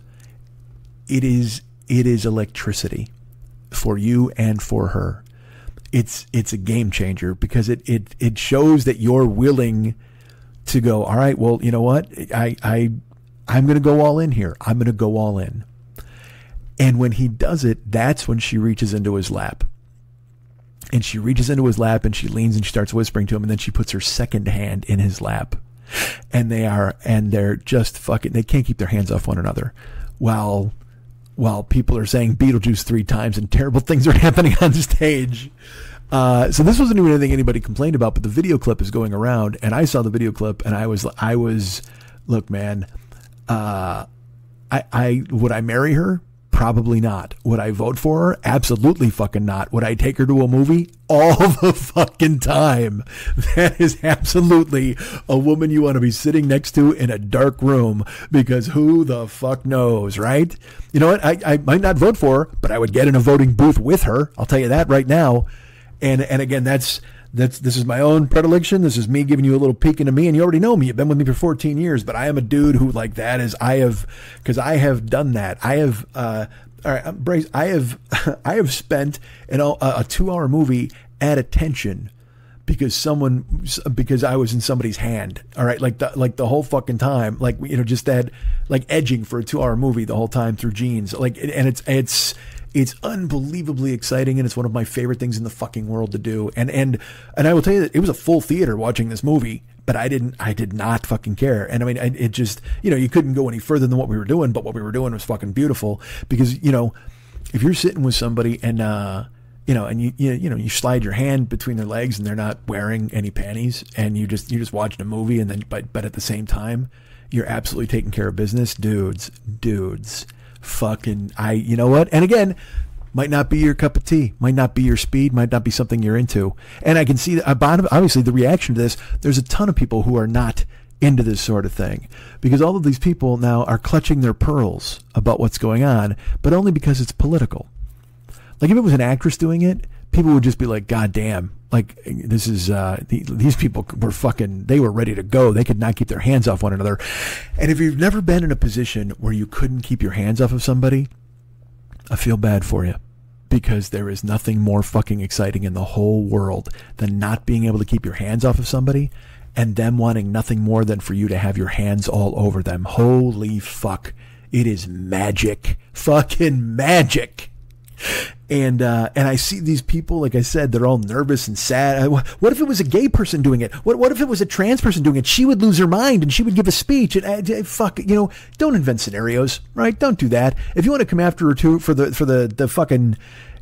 it is electricity for you and for her. It's a game changer because it shows that you're willing to go, all right, well, you know what? I'm going to go all in here. I'm going to go all in. And when he does it, that's when she reaches into his lap. And she reaches into his lap and she leans and she starts whispering to him. And then she puts her second hand in his lap. And they're just fucking, they can't keep their hands off one another. While people are saying Beetlejuice 3 times and terrible things are happening on stage. So this wasn't even anything anybody complained about, but the video clip is going around, and I saw the video clip, and I was, look, man, would I marry her? Probably not. Would I vote for her? Absolutely fucking not. Would I take her to a movie? All the fucking time. That is absolutely a woman you want to be sitting next to in a dark room, because who the fuck knows, right? You know what? I might not vote for her, but I would get in a voting booth with her. I'll tell you that right now. And again, this is my own predilection. This is me giving you a little peek into me, and you already know me. You've been with me for 14 years, but I am a dude who like that is, I have done that. I have, all right, Brace, I have spent a 2-hour movie at attention because I was in somebody's hand. All right. Like the whole fucking time, like, you know, just that, like edging for a 2-hour movie the whole time through jeans. Like, and it's unbelievably exciting, and it's one of my favorite things in the fucking world to do. And I will tell you that it was a full theater watching this movie, but I did not fucking care. And I mean, it just, you know, you couldn't go any further than what we were doing, but what we were doing was fucking beautiful because, you know, if you're sitting with somebody and, you know, and you slide your hand between their legs and they're not wearing any panties, and you're just watching a movie, and then, but at the same time, you're absolutely taking care of business. Dudes. Fucking, you know what? And again, might not be your cup of tea, might not be your speed, might not be something you're into. And I can see that, obviously, the reaction to this, there's a ton of people who are not into this sort of thing, because all of these people now are clutching their pearls about what's going on, but only because it's political. Like, if it was an actress doing it, people would just be like, God damn, like, this is, these people were fucking, they were ready to go. They could not keep their hands off one another. And if you've never been in a position where you couldn't keep your hands off of somebody, I feel bad for you, because there is nothing more fucking exciting in the whole world than not being able to keep your hands off of somebody and them wanting nothing more than for you to have your hands all over them. Holy fuck. It is magic. Fucking magic. And I see these people, like I said, they're all nervous and sad. What if it was a gay person doing it? What if it was a trans person doing it? She would lose her mind and she would give a speech. And fuck, you know, don't invent scenarios, right? Don't do that. If you want to come after her too for the fucking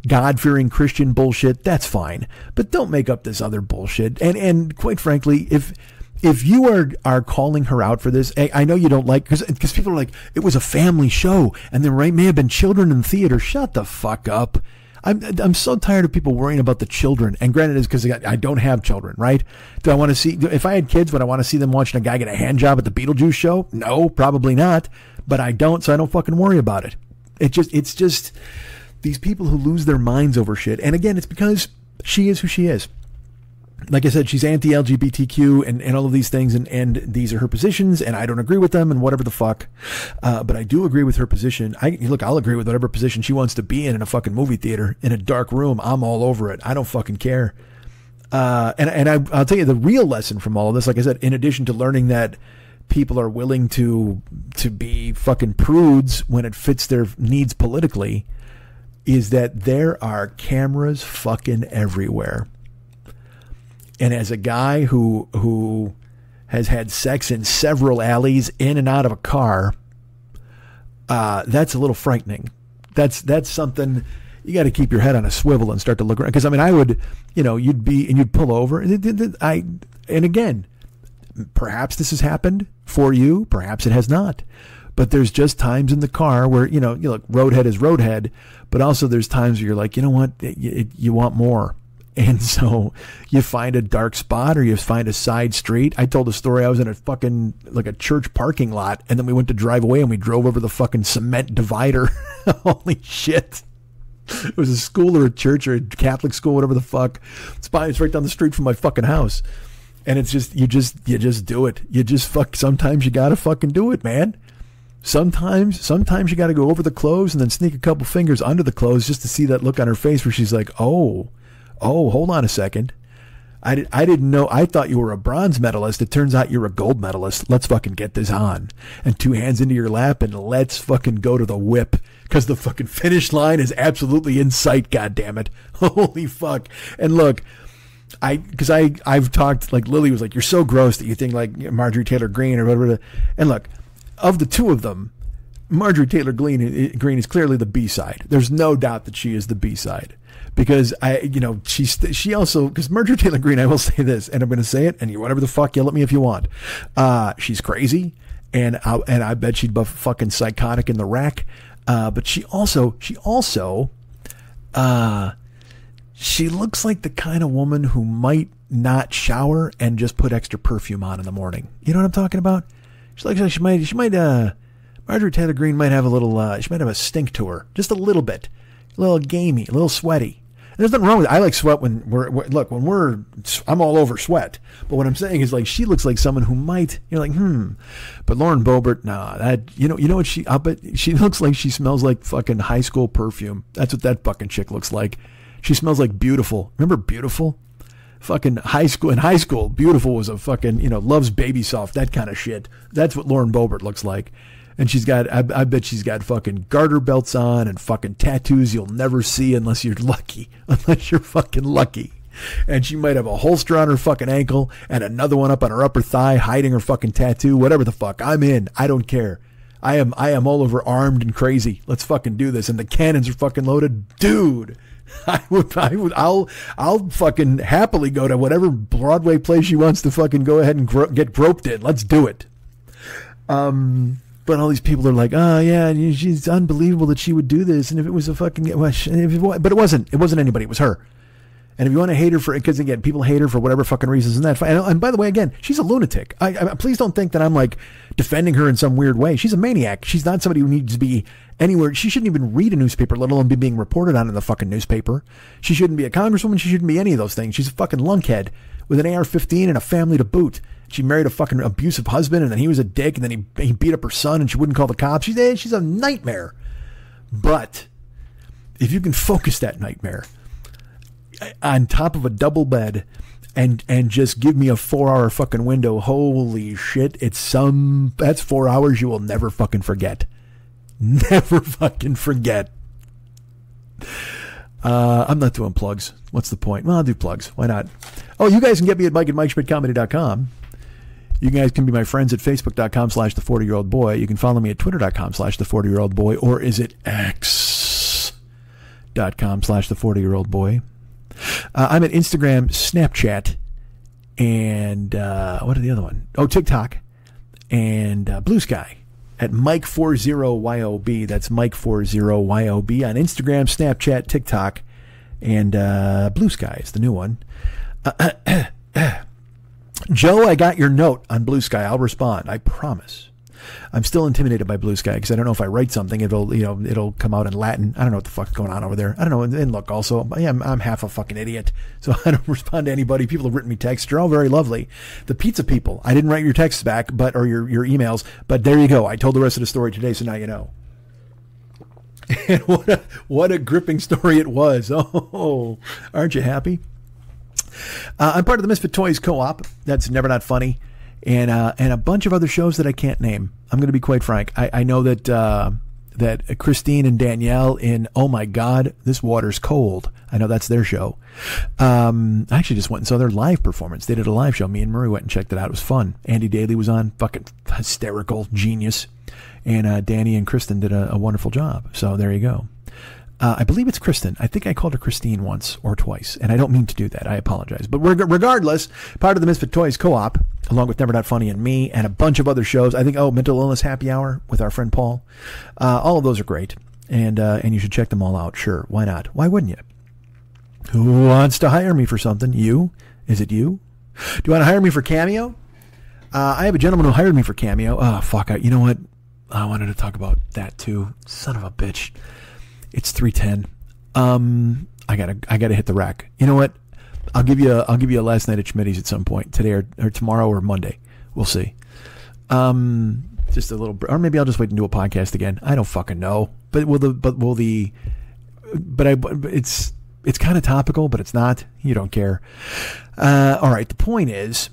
God-fearing Christian bullshit, that's fine. But don't make up this other bullshit. And quite frankly, if you are calling her out for this, I know you don't like, because people are like, it was a family show and there may have been children in the theater. Shut the fuck up. I'm so tired of people worrying about the children. And granted, it's because I don't have children, right? Do I want to see, if I had kids, would I want to see them watching a guy get a hand job at the Beetlejuice show? No, probably not. But I don't, so I don't fucking worry about it. It's just these people who lose their minds over shit. And again, it's because she is who she is. Like I said, she's anti-LGBTQ and all of these things, and these are her positions, and I don't agree with them and whatever the fuck. But I do agree with her position. I'll agree with whatever position she wants to be in a fucking movie theater, in a dark room. I'm all over it. I don't fucking care. And I'll tell you the real lesson from all of this, like I said, in addition to learning that people are willing to be fucking prudes when it fits their needs politically, is that there are cameras fucking everywhere. And as a guy who has had sex in several alleys, in and out of a car, that's a little frightening. That's something you got to keep your head on a swivel and start to look around. Because I mean, I would, you know, you'd pull over. And again, perhaps this has happened for you, perhaps it has not. But there's just times in the car where, you know, look, roadhead is roadhead, but also there's times where you're like, you know what, you want more. And so you find a dark spot or you find a side street. I told a story. I was in a fucking, like a church parking lot, and then we went to drive away and we drove over the fucking cement divider. Holy shit. It was a school or a church or a Catholic school, whatever the fuck. It's right down the street from my fucking house. And it's just, you just do it. Sometimes you gotta fucking do it, man. Sometimes you gotta go over the clothes and then sneak a couple fingers under the clothes just to see that look on her face where she's like, oh, hold on a second. I didn't know. I thought you were a bronze medalist. It turns out you're a gold medalist. Let's fucking get this on. And 2 hands into your lap and let's fucking go to the whip. Because the fucking finish line is absolutely in sight, goddammit. Holy fuck. And look, I've talked, like Lily was like, you're so gross that you think like Marjorie Taylor Greene or whatever. And look, of the two of them, Marjorie Taylor Greene is clearly the B-side. There's no doubt that she is the B-side. Because she also, because Marjorie Taylor Greene, I will say this, and I'm going to say it, and you whatever the fuck, yell at me if you want. She's crazy, and I bet she'd be fucking psychotic in the rack. But she looks like the kind of woman who might not shower and just put extra perfume on in the morning. You know what I'm talking about? She looks like she might. Marjorie Taylor Greene might have a little. She might have a stink to her, just a little bit, a little gamey, a little sweaty. And there's nothing wrong with it. I like sweat when I'm all over sweat. But what I'm saying is, like, she looks like someone who might, you're like, But Lauren Boebert, nah, you know what I'll bet she looks like. She smells like fucking high school perfume. That's what that fucking chick looks like. She smells like Beautiful. Remember Beautiful? Fucking high school. In high school, Beautiful was a fucking, loves Baby Soft, that kind of shit. That's what Lauren Boebert looks like. And she's got, I bet she's got fucking garter belts on and fucking tattoos you'll never see unless you're lucky. Unless you're fucking lucky. And she might have a holster on her fucking ankle and another one up on her upper thigh hiding her fucking tattoo. Whatever the fuck. I'm in. I don't care. I am all over armed and crazy. Let's fucking do this. And the cannons are fucking loaded. Dude. I'll fucking happily go to whatever Broadway play she wants to fucking go ahead and get groped in. Let's do it. But all these people are like, oh yeah, she's unbelievable that she would do this. And if it was a fucking, but it wasn't anybody. It was her. And if you want to hate her for, because again, people hate her for whatever fucking reasons, and that. And by the way, again, she's a lunatic. I please don't think that I'm like defending her in some weird way. She's a maniac. She's not somebody who needs to be anywhere. She shouldn't even read a newspaper, let alone be being reported on in the fucking newspaper. She shouldn't be a congresswoman. She shouldn't be any of those things. She's a fucking lunkhead with an AR-15 and a family to boot. She married a fucking abusive husband, and then he was a dick, and then he beat up her son, and she wouldn't call the cops. She's a nightmare. But if you can focus that nightmare on top of a double bed and just give me a 4-hour fucking window, holy shit, that's 4 hours you will never fucking forget. Never fucking forget. I'm not doing plugs. What's the point? Well, I'll do plugs. Why not? Oh, you guys can get me at Mike@MikeSchmidtComedy.com. You guys can be my friends at Facebook.com/the40year-old-boy. You can follow me at Twitter.com/the40year-old-boy, or is it X.com/the40year-old-boy? I'm at Instagram, Snapchat, and what are the other one? Oh, TikTok and Blue Sky at Mike40YOB. That's Mike40YOB on Instagram, Snapchat, TikTok, and Blue Sky is the new one. Joe, I got your note on Blue Sky. I'll respond. I promise. I'm still intimidated by Blue Sky because I don't know if I write something, it'll come out in Latin. I don't know what the fuck's going on over there. I don't know. And look, also, I'm half a fucking idiot, so I don't respond to anybody. People have written me texts. You're all very lovely. The pizza people, I didn't write your texts back, or your emails, but there you go. I told the rest of the story today, so now you know. And what a gripping story it was. Oh, aren't you happy? I'm part of the Misfit Toys Co-op. That's Never Not Funny. And a bunch of other shows that I can't name. I'm going to be quite frank. I know that Christine and Danielle in Oh My God, This Water's Cold. I know that's their show. I actually just went and saw their live performance. They did a live show. Me and Murray went and checked it out. It was fun. Andy Daly was on. Fucking hysterical genius. And Danny and Kristen did a wonderful job. So there you go. I believe it's Kristen. I think I called her Christine once or twice, and I don't mean to do that. I apologize. But regardless, part of the Misfit Toys Co-op, along with Never Not Funny and me, and a bunch of other shows. I think, Mental Illness Happy Hour with our friend Paul. All of those are great, and you should check them all out. Sure, why not? Why wouldn't you? Who wants to hire me for something? You? Is it you? Do you want to hire me for Cameo? I have a gentleman who hired me for Cameo. Oh, fuck. You know what? I wanted to talk about that too. Son of a bitch. It's 3:10. I gotta hit the rack. You know what? I'll give you a last night at Schmitty's at some point today or tomorrow or Monday. We'll see. Just a little, or maybe I'll just wait and do a podcast again. I don't fucking know. But it's kind of topical, but it's not. You don't care. All right. The point is,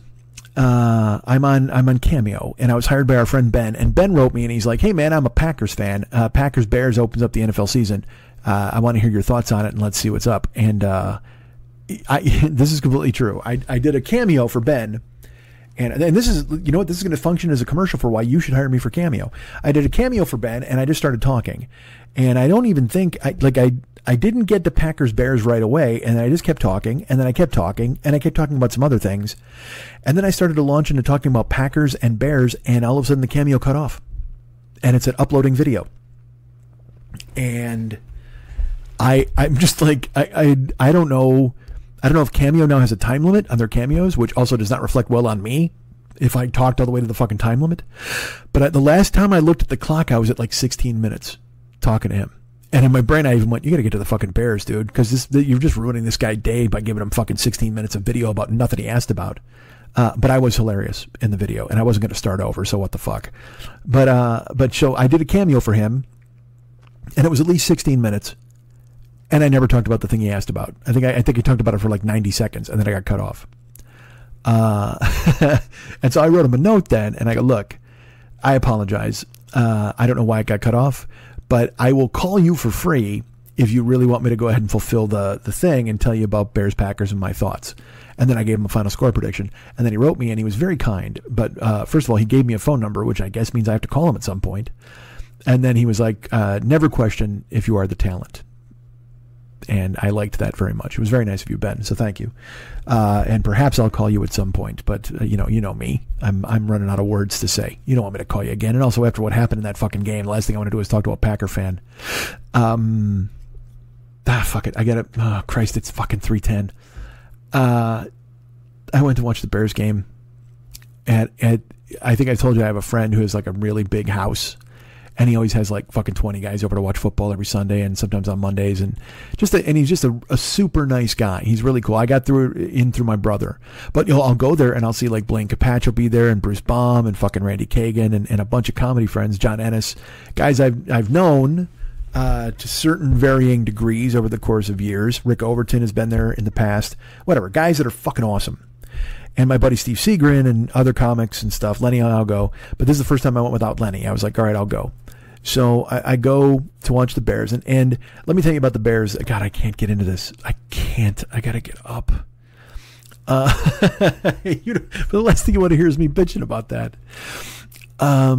I'm on Cameo, and I was hired by our friend Ben, and Ben wrote me, and he's like, "Hey man, I'm a Packers fan. Packers Bears opens up the NFL season. I want to hear your thoughts on it, and let's see what's up." And this is completely true. I did a Cameo for Ben, and this is, you know what, this is going to function as a commercial for why you should hire me for Cameo. I did a Cameo for Ben, and I just started talking, and I don't even think I didn't get the Packers Bears right away, and I just kept talking, and then I kept talking, and I kept talking about some other things, and then I started to launch into talking about Packers and Bears, and all of a sudden the Cameo cut off, and it said uploading video, and I'm just like, I don't know. I don't know if Cameo now has a time limit on their cameos, which also does not reflect well on me if I talked all the way to the fucking time limit. But the last time I looked at the clock, I was at like 16 minutes talking to him. And in my brain, I even went, you got to get to the fucking Bears, dude, because you're just ruining this guy's day by giving him fucking 16 minutes of video about nothing he asked about. But I was hilarious in the video, and I wasn't going to start over, so what the fuck. But so I did a Cameo for him, and it was at least 16 minutes. And I never talked about the thing he asked about. I think he talked about it for like 90 seconds, and then I got cut off. And so I wrote him a note then, and I go, look, I apologize. I don't know why it got cut off, but I will call you for free if you really want me to go ahead and fulfill the thing and tell you about Bears Packers and my thoughts. And then I gave him a final score prediction. And then he wrote me, and he was very kind. But first of all, he gave me a phone number, which I guess means I have to call him at some point. And then he was like, never question if you are the talent. And I liked that very much. It was very nice of you, Ben. So thank you. And perhaps I'll call you at some point. But you know me. I'm running out of words to say. You don't want me to call you again. And also after what happened in that fucking game, the last thing I want to do is talk to a Packer fan. Fuck it. I get it. Oh Christ! It's fucking 3:10. I went to watch the Bears game. At I think I told you I have a friend who has like a really big house. And he always has like fucking 20 guys over to watch football every Sunday and sometimes on Mondays. And he's just a super nice guy. He's really cool. I got through my brother. But I'll go there and I'll see like Blaine Capatch will be there and Bruce Baum and fucking Randy Kagan and a bunch of comedy friends, John Ennis, guys I've known to certain varying degrees over the course of years. Rick Overton has been there in the past. Whatever. Guys that are fucking awesome. And my buddy Steve Seagrin and other comics and stuff. Lenny, I'll go. But this is the first time I went without Lenny. I was like, all right, I'll go. So I go to watch the Bears. And let me tell you about the Bears. God, I can't get into this. I can't. I got to get up. The last thing you want to hear is me bitching about that. All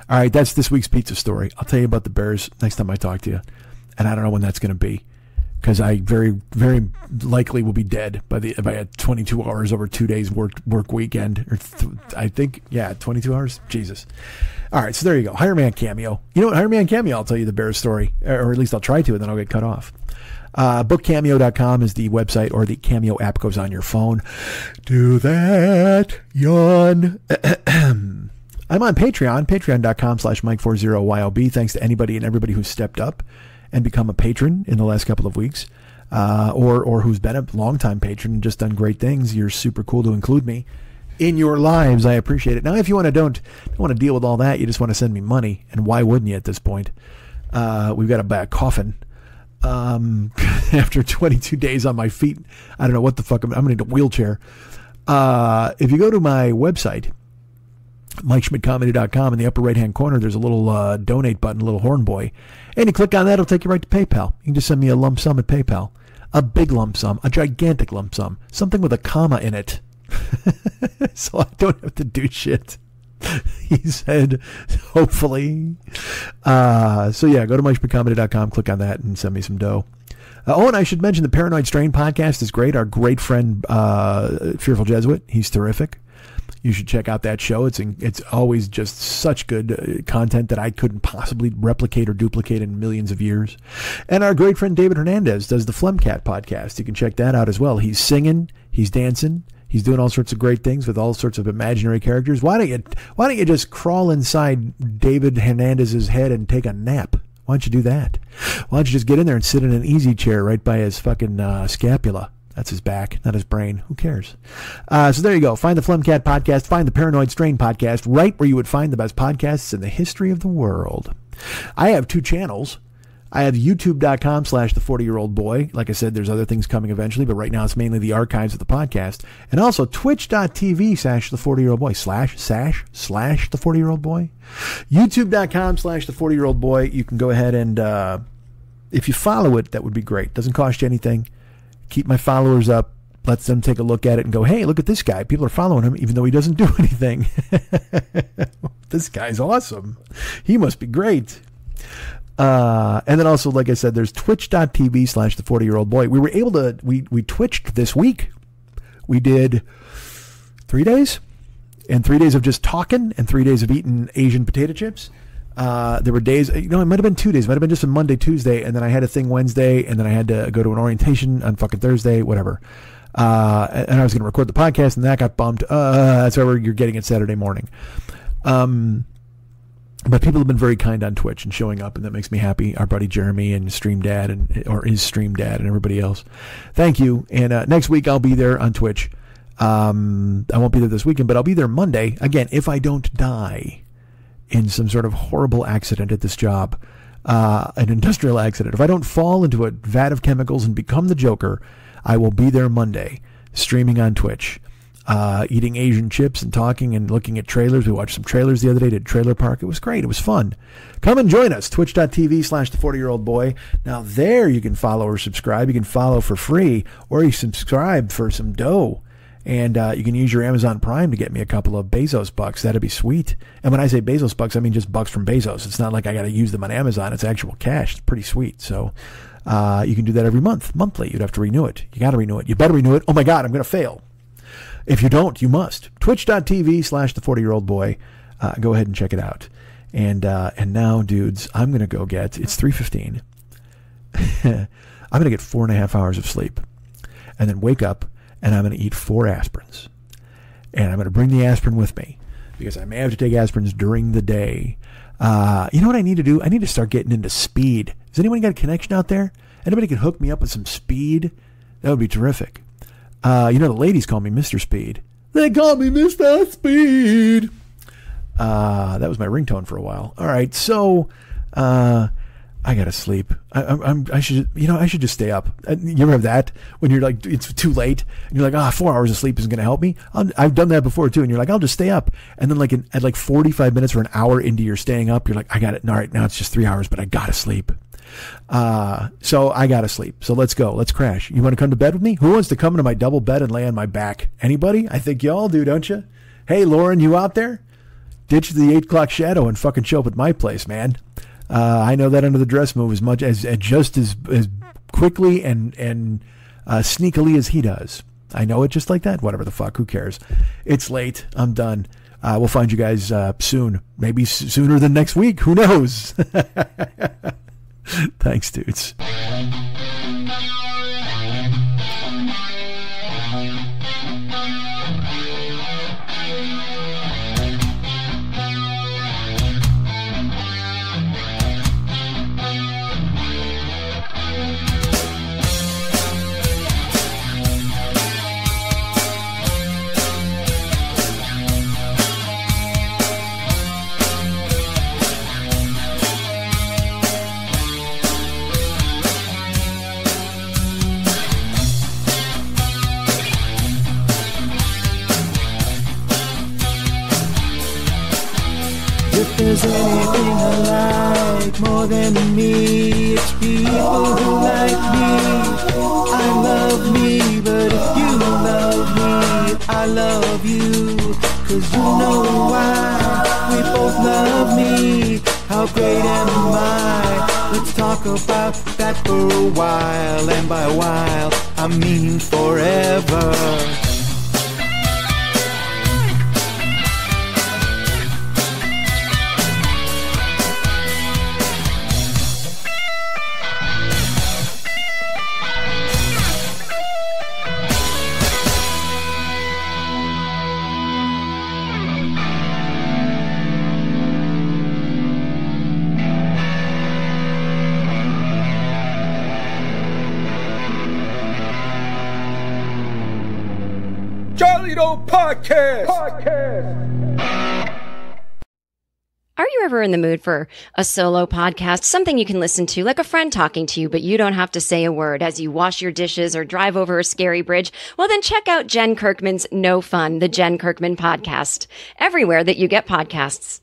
right, that's this week's pizza story. I'll tell you about the Bears next time I talk to you. And I don't know when that's going to be. Because I very, very likely will be dead by 22 hours over 2 days work weekend. I think, 22 hours. Jesus. All right, so there you go. Hire me on Cameo. You know what? Hire me on Cameo. I'll tell you the Bears story, or at least I'll try to, and then I'll get cut off. Bookcameo.com is the website, or the Cameo app goes on your phone. Do that. Yawn. I'm on Patreon, patreon.com/Mike40YOB. Thanks to anybody and everybody who's stepped up and become a patron in the last couple of weeks, or who's been a longtime patron and just done great things. You're super cool to include me in your lives. I appreciate it. Now, if you don't want to deal with all that, you just want to send me money, and why wouldn't you at this point? We've got to buy a coffin. After 22 days on my feet, I don't know what the fuck. I'm going to need a wheelchair. If you go to my website, MikeSchmidtComedy.com, in the upper right-hand corner, there's a little donate button, a little horn boy. And you click on that, it'll take you right to PayPal. You can just send me a lump sum at PayPal. A big lump sum, a gigantic lump sum, something with a comma in it. So I don't have to do shit. He said, hopefully. So yeah, go to MikeSchmidtComedy.com, click on that, and send me some dough. And I should mention the Paranoid Strain podcast is great. Our great friend, Fearful Jesuit, he's terrific. You should check out that show. It's always just such good content that I couldn't possibly replicate or duplicate in millions of years. And our great friend David Hernandez does the Flemcat podcast. You can check that out as well. He's singing, he's dancing, he's doing all sorts of great things with all sorts of imaginary characters. Why don't you just crawl inside David Hernandez's head and take a nap? Why don't you do that? Why don't you just get in there and sit in an easy chair right by his fucking scapula? That's his back, not his brain. Who cares? So there you go. Find the Flemcat podcast. Find the Paranoid Strain podcast right where you would find the best podcasts in the history of the world. I have 2 channels. I have youtube.com/the40year-old-boy. Like I said, there's other things coming eventually, but right now it's mainly the archives of the podcast. And also twitch.tv/the40year-old-boy /the40year-old-boy. youtube.com/the40year-old-boy. You can go ahead and, if you follow it, that would be great. Doesn't cost you anything. Keep my followers up, lets them take a look at it and go, hey, look at this guy. People are following him even though he doesn't do anything. This guy's awesome. He must be great. And then also, like I said, there's twitch.tv/the40year-old-boy. We were able to, we twitched this week. We did 3 days, and 3 days of just talking and 3 days of eating Asian potato chips. There were days, it might have been 2 days. It might have been just a Monday, Tuesday, and then I had a thing Wednesday, and then I had to go to an orientation on fucking Thursday, whatever. And I was going to record the podcast, and that got bumped. That's why you're getting it Saturday morning. But people have been very kind on Twitch and showing up, and that makes me happy. Our buddy Jeremy and Stream Dad, or his Stream Dad, and everybody else. Thank you. And next week I'll be there on Twitch. I won't be there this weekend, but I'll be there Monday. Again, if I don't die in some sort of horrible accident at this job, an industrial accident. If I don't fall into a vat of chemicals and become the Joker, I will be there Monday, streaming on Twitch, eating Asian chips and talking and looking at trailers. We watched some trailers the other day, did Trailer Park. It was great. It was fun. Come and join us, twitch.tv/the40year-old-boy. Now there you can follow or subscribe. You can follow for free, or you subscribe for some dough. And you can use your Amazon Prime to get me a couple of Bezos bucks. That'd be sweet. And when I say Bezos bucks, I mean just bucks from Bezos. It's not like I got to use them on Amazon. It's actual cash. It's pretty sweet. So you can do that every month. Monthly. You'd have to renew it. You got to renew it. You better renew it. Oh, my God, I'm going to fail. If you don't, you must. Twitch.tv/the40year-old-boy. Go ahead and check it out. And now, dudes, I'm going to go get, it's 3:15. I'm going to get 4.5 hours of sleep. And then wake up. And I'm going to eat 4 aspirins. And I'm going to bring the aspirin with me because I may have to take aspirins during the day. You know what I need to do? I need to start getting into speed. Has anyone got a connection out there? Anybody can hook me up with some speed? That would be terrific. The ladies call me Mr. Speed. They call me Mr. Speed. That was my ringtone for a while. All right, so I gotta sleep. I should just stay up. You ever have that when you're like, it's too late and you're like, 4 hours of sleep isn't gonna help me? I've done that before too. And you're like, I'll just stay up. And then at 45 minutes or an hour into your staying up, you're like, I got it. All right, now it's just 3 hours, but I gotta sleep. So I gotta sleep. So let's go. Let's crash. You want to come to bed with me? Who wants to come into my double bed and lay on my back? Anybody? I think y'all do, don't you? Hey, Lauren, you out there? Ditch the 8 o'clock shadow and fucking show up at my place, man. I know that under the dress move as much as just as quickly and sneakily as he does. I know it just like that. Whatever the fuck. Who cares? It's late. I'm done. We'll find you guys soon. Maybe sooner than next week. Who knows? Thanks, dudes. If there's anything I like more than me, it's people who like me. I love me, but if you love me, I love you. 'Cause you know why, we both love me. How great am I? Let's talk about that for a while, and by a while, I mean forever. Solo Podcast. Are you ever in the mood for a solo podcast? Something you can listen to, like a friend talking to you, but you don't have to say a word as you wash your dishes or drive over a scary bridge? Well, then check out Jen Kirkman's No Fun, the Jen Kirkman Podcast, everywhere that you get podcasts.